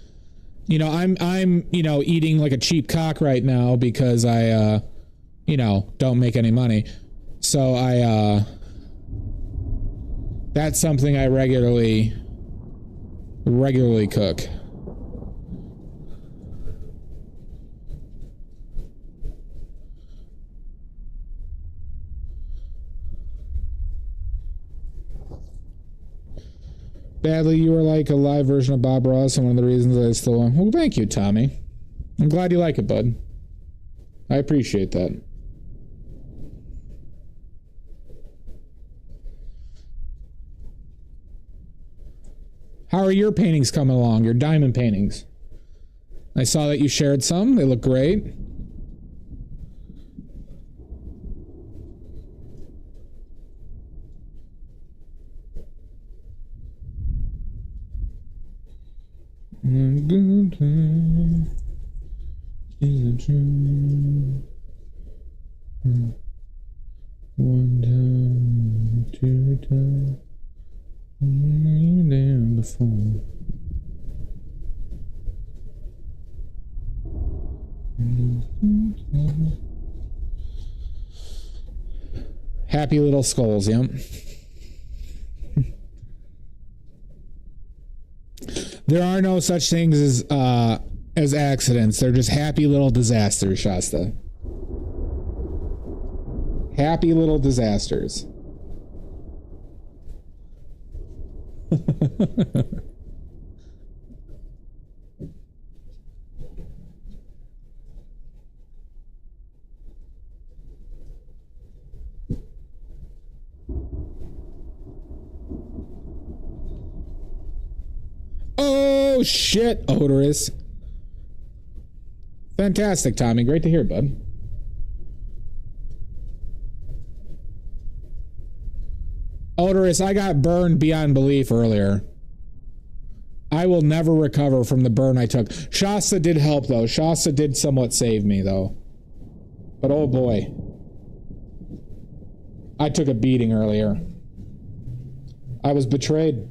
You know, I'm you know, eating like a cheap cock right now because I you know, don't make any money. So that's something I regularly cook. Badly, you were like a live version of Bob Ross, and one of the reasons I still... Well, thank you, Tommy. I'm glad you like it, bud. I appreciate that. How are your paintings coming along? Your diamond paintings? I saw that you shared some. They look great. Good time is a dream. One time, two times, down the phone. Happy little skulls, yep. There are no such things as accidents. They're just happy little disasters, Shasta. Happy little disasters. Oh, shit, Odorous. Fantastic, Tommy. Great to hear, bud. Odorous, I got burned beyond belief earlier. I will never recover from the burn I took. Shasta did help, though. Shasta did somewhat save me, though. But oh boy. I took a beating earlier. I was betrayed.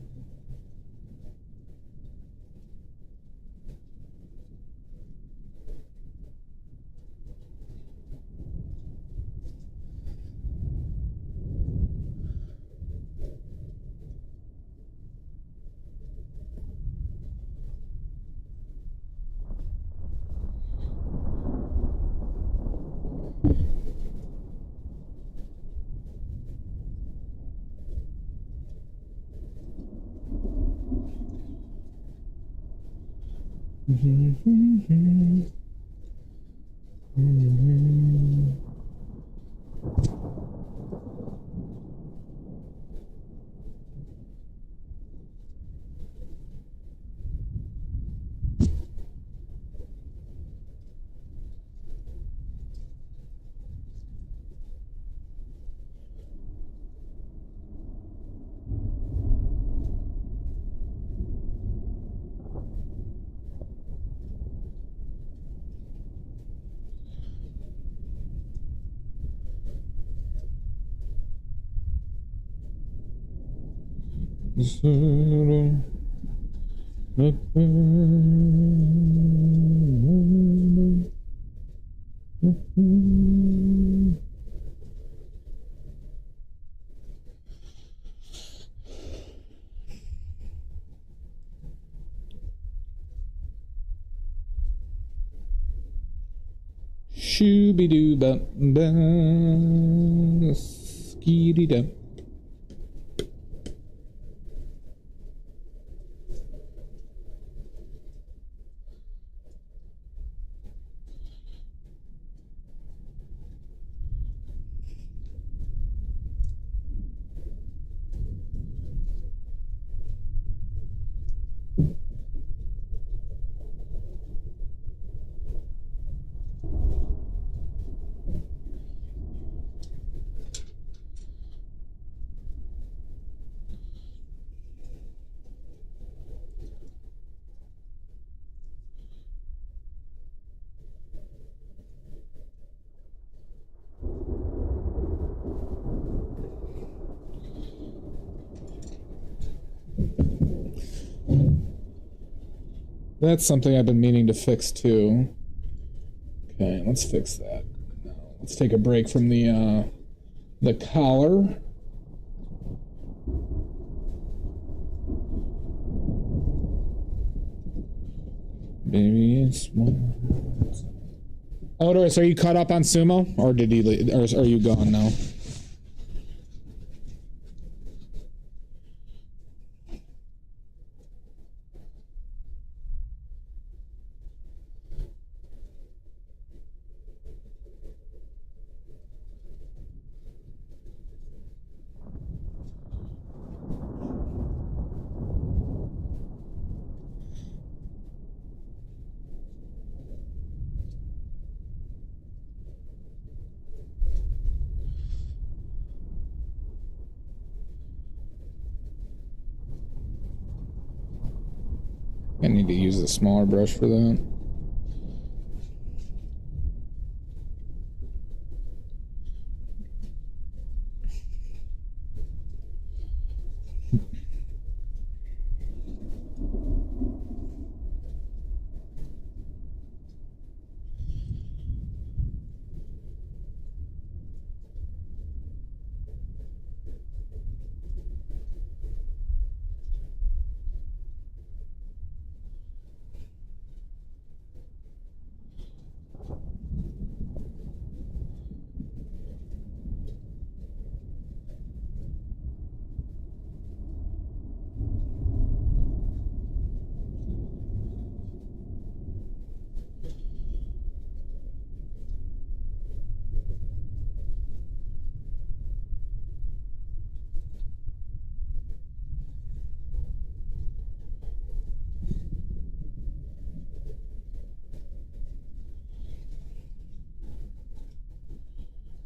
Shooby-doo-ba-ba, skee-dee-da. That's something I've been meaning to fix too. Okay, let's fix that. Now, let's take a break from the collar. Maybe it's one. Odoris, are you caught up on Sumo, or did he leave, or are you gone now? I need to use a smaller brush for that.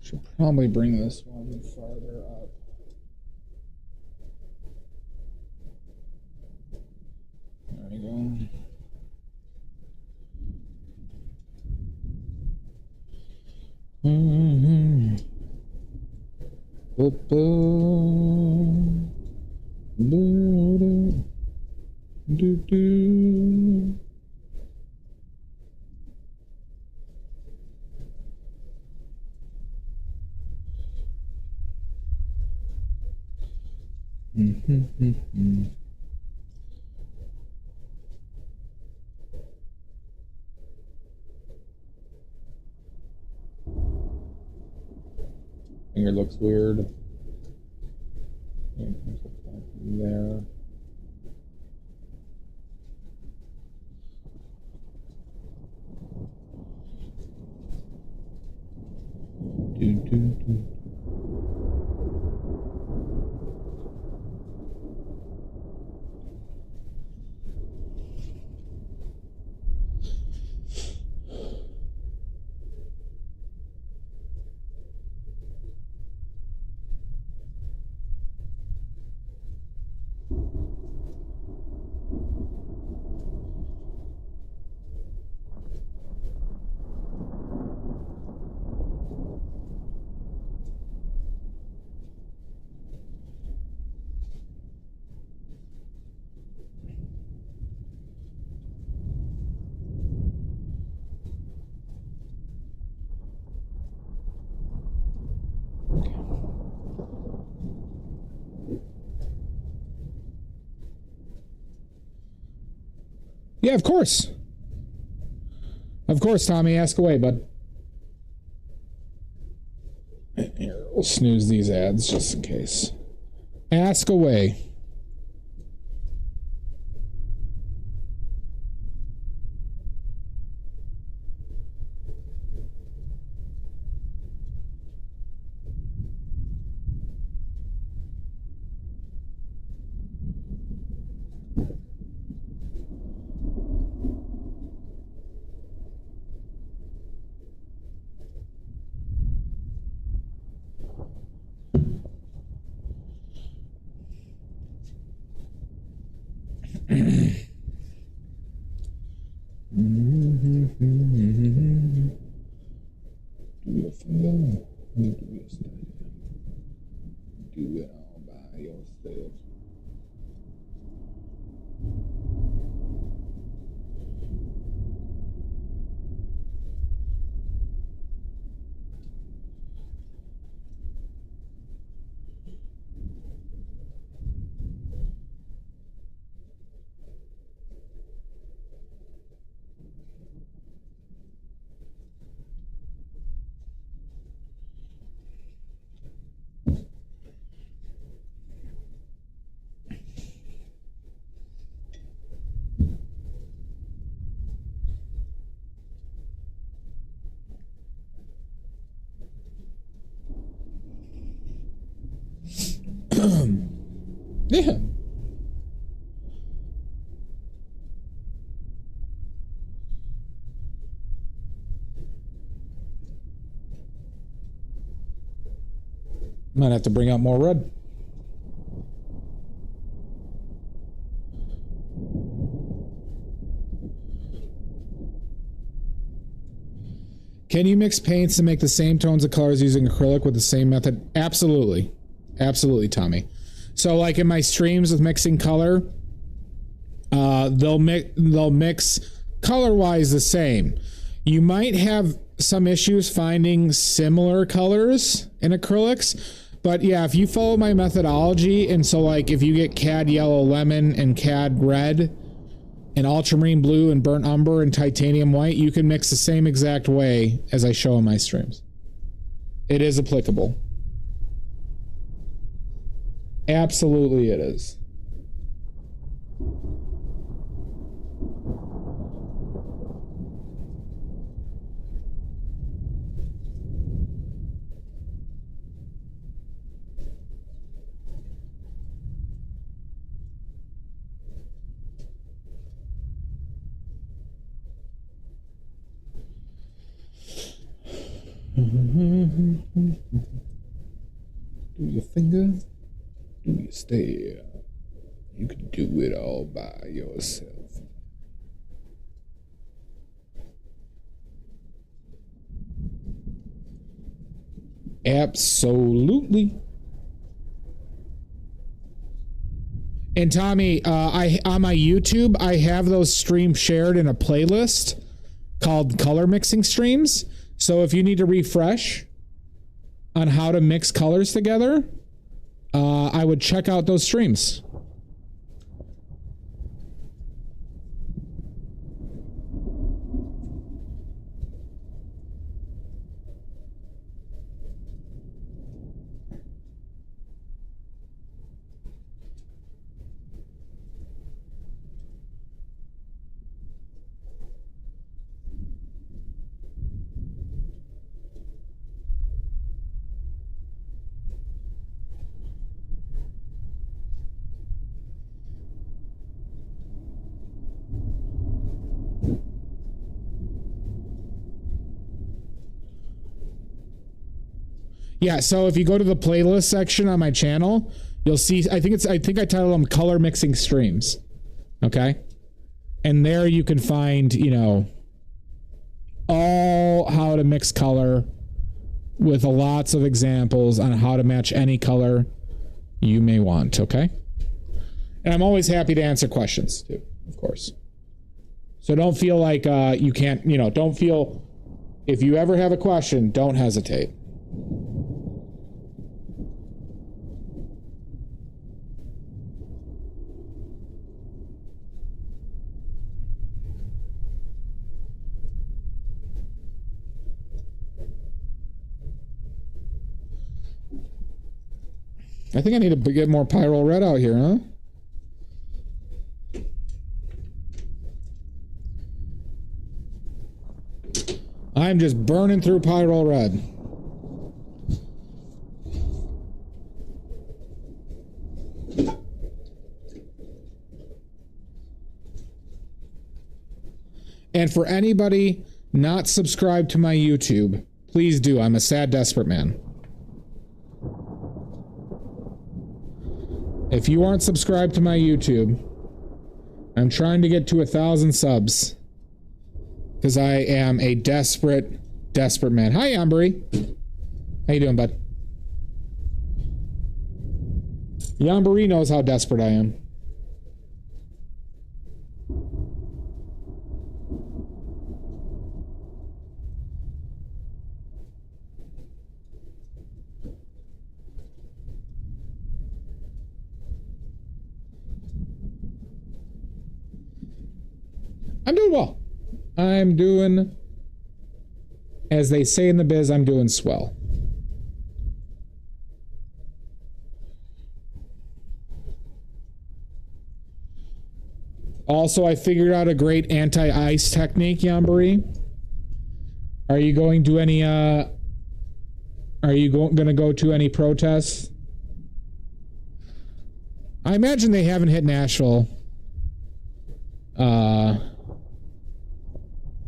Should probably bring this one farther up. There we go. Finger looks weird. There. Yeah, of course. Of course, Tommy. Ask away, bud. Here, we'll snooze these ads just in case. Ask away. Do it all by yourself. Yeah. Might have to bring out more red. Can you mix paints to make the same tones of colors using acrylic with the same method? Absolutely. Absolutely, Tommy. So like in my streams with mixing color, they'll mix color-wise the same. You might have some issues finding similar colors in acrylics, but yeah, if you follow my methodology, and so like if you get cad yellow lemon and cad red and ultramarine blue and burnt umber and titanium white, you can mix the same exact way as I show in my streams. It is applicable. Absolutely it is. Do your finger, do your stare. You can do it all by yourself. Absolutely. And Tommy, I on my YouTube, I have those streams shared in a playlist called Color Mixing Streams. So if you need to refresh on how to mix colors together, I would check out those streams. Yeah, so if you go to the playlist section on my channel, you'll see, I think I titled them Color Mixing Streams. Okay? And there you can find, you know, all how to mix color with lots of examples on how to match any color you may want, okay? And I'm always happy to answer questions too, of course. So don't feel like you can't, you know, don't feel, if you ever have a question, don't hesitate. I think I need to get more Pyrrole Red out here, huh? I'm just burning through Pyrrole Red. And for anybody not subscribed to my YouTube, please do. I'm a sad, desperate man. If you aren't subscribed to my YouTube, I'm trying to get to 1,000 subs. Because I am a desperate, desperate man. Hi, Yambri. How you doing, bud? Yambri knows how desperate I am. I'm doing well. I'm doing, as they say in the biz, I'm doing swell. Also, I figured out a great anti-ice technique, Yambari. Are you going to any, are you going to go to any protests? I imagine they haven't hit Nashville.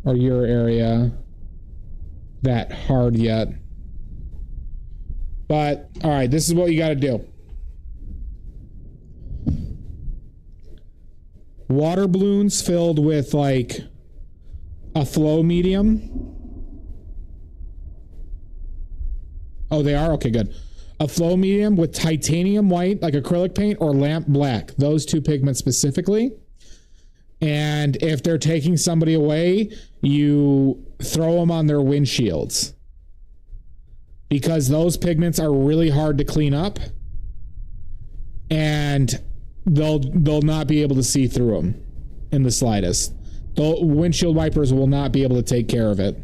Or your area that hard yet. But, alright, this is what you gotta do. Water balloons filled with, like, a flow medium. Oh, they are? Okay, good. A flow medium with titanium white, like acrylic paint, or lamp black. Those two pigments specifically. And if they're taking somebody away, you throw them on their windshields. Because those pigments are really hard to clean up. And they'll not be able to see through them in the slightest. The windshield wipers will not be able to take care of it.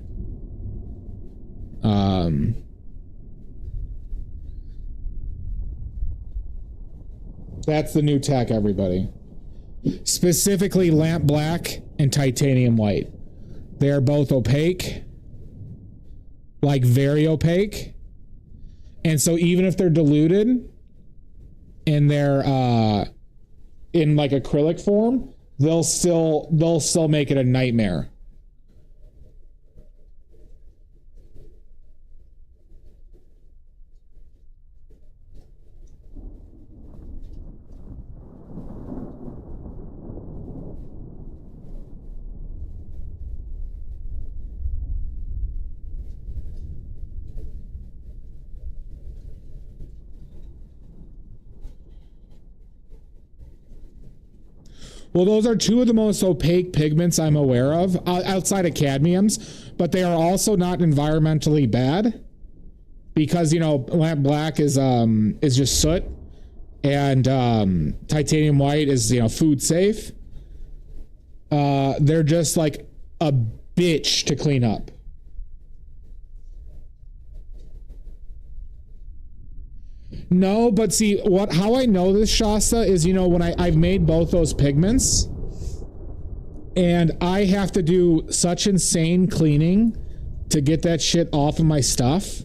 That's the new tech, everybody. Specifically lamp black and titanium white. They are both opaque. Like very opaque. And so even if they're diluted and they're in like acrylic form, they'll still make it a nightmare. Well, those are two of the most opaque pigments I'm aware of, outside of cadmiums, but they are also not environmentally bad because, you know, lamp black is just soot, and titanium white is, you know, food safe. They're just like a bitch to clean up. No, but see, how I know this, Shasta, is, you know, when I've made both those pigments, and I have to do such insane cleaning to get that shit off of my stuff.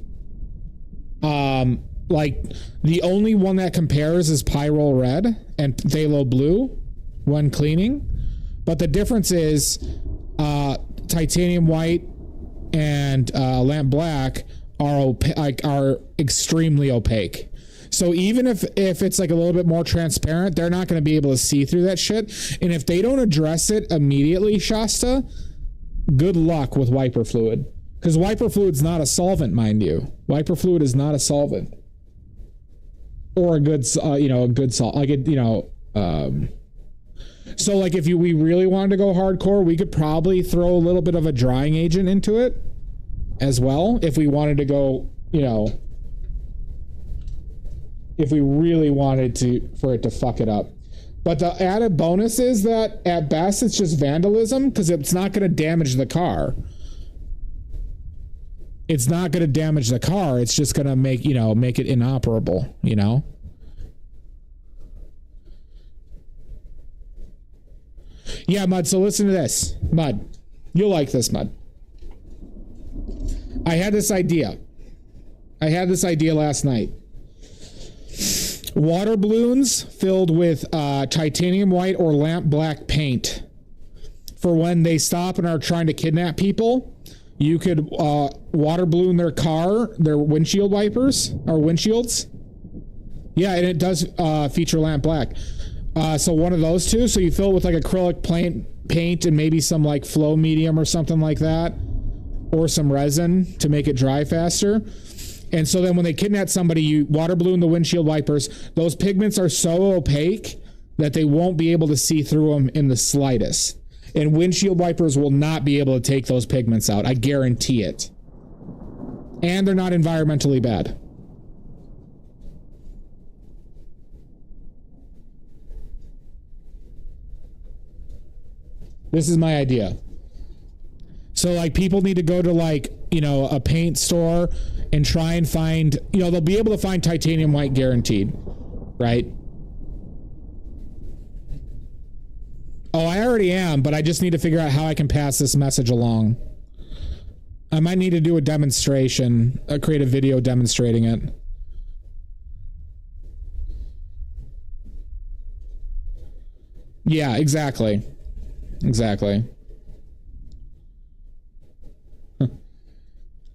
Like, the only one that compares is Pyrrole Red and Phthalo Blue when cleaning. But the difference is titanium white and lamp black are extremely opaque. So even if it's like a little bit more transparent, they're not going to be able to see through that shit. And if they don't address it immediately, Shasta, good luck with wiper fluid. Because wiper fluid's not a solvent, mind you. Wiper fluid is not a solvent. Or a good, a good salt. Like, so like if we really wanted to go hardcore, we could probably throw a little bit of a drying agent into it as well. If we wanted to go, if we really wanted for it to fuck it up. But the added bonus is that at best it's just vandalism, because it's not going to damage the car. It's not going to damage the car. It's just going to make it inoperable, Yeah, Mud, so listen to this. Mud, you'll like this, Mud. I had this idea last night. Water balloons filled with titanium white or lamp black paint. For when they stop and are trying to kidnap people, you could water balloon their car, their windshield wipers, or windshields. Yeah, and it does feature lamp black. So one of those two. So you fill it with like acrylic paint and maybe some like flow medium or something like that. Or some resin to make it dry faster. And so then when they kidnap somebody, you water balloon the windshield wipers. Those pigments are so opaque that they won't be able to see through them in the slightest. And windshield wipers will not be able to take those pigments out. I guarantee it. And they're not environmentally bad. This is my idea. So like people need to go to like, a paint store and try and find, they'll be able to find titanium white guaranteed, right? Oh, I already am, but I just need to figure out how I can pass this message along. I might need to do a demonstration, create a video demonstrating it. Yeah, exactly. Exactly.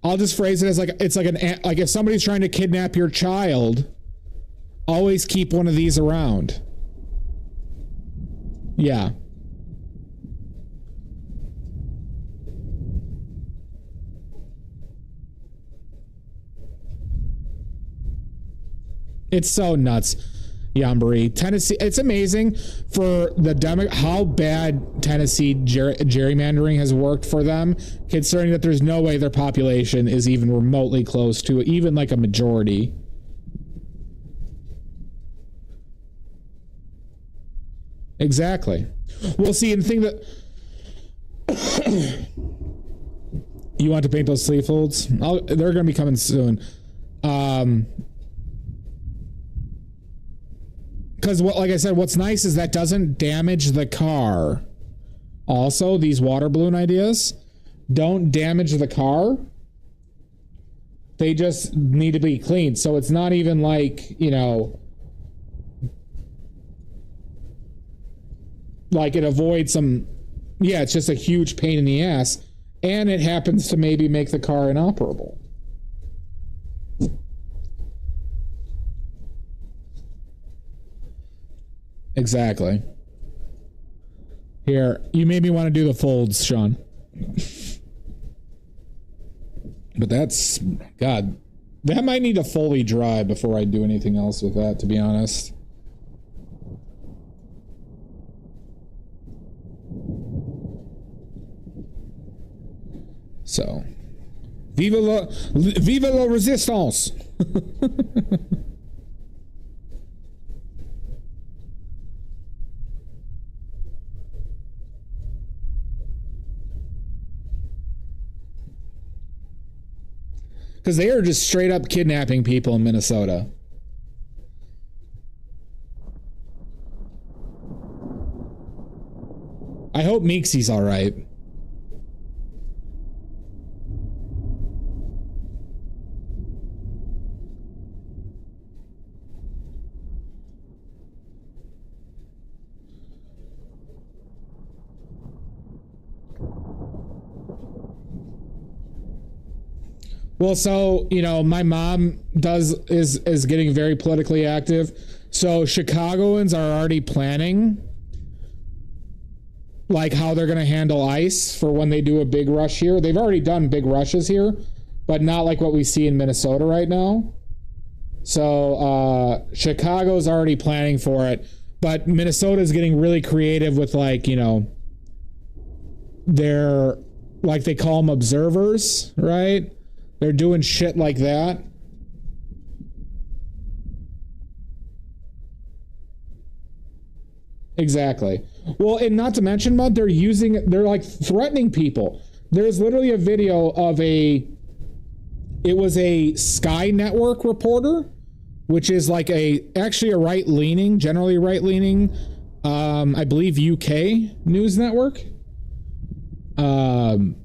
I'll just phrase it as like, it's like like if somebody's trying to kidnap your child, always keep one of these around. Yeah. It's so nuts. Yambri. Tennessee, it's amazing for the how bad Tennessee gerrymandering has worked for them, considering that there's no way their population is even remotely close to even like a majority. Exactly. Well, see, and the thing that you want to paint those sleeve folds, they're going to be coming soon. Because like I said, what's nice is that doesn't damage the car. Also, these water balloon ideas don't damage the car. They just need to be cleaned. So it's not even like, you know, like it avoids some, yeah, it's just a huge pain in the ass. And it happens to maybe make the car inoperable. Exactly. Here, you made me want to do the folds, Sean. But that's, God, that might need to fully dry before I do anything else with that, to be honest. So, vive la resistance! Because they are just straight up kidnapping people in Minnesota. I hope Meeksy's all right. Well, so, you know, my mom is getting very politically active. So Chicagoans are already planning like how they're going to handle ICE for when they do a big rush here. They've already done big rushes here, but not like what we see in Minnesota right now. So Chicago's already planning for it, but Minnesota's getting really creative with, like, you know, they're like, they call them observers, right? They're doing shit like that. Exactly. Well, and not to mention, Mud, they're like threatening people. There's literally a video of it was a Sky Network reporter, which is like actually a right-leaning, generally right-leaning, I believe UK news network. And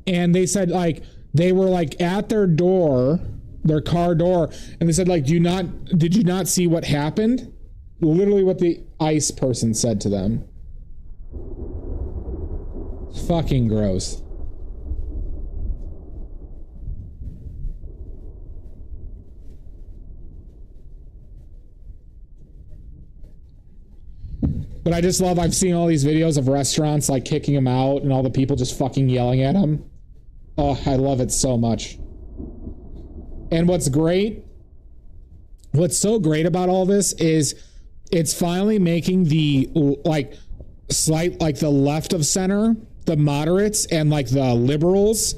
they said, like, they were like at their door, their car door, and they said, like, did you not see what happened? Literally what the ICE person said to them. Fucking gross. But I just love, I've seen all these videos of restaurants like kicking them out and all the people just fucking yelling at them. Oh, I love it so much. And what's so great about all this is it's finally making the, like, the left of center, the moderates, and, like, the liberals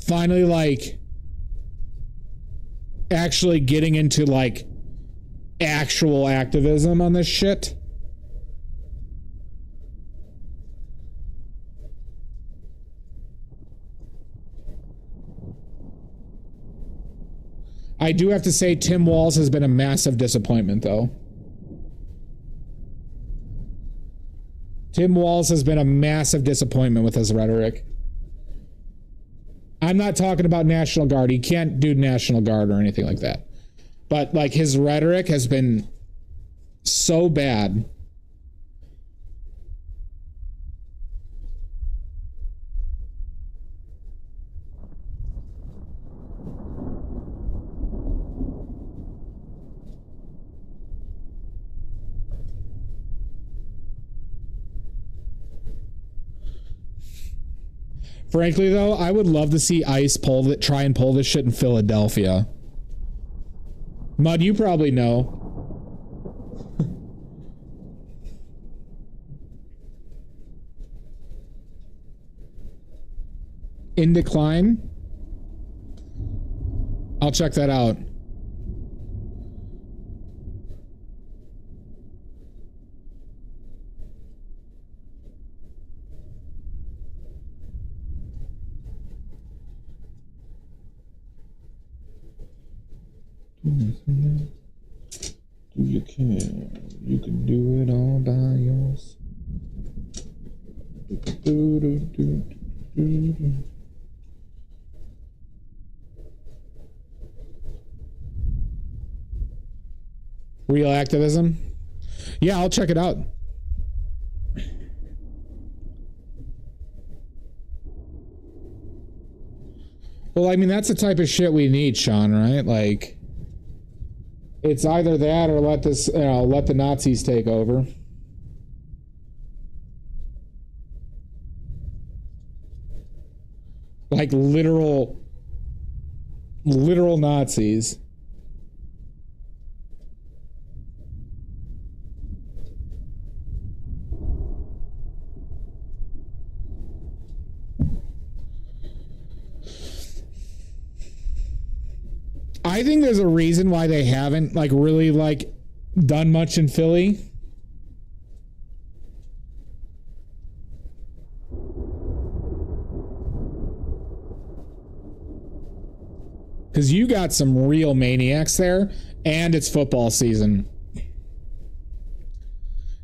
finally, like, actually getting into, like, actual activism on this shit. I do have to say Tim Walz has been a massive disappointment, though. Tim Walz has been a massive disappointment with his rhetoric. I'm not talking about National Guard. He can't do National Guard or anything like that. But, like, his rhetoric has been so bad. Frankly, though, I would love to see ICE try and pull this shit in Philadelphia. Mud, you probably know. In decline? I'll check that out. You can do it all by yours. Real activism? Yeah, I'll check it out. Well, I mean, that's the type of shit we need, Sean, right? Like, it's either that or let the Nazis take over. Like literal Nazis. I think there's a reason why they haven't really done much in Philly. Because you got some real maniacs there, and it's football season.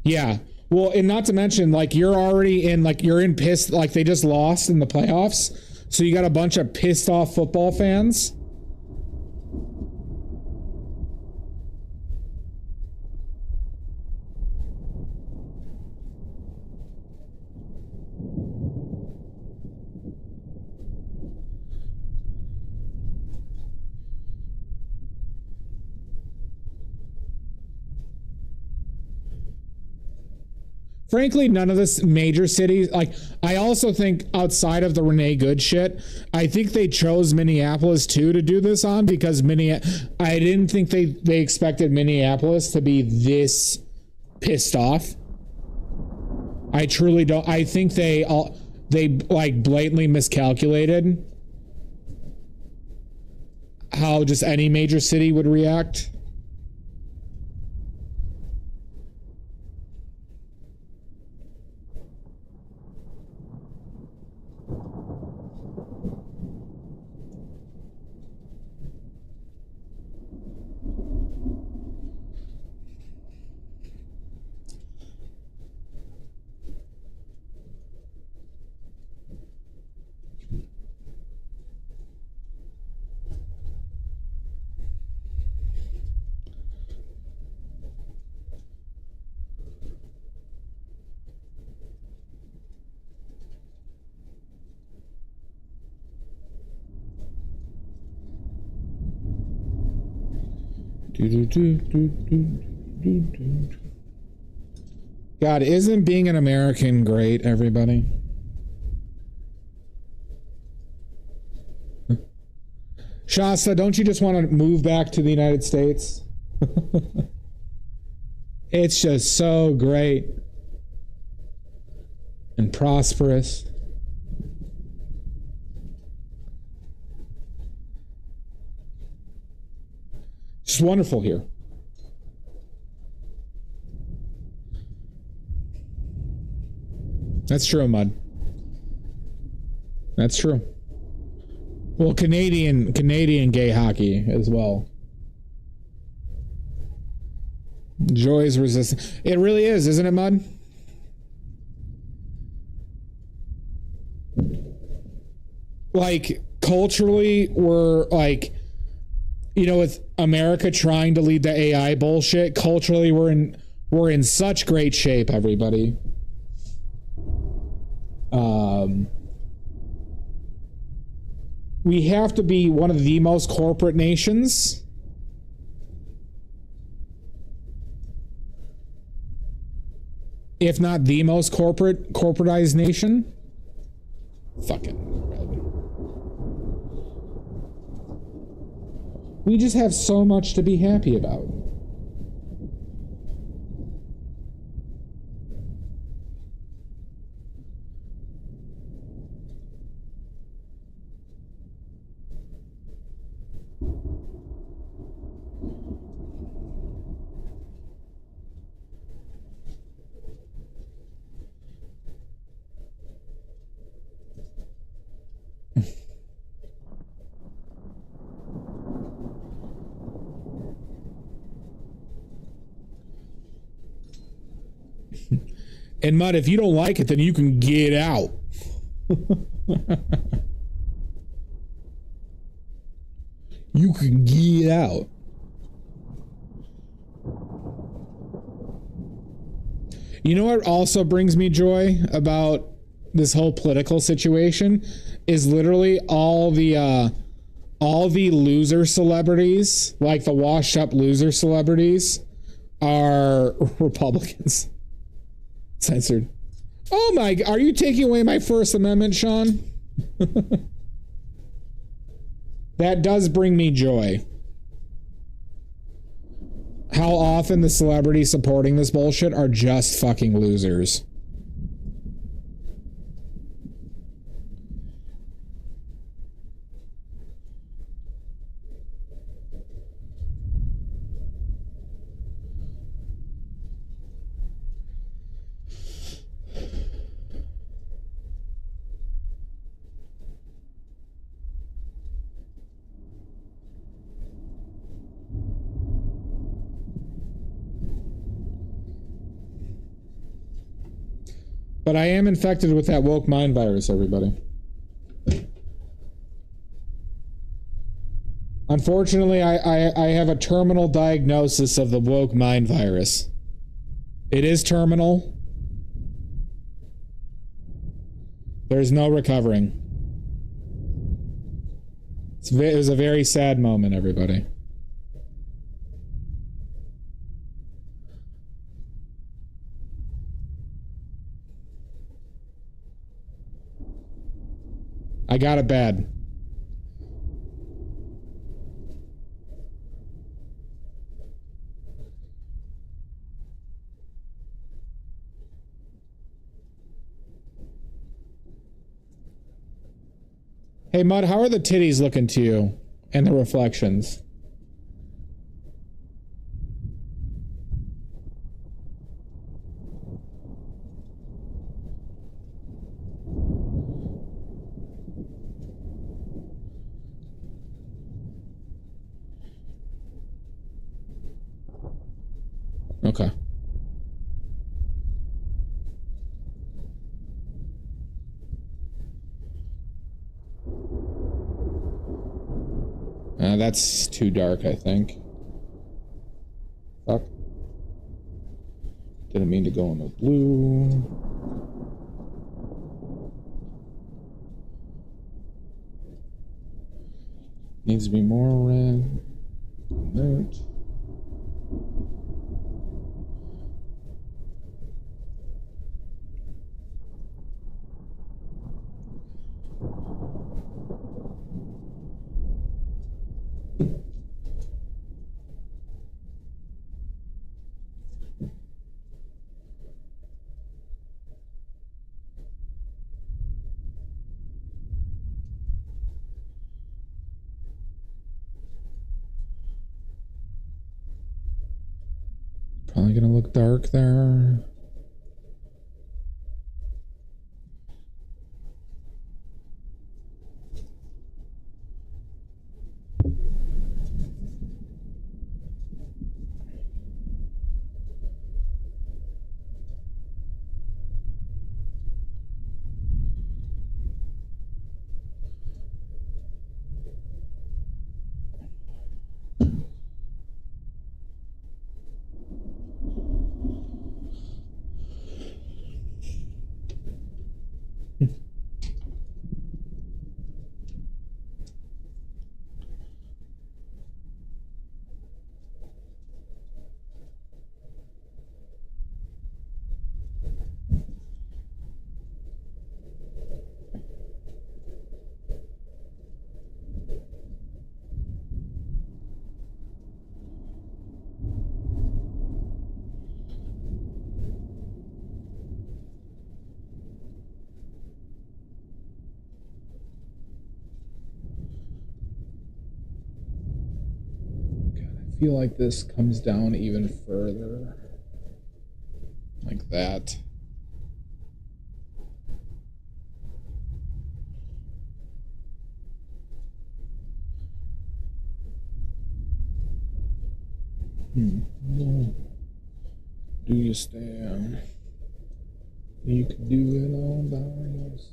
Yeah. Well, and not to mention, you're already in, you're in pissed, they just lost in the playoffs. So you got a bunch of pissed off football fans. Frankly, none of the major cities, I also think outside of the Renee Good shit, I think they chose Minneapolis too to do this on because I didn't think they expected Minneapolis to be this pissed off. I truly don't. I think they blatantly miscalculated how just any major city would react. God, isn't being an American great, everybody? Shasta, don't you just want to move back to the United States? It's just so great and prosperous. It's wonderful here. That's true, Mud. That's true. Well, Canadian gay hockey as well. Joy's resistance. It really is, isn't it, Mud? Culturally, we're with America trying to lead the AI bullshit, culturally we're in such great shape, everybody. We have to be one of the most corporate nations. If not the most corporatized nation. fucking red. We just have so much to be happy about. And Mud, if you don't like it, then you can get out. You can get out. You know what also brings me joy about this whole political situation is literally all the loser celebrities, like the washed up loser celebrities, are Republicans. Censored. Oh my, are you taking away my First Amendment, Sean? That does bring me joy. How often the celebrities supporting this bullshit are just fucking losers. But I am infected with that woke mind virus, everybody. Unfortunately, I have a terminal diagnosis of the woke mind virus. It is terminal. There's no recovering. It was a very sad moment, everybody. I got it bad. Hey, Mud, how are the titties looking to you and the reflections? Okay. That's too dark, I think. Fuck. Didn't mean to go in the blue. Needs to be more red. Note. Probably gonna look dark there. feel like this comes down even further. Like that. Do you stand? You could do it all by yourself.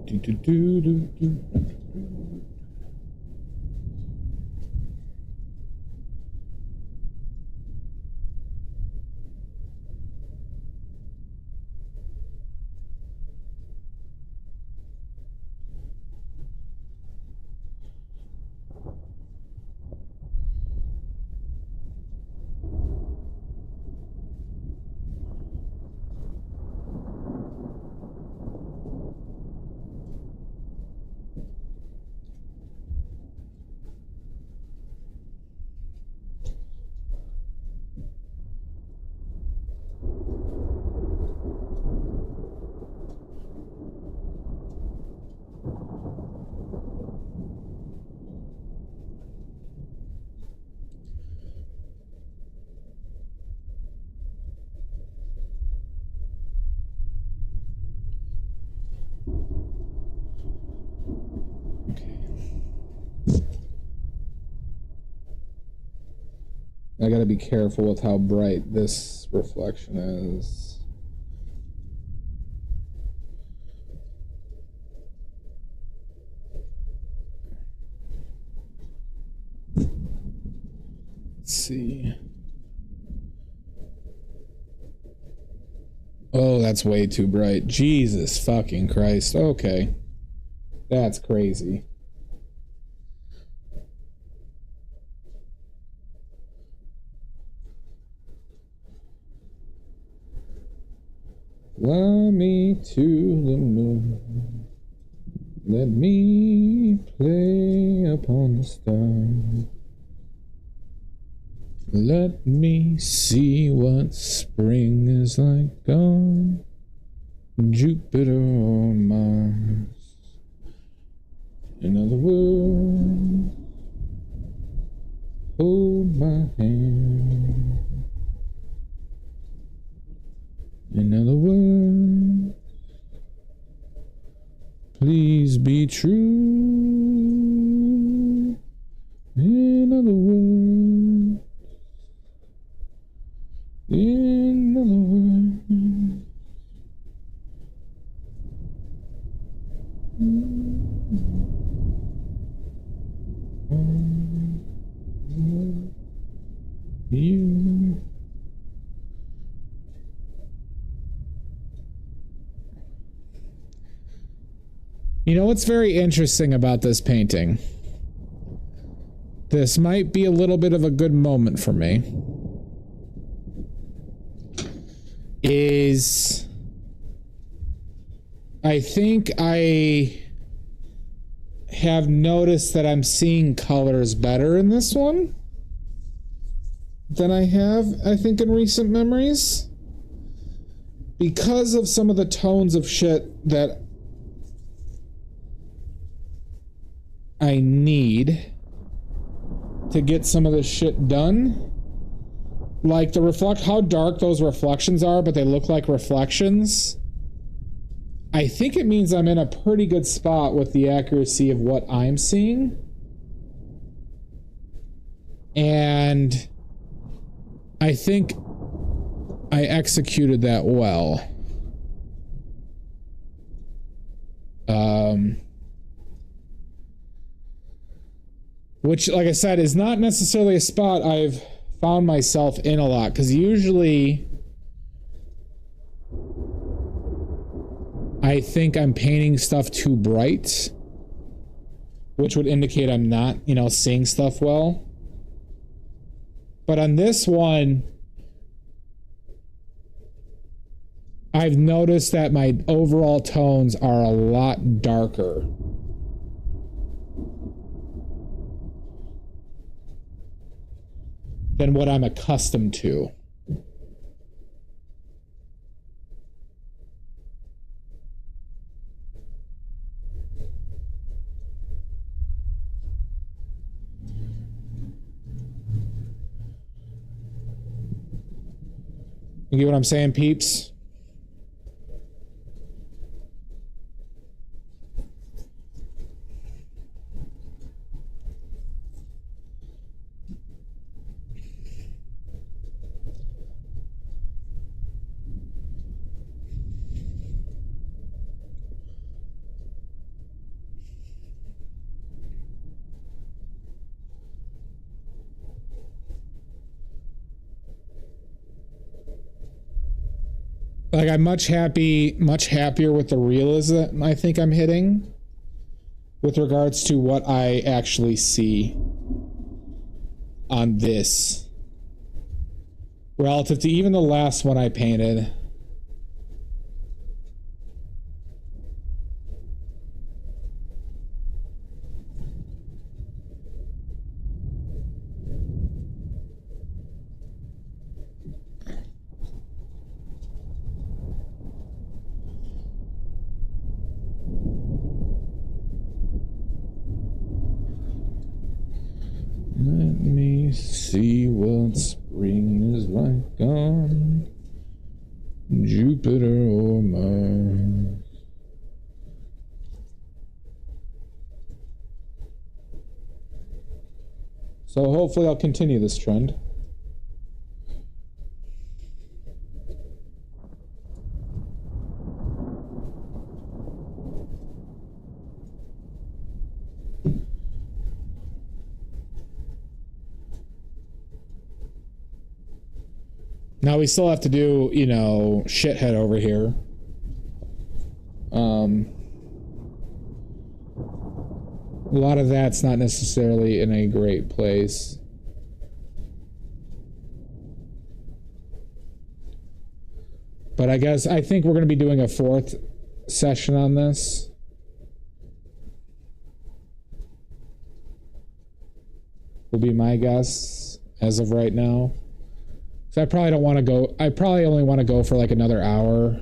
Do do do do do. I gotta be careful with how bright this reflection is. Let's see. Oh, that's way too bright. Jesus fucking Christ. Okay. That's crazy. Fly me to the moon. Let me play upon the stars. Let me see what spring is like on Jupiter or Mars. In other words, hold my hand. In other words, please be true. In other words, in other words, you. You know what's very interesting about this painting? This might be a little bit of a good moment for me. Is I think I have noticed that I'm seeing colors better in this one than I have, I think, in recent memories. Because of some of the tones of shit that I need to get some of this shit done. Like how dark those reflections are, but they look like reflections. I think it means I'm in a pretty good spot with the accuracy of what I'm seeing. And I think I executed that well. Which, like I said, is not necessarily a spot I've found myself in a lot, because usually I think I'm painting stuff too bright, which would indicate I'm not, seeing stuff well. But on this one, I've noticed that my overall tones are a lot darker. Than what I'm accustomed to. You get what I'm saying, peeps? Like, I'm much happier with the realism I think I'm hitting with regards to what I actually see on this relative to even the last one I painted. Let me see what spring is like on Jupiter or Mars. So hopefully I'll continue this trend. Now we still have to do, you know, shithead over here. A lot of that's not necessarily in a great place. But I think we're going to be doing a 4th session on this. Will be my guess as of right now. So I probably don't want to go. I probably only want to go for like another hour.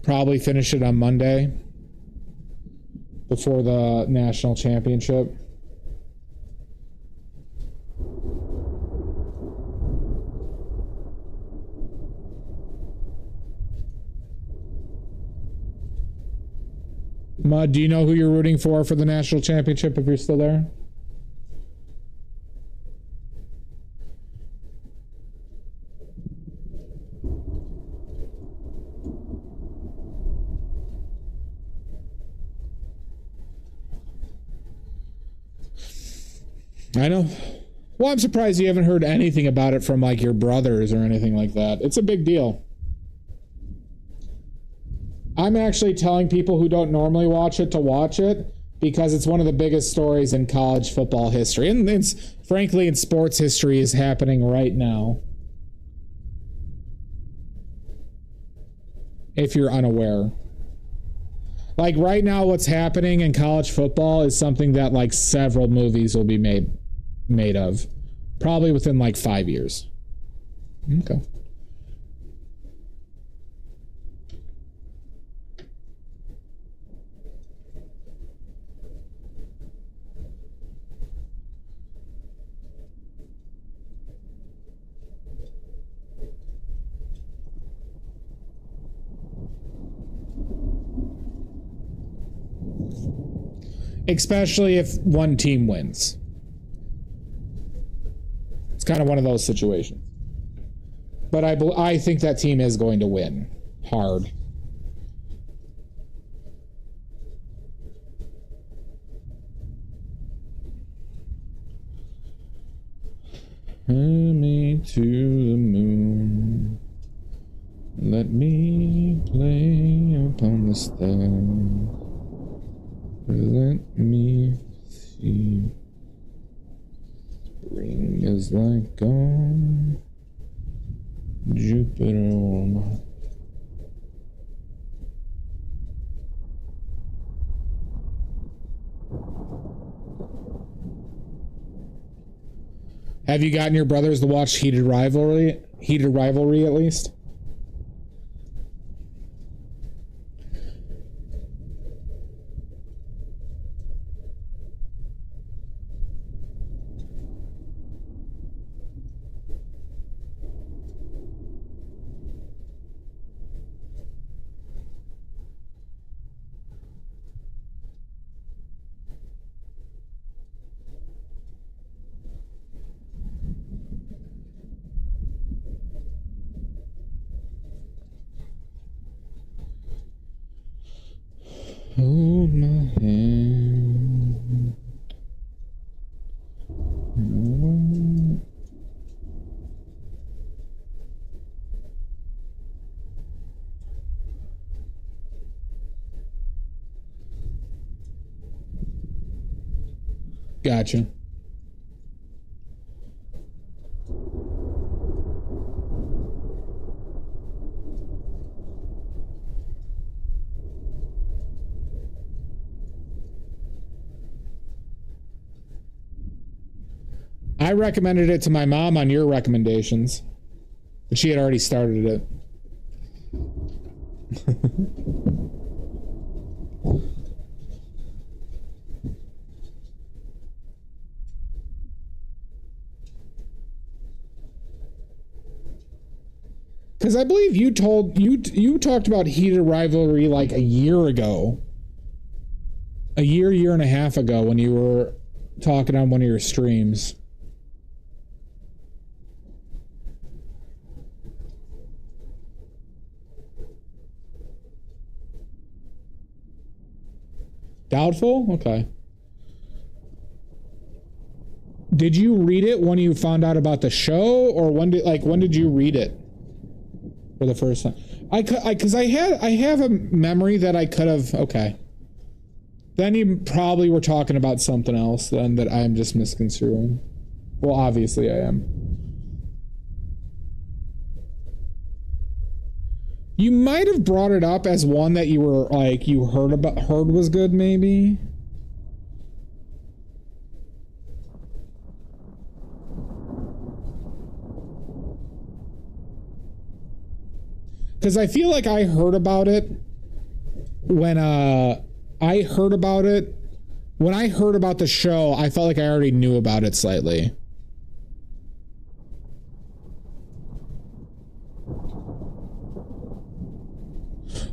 Probably finish it on Monday before the national championship. Mud, do you know who you're rooting for the national championship if you're still there? I know. Well, I'm surprised you haven't heard anything about it from like your brothers or anything like that. It's a big deal. I'm actually telling people who don't normally watch it to watch it because it's one of the biggest stories in college football history. And it's, frankly, in sports history is happening right now. If you're unaware. Like right now what's happening in college football is something that like several movies will be made of. Probably within like 5 years. Okay. Especially if one team wins. It's kind of one of those situations. But I think that team is going to win hard. Fly me to the moon. Let me play upon the stars. Let me see. Spring is like on Jupiter or Mars. Have you gotten your brothers to watch Heated Rivalry? Heated Rivalry, at least? Hold my hand. Gotcha. I recommended it to my mom on your recommendations, but she had already started it. Because I believe you talked about heated rivalry like a year ago, a year and a half ago when you were talking on one of your streams. Doubtful? Okay. Did you read it when you found out about the show, or when did you read it for the first time? Because I have a memory that I could have. Okay. Then you probably were talking about something else then that I am just misconstruing. Well, obviously I am. You might have brought it up as one that you were like you heard was good, maybe. Because I feel like I heard about it when I heard about the show. I felt like I already knew about it slightly.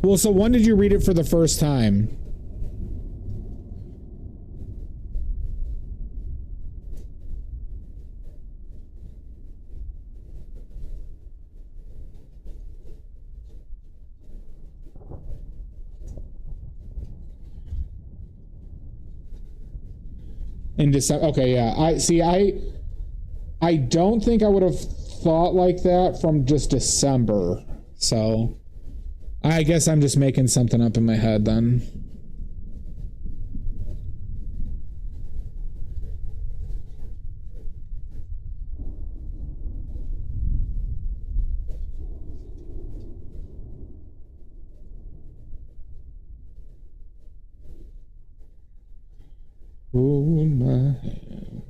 Well, so when did you read it for the first time? In December. Okay, yeah. I don't think I would have thought like that from just December. So I guess I'm just making something up in my head then. Hold my hand.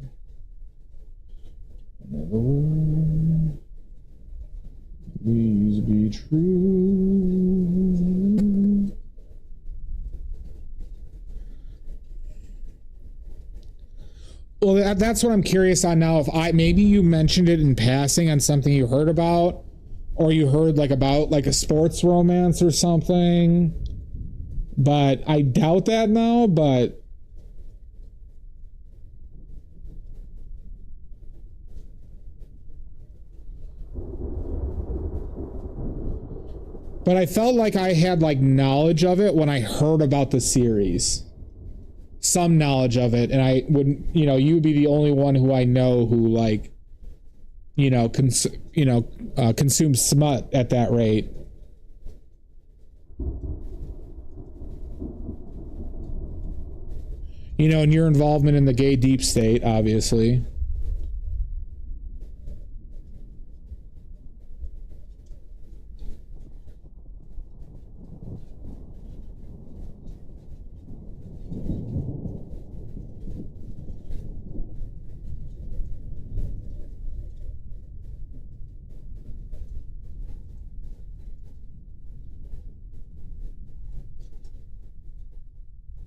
Another word. Please be true. Well, that's what I'm curious on now. If maybe you mentioned it in passing on something you heard about, or you heard about a sports romance or something. But I doubt that now, but I felt like I had knowledge of it when I heard about the series. Some knowledge of it, and I wouldn't, you would be the only one who I know who consumes smut at that rate. And your involvement in the gay deep state, obviously.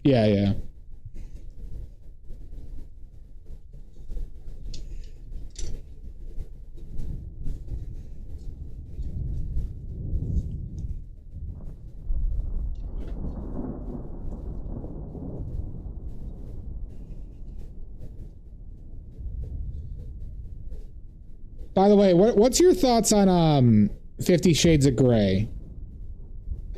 Yeah, yeah. By the way, what's your thoughts on 50 Shades of Grey?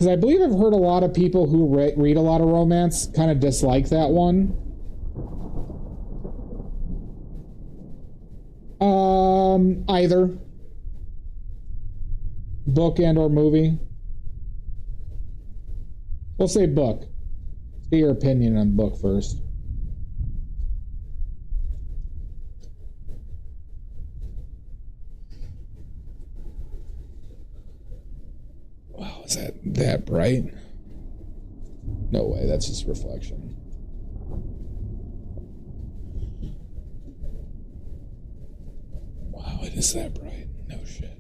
Because I believe I've heard a lot of people who read a lot of romance kind of dislike that one. Either book and or movie. We'll say book. Let's get your opinion on book first. Wow, is that bright? No way, that's just reflection. Wow, it is that bright. No shit.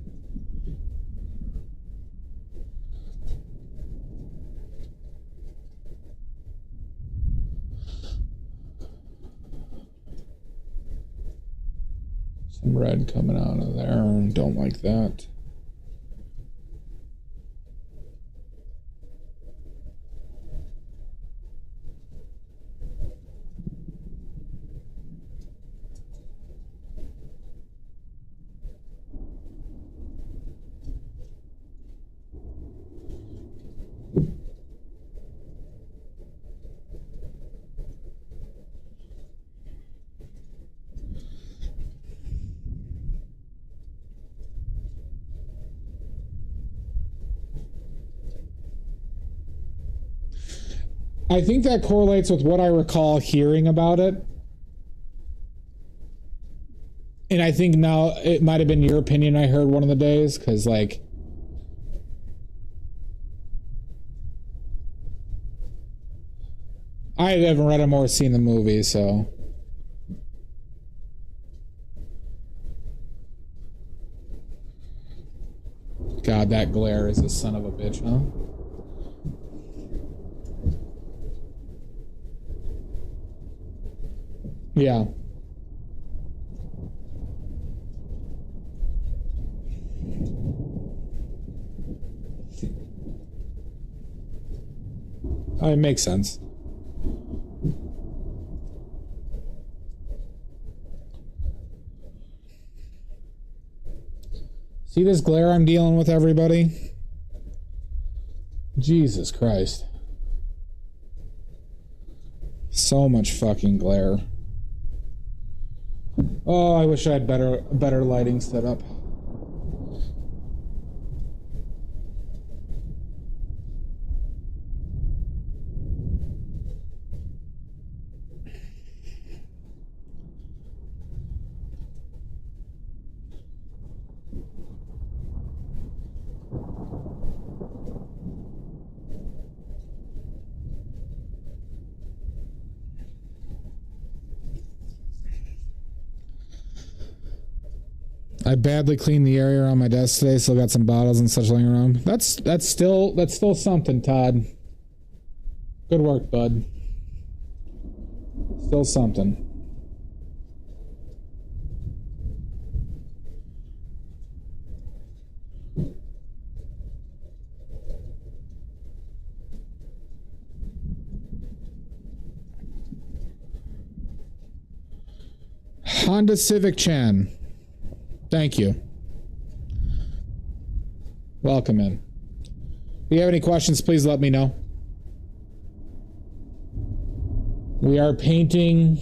Some red coming out of there. Don't like that. I think that correlates with what I recall hearing about it. And I think now it might have been your opinion I heard one of the days, because, like, I haven't read them or seen the movie, so. God, that glare is a son of a bitch, huh? Yeah. It makes sense. See this glare I'm dealing with, everybody? Jesus Christ. So much fucking glare. Oh, I wish I had better lighting set up. I badly cleaned the area around my desk today. Still got some bottles and such laying around. That's still something, Todd. Good work, bud. Still something. Honda Civic Chan. Thank you. Welcome in. If you have any questions, please let me know. We are painting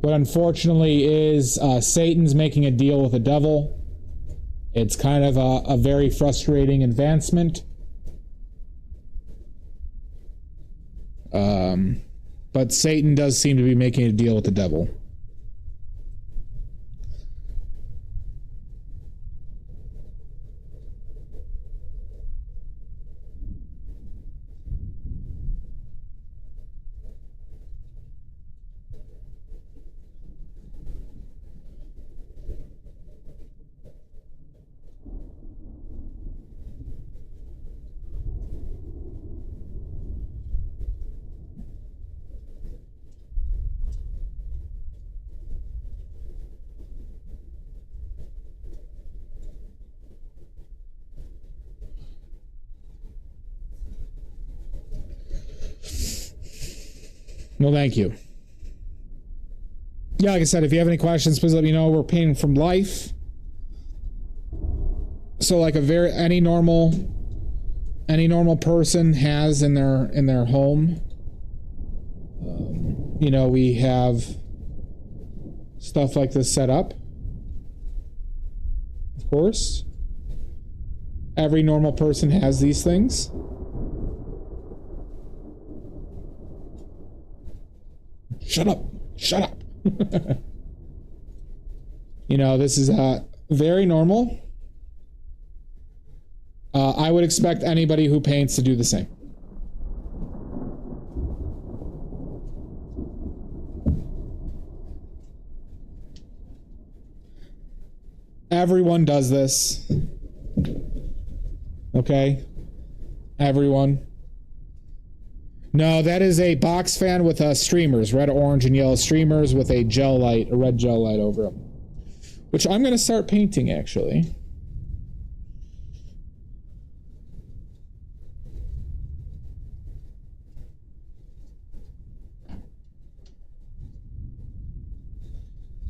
what unfortunately is Satan's making a deal with the devil. It's kind of a very frustrating advancement. But Satan does seem to be making a deal with the devil. Well, thank you. Yeah, like I said, if you have any questions, please let me know. We're painting from life. So like any normal any normal person has in their home. You know, we have stuff like this set up. Of course. Every normal person has these things. Shut up. Shut up. You know, this is very normal. I would expect anybody who paints to do the same. Everyone does this. Okay? Everyone. No, that is a box fan with streamers, red, orange, and yellow streamers with a gel light, a red gel light over them. Which I'm going to start painting, actually.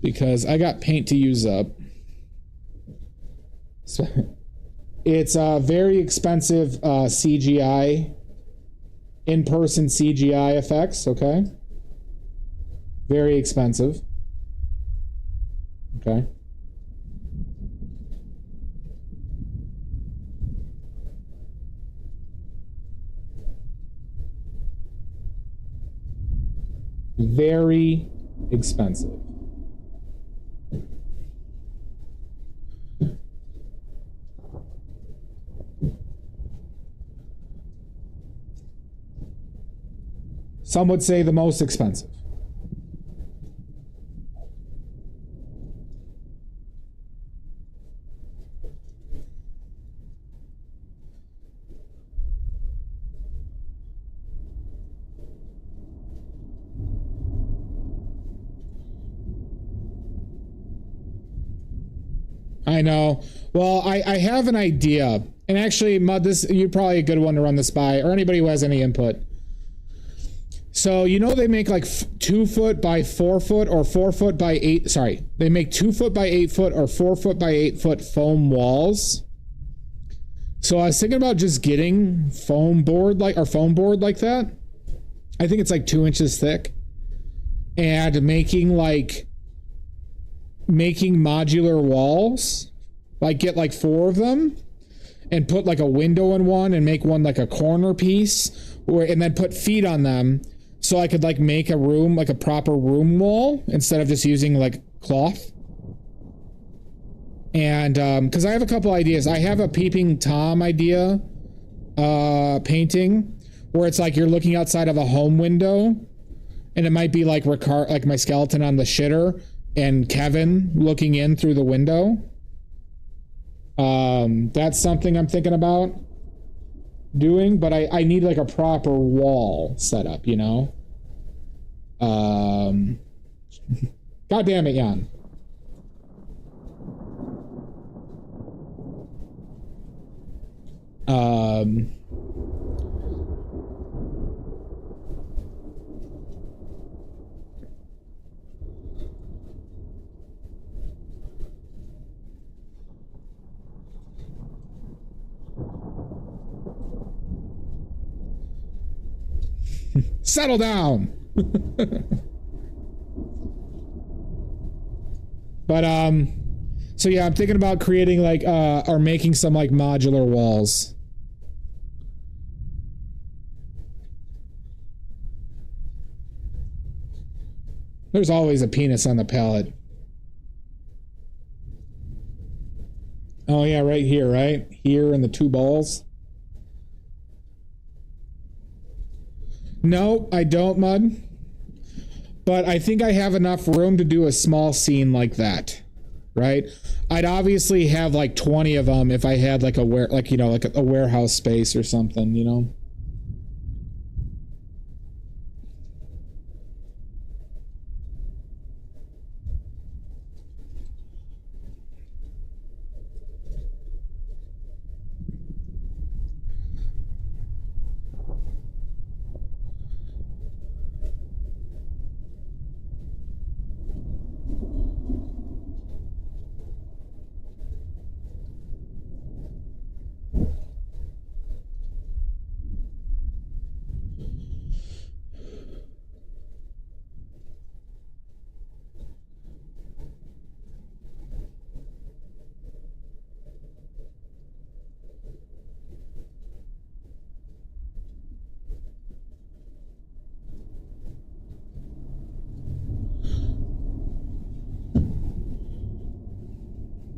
Because I got paint to use up. So, it's very expensive CGI, in-person CGI effects, okay? Very expensive. Okay. Very expensive. Some would say the most expensive. I know. Well, I have an idea. And actually, Mud, you're probably a good one to run this by, or anybody who has any input. So, you know, they make like 2 foot by 4 foot or 4 foot by 8. Sorry. They make 2 foot by 8 foot or 4 foot by 8 foot foam walls. So I was thinking about just getting foam board like that. I think it's like 2 inches thick. And making modular walls. Like get like 4 of them. And put like a window in one and make one like a corner piece. And then put feet on them. So I could like make a room, like a proper room wall, instead of just using like cloth. And because I have a couple ideas. I have a Peeping Tom idea painting where it's like you're looking outside of a home window, and it might be like my skeleton on the shitter and Kevin looking in through the window. That's something I'm thinking about doing, but I need like a proper wall set up, you know? God damn it, Jan. Settle down. But so yeah, I'm thinking about creating like or making some like modular walls. There's always a penis on the palette. Oh yeah, right here, right? Here in the 2 balls. No, I don't, Mud. But I think I have enough room to do a small scene like that, right? I'd obviously have like 20 of them if I had like a warehouse space or something, you know?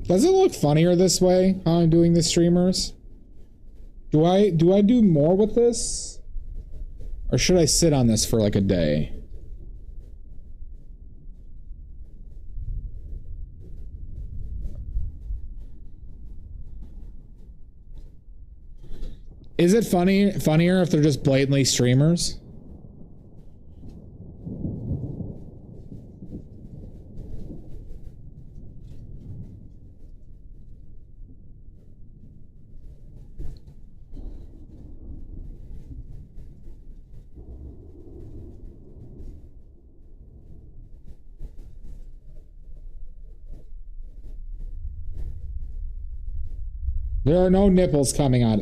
Does it look funnier this way, how I'm doing the streamers? Do I do more with this? Or should I sit on this for like a day? Is it funnier if they're just blatantly streamers? There are no nipples coming out.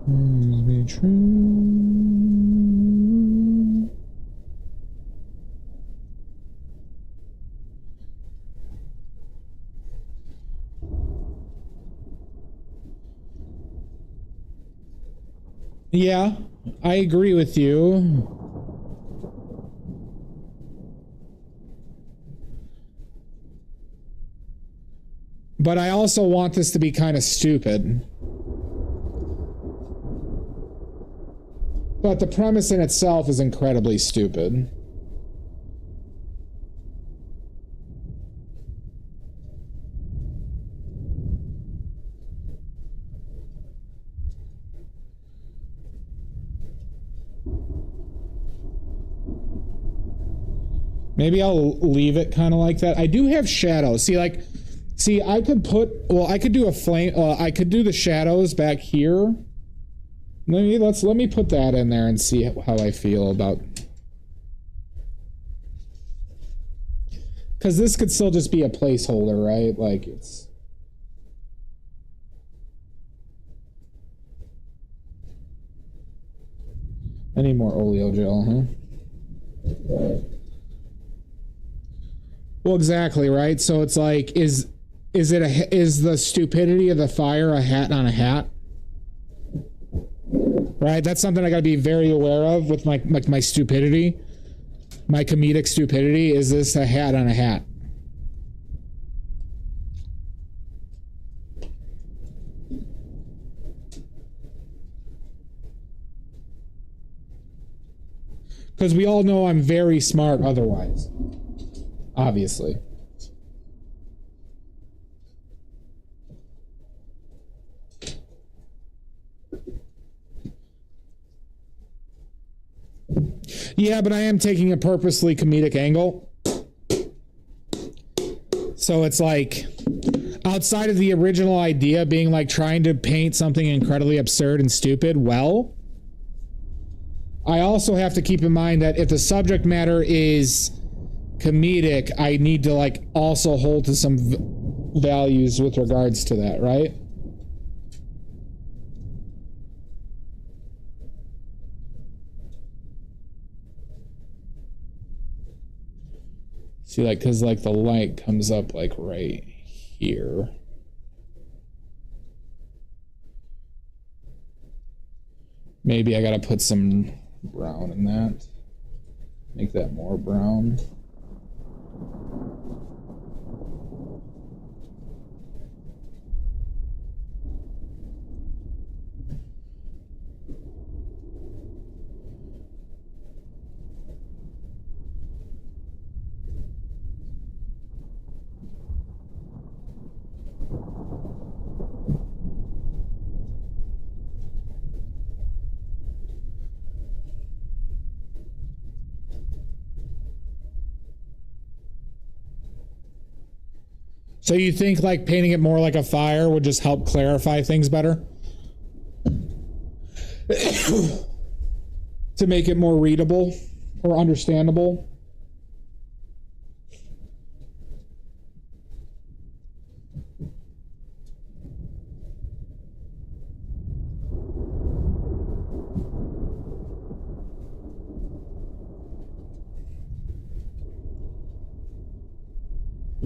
Be true. Yeah, I agree with you. But I also want this to be kind of stupid. But the premise in itself is incredibly stupid. Maybe I'll leave it kind of like that. I do have shadows. See, I could do a flame. I could do the shadows back here. Let me put that in there and see how I feel about. Because this could still just be a placeholder, right? Like it's. I need more oleo gel, huh? Well, exactly, right? So it's like, is the stupidity of the fire a hat on a hat? Right? That's something I gotta be very aware of with my stupidity. My comedic stupidity. Is this a hat on a hat? Because we all know I'm very smart otherwise. Obviously. Yeah, but I am taking a purposely comedic angle. So it's like, outside of the original idea being like trying to paint something incredibly absurd and stupid, well, I also have to keep in mind that if the subject matter is comedic, I need to like also hold to some values with regards to that, right? See, like, because like the light comes up like right here. Maybe I gotta put some brown in that. Make that more brown. So you think like painting it more like a fire would just help clarify things better? To make it more readable or understandable?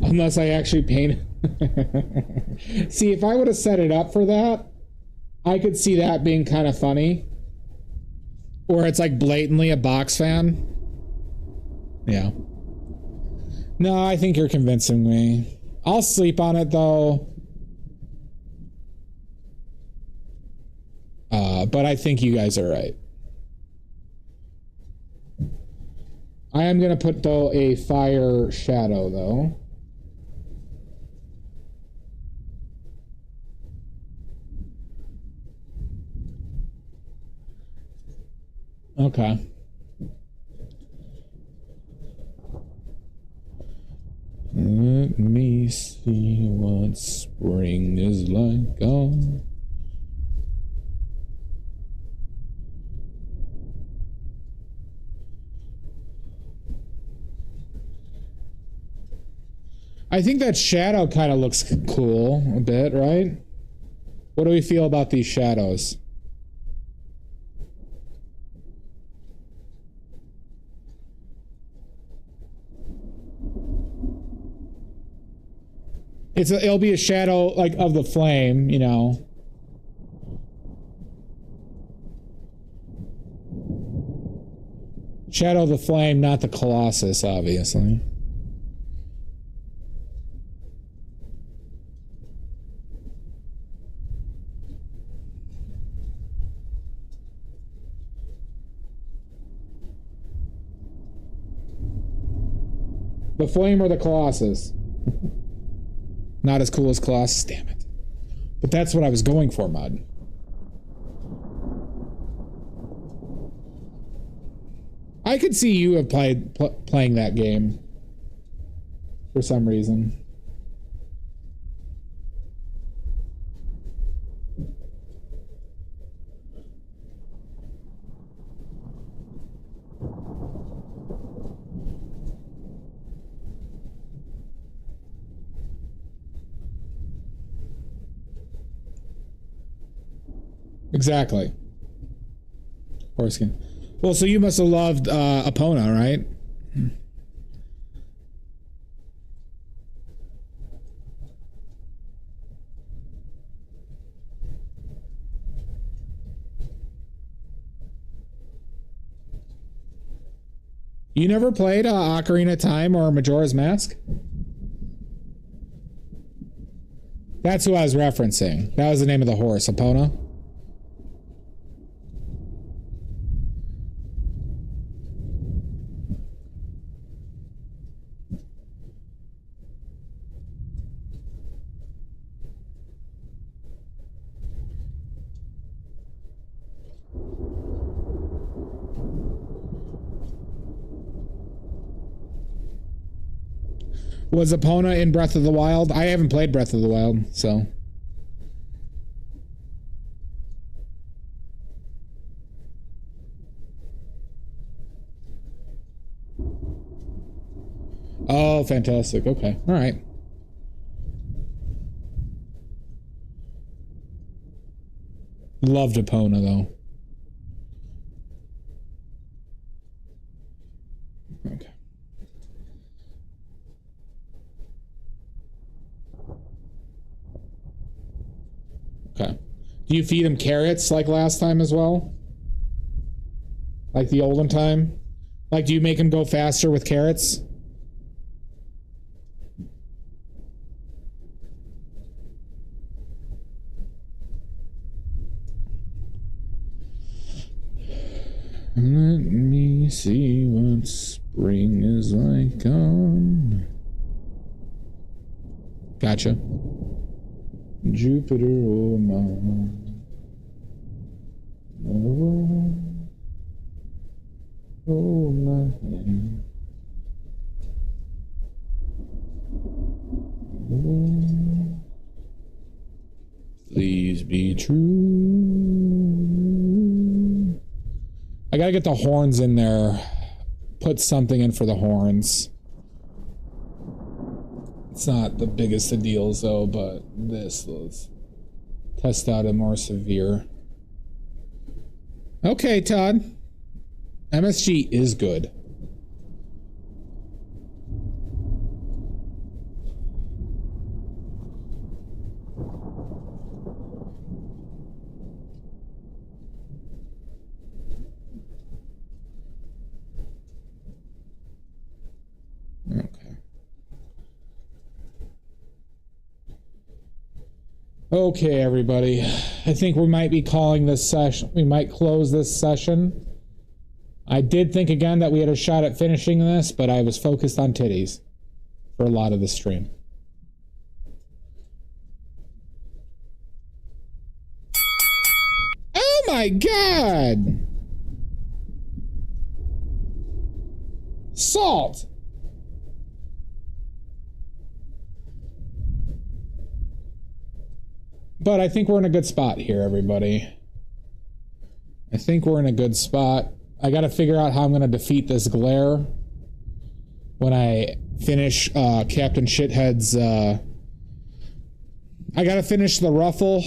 Unless I actually paint. See, if I would have set it up for that, I could see that being kind of funny. Or it's like blatantly a box fan. Yeah. No, I think you're convincing me. I'll sleep on it though. But I think you guys are right. I am gonna put though a fire shadow though. Okay. Let me see what spring is like. Oh. I think that shadow kind of looks cool a bit, right? What do we feel about these shadows? It'll be a shadow like of the flame, you know. Shadow of the flame, not the Colossus, obviously. The flame or the Colossus? Not as cool as Colossus, damn it. But that's what I was going for, Mud. I could see you have playing that game for some reason. Exactly. Foreskin. Well, so you must have loved Epona, right? You never played Ocarina of Time or Majora's Mask? That's who I was referencing. That was the name of the horse, Epona. Was Epona in Breath of the Wild? I haven't played Breath of the Wild, so. Oh, fantastic. Okay. All right. Loved Epona, though. Okay. Okay. Do you feed him carrots like last time as well? Like the olden time? Like, do you make him go faster with carrots? Let me see what spring is like on. Gotcha. Jupiter, oh my. Oh my. Please be true. I gotta get the horns in there. Put something in for the horns. It's not the biggest of deals though, but this, let's test out a more severe. Okay, Todd. MSG is good. Okay. Okay, everybody. I think we might be calling this session. We might close this session. I did think again that we had a shot at finishing this, but I was focused on titties for a lot of the stream. Oh my god! Salt! But I think we're in a good spot here, everybody. I think we're in a good spot. I gotta figure out how I'm gonna defeat this glare when I finish Captain Shithead's I gotta finish the ruffle.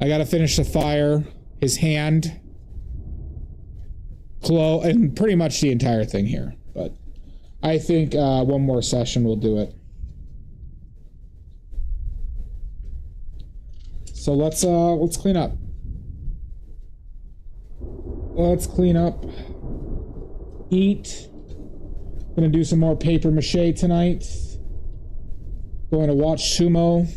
I gotta finish the fire, his hand, glow, and pretty much the entire thing here. But I think one more session will do it. So let's clean up. Let's clean up. Eat. Gonna do some more paper mache tonight. Going to watch sumo.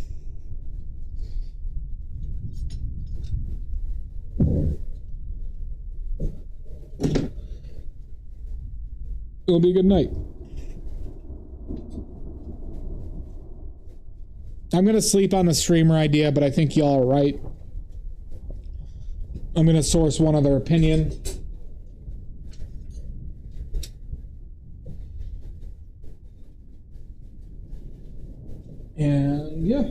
It'll be a good night. I'm gonna sleep on the streamer idea, but I think y'all are right. I'm gonna source one other opinion. And yeah.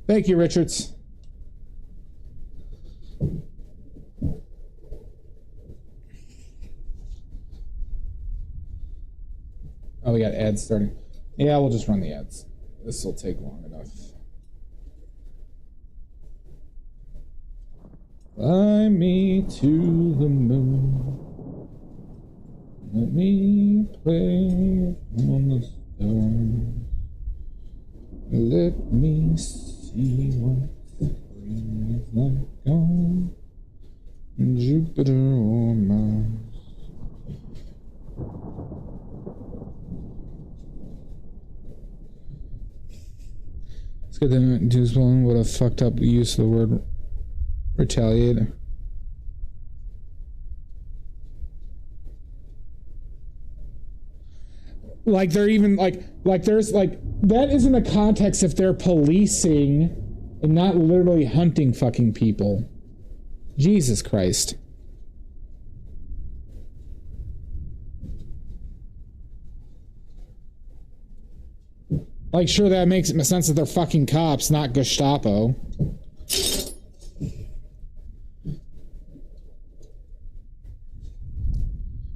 Thank you, Richards. Oh, we got ads starting. Yeah, we'll just run the ads. This will take long enough. Fly me to the moon. Let me play on the stars. Let me see what spring is like on Jupiter or Mars. Let's get the juice one. What a fucked up use of the word retaliate. Like they're even like there's like that isn't a context if they're policing and not literally hunting fucking people. Jesus Christ. Like, sure, that makes sense that they're fucking cops, not Gestapo.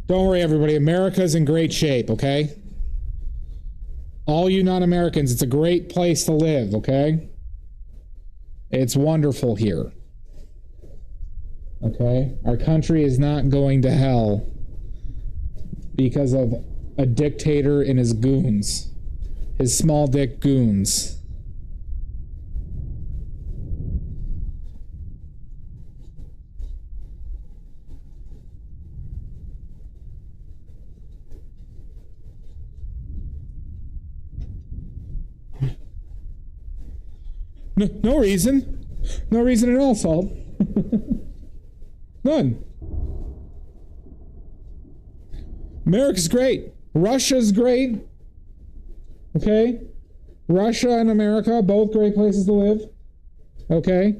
Don't worry, everybody. America's in great shape, okay? All you non-Americans, it's a great place to live, okay? It's wonderful here. Okay? Our country is not going to hell because of a dictator and his goons. His small dick goons. No reason. No reason at all, Salt. None. America's great. Russia's great. Okay? Russia and America, both great places to live. Okay?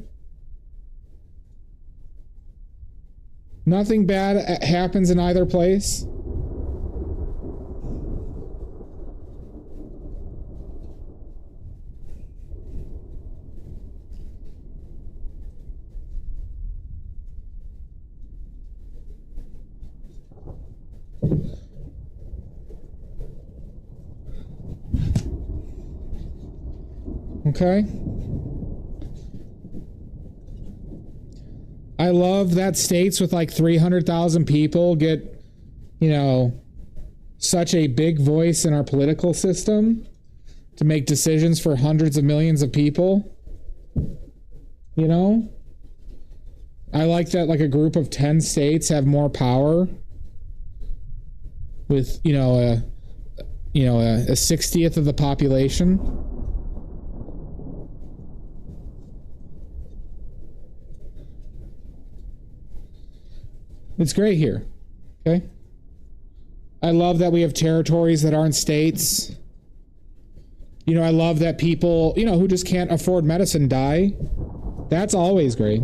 Nothing bad happens in either place. Okay. I love that states with like 300,000 people get, you know, such a big voice in our political system to make decisions for hundreds of millions of people. You know? I like that, like, a group of 10 states have more power with, a 60th of the population. It's great here. Okay? I love that we have territories that aren't states. I love that people, who just can't afford medicine die. That's always great.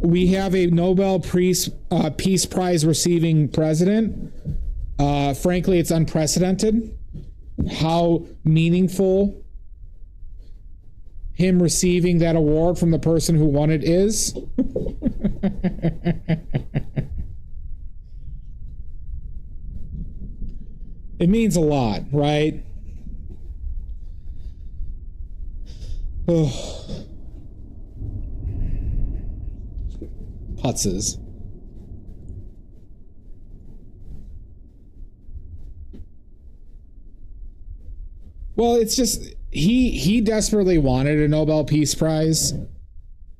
We have a Nobel Peace Prize receiving president. Frankly, it's unprecedented how meaningful him receiving that award from the person who won it is. It means a lot, right? Putzes. Well, it's just he desperately wanted a Nobel Peace Prize,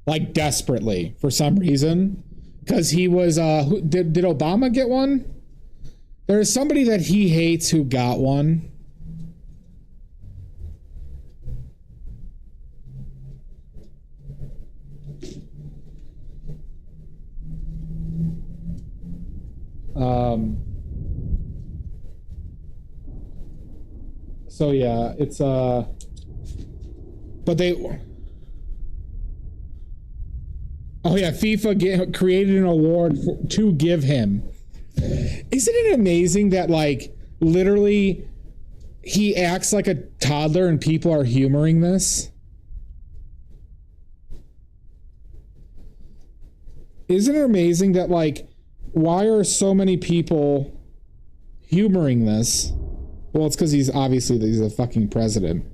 like desperately for some reason, because he was did Obama get one? There's somebody that he hates who got one. So yeah, it's but FIFA created an award to give him. Isn't it amazing that, like, literally he acts like a toddler and people are humoring this? Isn't it amazing that, like, why are so many people humoring this? Well, it's because he's a fucking president.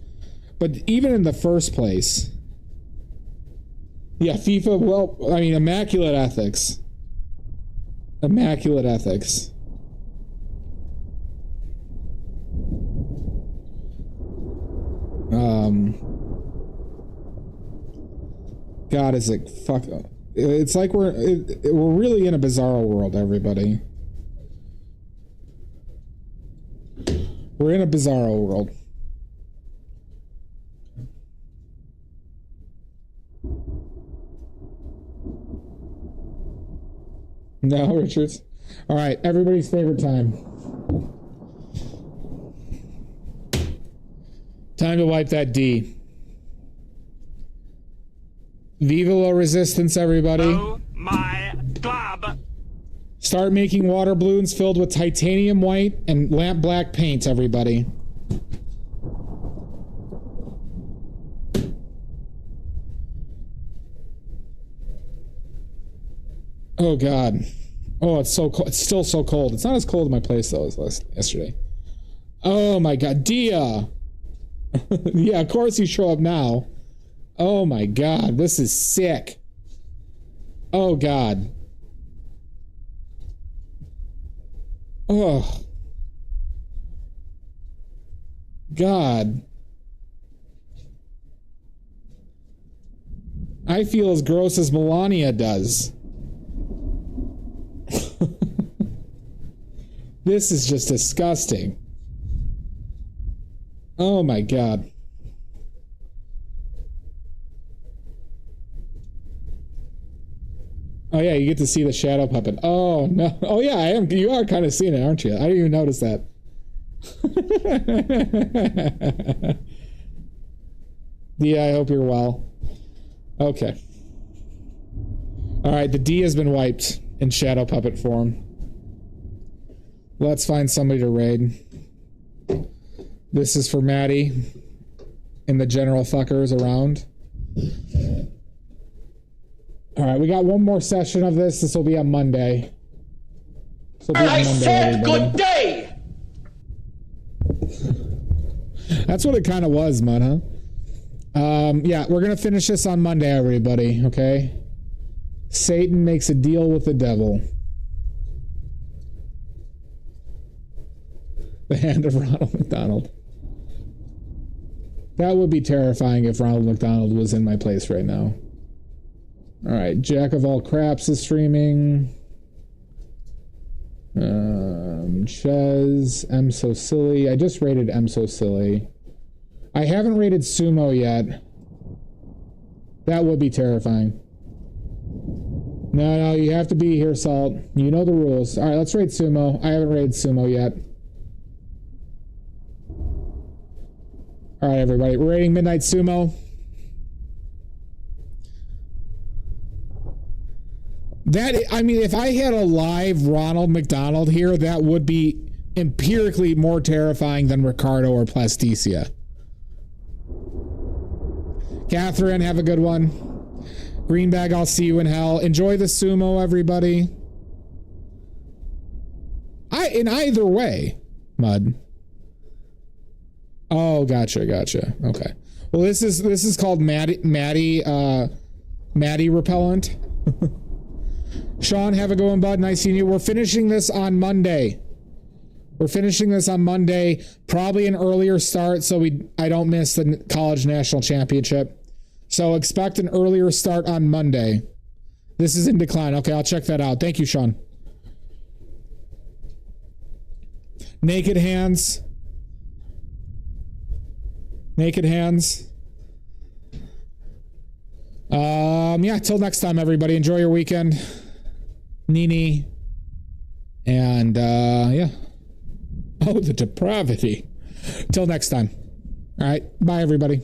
But even in the first place, yeah, FIFA, well, I mean, immaculate ethics. Immaculate ethics. God, is it fuck? It's like we're really in a bizarro world, everybody. We're in a bizarro world. No, Richards. All right, everybody's favorite time. Time to wipe that D. Viva la resistance, everybody. Oh my God. Start making water balloons filled with titanium white and lamp black paint, everybody. Oh God. Oh, it's so cold. It's still so cold. It's not as cold in my place though as yesterday. Oh my God, Dia. Yeah, of course you show up now. Oh my God, this is sick. Oh God. Oh. God. I feel as gross as Melania does. This is just disgusting. Oh my God. Oh yeah, you get to see the shadow puppet. Oh no. Oh yeah, I am. You are kind of seeing it, aren't you? I didn't even notice that. Yeah, I hope you're well. Okay. All right, the D has been wiped in shadow puppet form. Let's find somebody to raid. This is for Maddie and the general fuckers around. All right, we got one more session of this. This will be on Monday. I said good day. That's what it kind of was, Mud, huh? Yeah, we're gonna finish this on Monday, everybody. Okay. Satan makes a deal with the devil. The hand of Ronald McDonald. That would be terrifying if Ronald McDonald was in my place right now. Alright, Jack of All Craps is streaming. Ches, I'm So Silly. I just rated I'm So Silly. I haven't rated Sumo yet. That would be terrifying. No, you have to be here, Salt. You know the rules. Alright, let's rate Sumo. I haven't rated Sumo yet. Alright, everybody. We're rating Midnight Sumo. I mean, if I had a live Ronald McDonald here, that would be empirically more terrifying than Ricardo or Plasticia. Catherine, have a good one. Greenbag, I'll see you in hell. Enjoy the sumo, everybody. In either way, Mud. Oh, gotcha. Okay. Well, this is called Maddie repellent. Sean, have a good one, bud. Nice seeing you. We're finishing this on Monday. Probably an earlier start so I don't miss the college national championship. So expect an earlier start on Monday. This is in decline. Okay, I'll check that out. Thank you, Sean. Naked Hands. Yeah, till next time, everybody. Enjoy your weekend. Nini. And, yeah. Oh, the depravity. Till next time. All right. Bye, everybody.